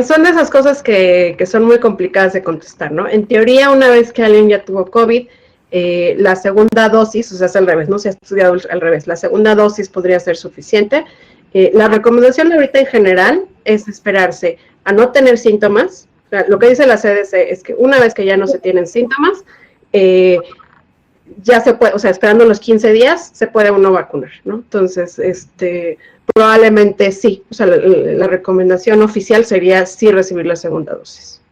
Son de esas cosas que son muy complicadas de contestar, ¿no? En teoría, una vez que alguien ya tuvo COVID, la segunda dosis, o sea, es al revés, no se ha estudiado al revés, la segunda dosis podría ser suficiente. La recomendación ahorita en general es esperarse a no tener síntomas. O sea, lo que dice la CDC es que una vez que ya no se tienen síntomas, ya se puede, o sea, esperando los 15 días, se puede uno vacunar, ¿no? Entonces, probablemente sí. O sea, la recomendación oficial sería sí recibir la segunda dosis.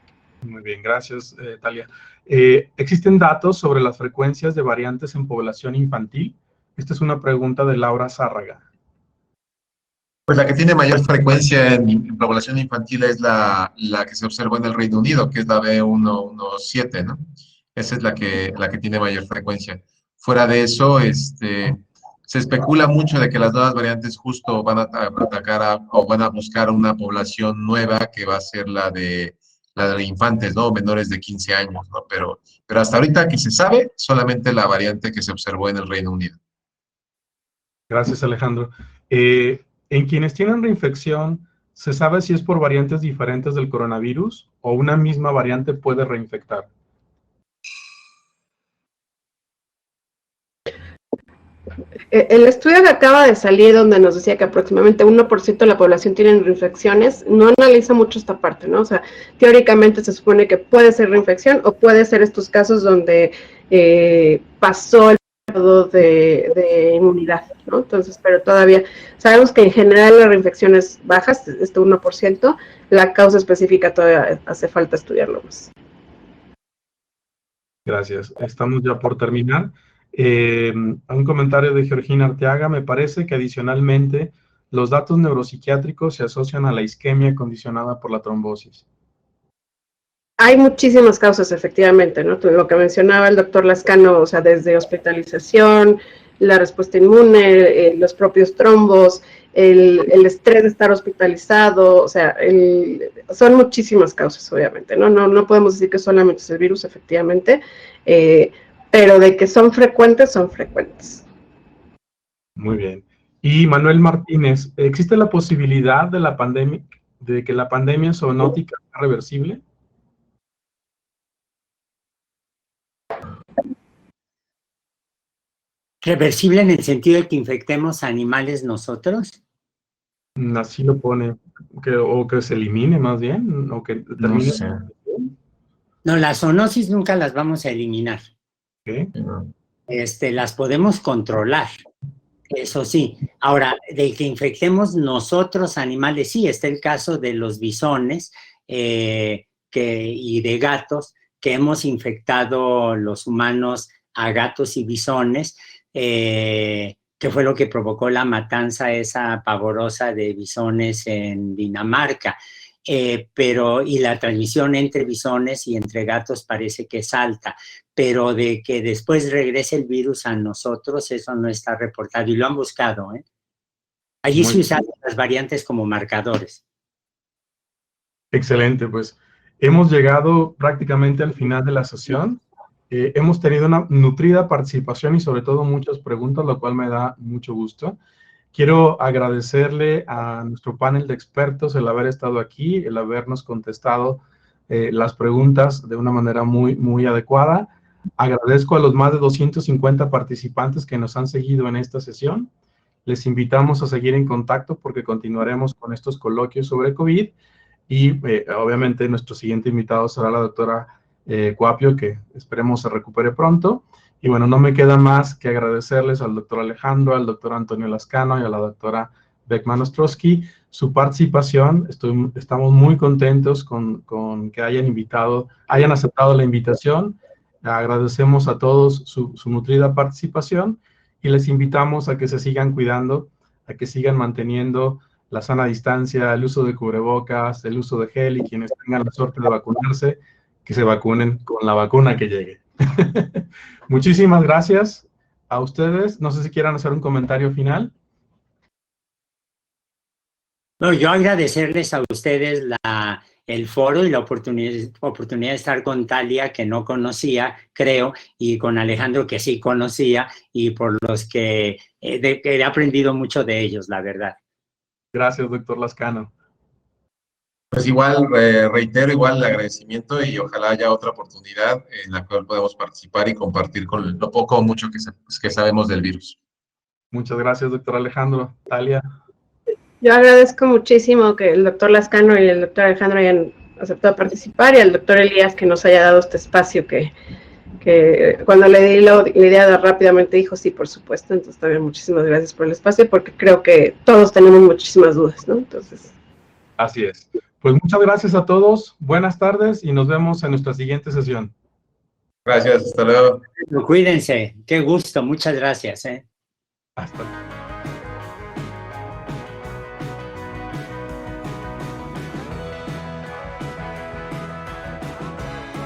Muy bien, gracias, Talia. ¿Existen datos sobre las frecuencias de variantes en población infantil? Esta es una pregunta de Laura Zárraga. Pues la que tiene mayor frecuencia en población infantil es la que se observó en el Reino Unido, que es la B117, ¿no? Esa es la que tiene mayor frecuencia. Fuera de eso, se especula mucho de que las nuevas variantes justo van a atacar o van a buscar una población nueva que va a ser la de infantes, ¿no? Menores de 15 años, ¿no? Pero hasta ahorita que se sabe, solamente la variante que se observó en el Reino Unido. Gracias, Alejandro. En quienes tienen reinfección, ¿se sabe si es por variantes diferentes del coronavirus o una misma variante puede reinfectar? El estudio que acaba de salir, donde nos decía que aproximadamente 1% de la población tiene reinfecciones, no analiza mucho esta parte, ¿no? O sea, teóricamente se supone que puede ser reinfección o puede ser estos casos donde pasó el periodo de inmunidad, ¿no? Entonces, pero todavía sabemos que en general la reinfección es baja, 1%, la causa específica todavía hace falta estudiarlo más. Gracias. Estamos ya por terminar. Un comentario de Georgina Arteaga. Me parece que adicionalmente los datos neuropsiquiátricos se asocian a la isquemia condicionada por la trombosis. Hay muchísimas causas, efectivamente, ¿no? Lo que mencionaba el doctor Lascano, o sea, desde hospitalización, la respuesta inmune, los propios trombos, el estrés de estar hospitalizado, o sea, son muchísimas causas, obviamente, ¿no? No podemos decir que solamente es el virus, efectivamente, pero de que son frecuentes, son frecuentes. Muy bien. Y Manuel Martínez, ¿existe la posibilidad de que la pandemia zoonótica sea reversible? ¿Reversible en el sentido de que infectemos a animales nosotros? Así lo pone, o que se elimine más bien, o que termine. No sé. No, las zoonosis nunca las vamos a eliminar. ¿Okay? Las podemos controlar, eso sí. Ahora, de que infectemos nosotros animales, sí, está el caso de los bisones y de gatos, que hemos infectado los humanos a gatos y bisones, que fue lo que provocó la matanza esa pavorosa de bisones en Dinamarca. Y la transmisión entre bisones y entre gatos parece que es alta, pero de que después regrese el virus a nosotros, eso no está reportado y lo han buscado, ¿eh? Allí se usan las variantes como marcadores. Excelente, pues hemos llegado prácticamente al final de la sesión. Hemos tenido una nutrida participación y sobre todo muchas preguntas, lo cual me da mucho gusto. Quiero agradecerle a nuestro panel de expertos el haber estado aquí, el habernos contestado las preguntas de una manera muy adecuada. Agradezco a los más de 250 participantes que nos han seguido en esta sesión. Les invitamos a seguir en contacto porque continuaremos con estos coloquios sobre COVID y obviamente nuestro siguiente invitado será la doctora Cuapio, que esperemos se recupere pronto. Y bueno, no me queda más que agradecerles al doctor Alejandro, al doctor Antonio Lascano y a la doctora Beckman Ostrowski su participación. Estamos muy contentos con que hayan aceptado la invitación. Agradecemos a todos su nutrida participación y les invitamos a que se sigan cuidando, a que sigan manteniendo la sana distancia, el uso de cubrebocas, el uso de gel y quienes tengan la suerte de vacunarse, que se vacunen con la vacuna que llegue. Muchísimas gracias a ustedes. No sé si quieran hacer un comentario final. No, yo agradecerles a ustedes el foro y la oportunidad de estar con Talia, que no conocía, creo, y con Alejandro, que sí conocía, y por los que he aprendido mucho de ellos, la verdad. Gracias, doctor Lascano. Pues igual, reitero igual el agradecimiento y ojalá haya otra oportunidad en la cual podamos participar y compartir con lo poco o mucho que sabemos del virus. Muchas gracias, doctor Alejandro. Talia. Yo agradezco muchísimo que el doctor Lascano y el doctor Alejandro hayan aceptado participar y al doctor Elías que nos haya dado este espacio que cuando le di la idea rápidamente dijo sí, por supuesto. Entonces también muchísimas gracias por el espacio porque creo que todos tenemos muchísimas dudas, ¿no? Entonces. Así es. Pues muchas gracias a todos. Buenas tardes y nos vemos en nuestra siguiente sesión. Gracias, hasta luego. Cuídense, qué gusto, muchas gracias. Hasta luego.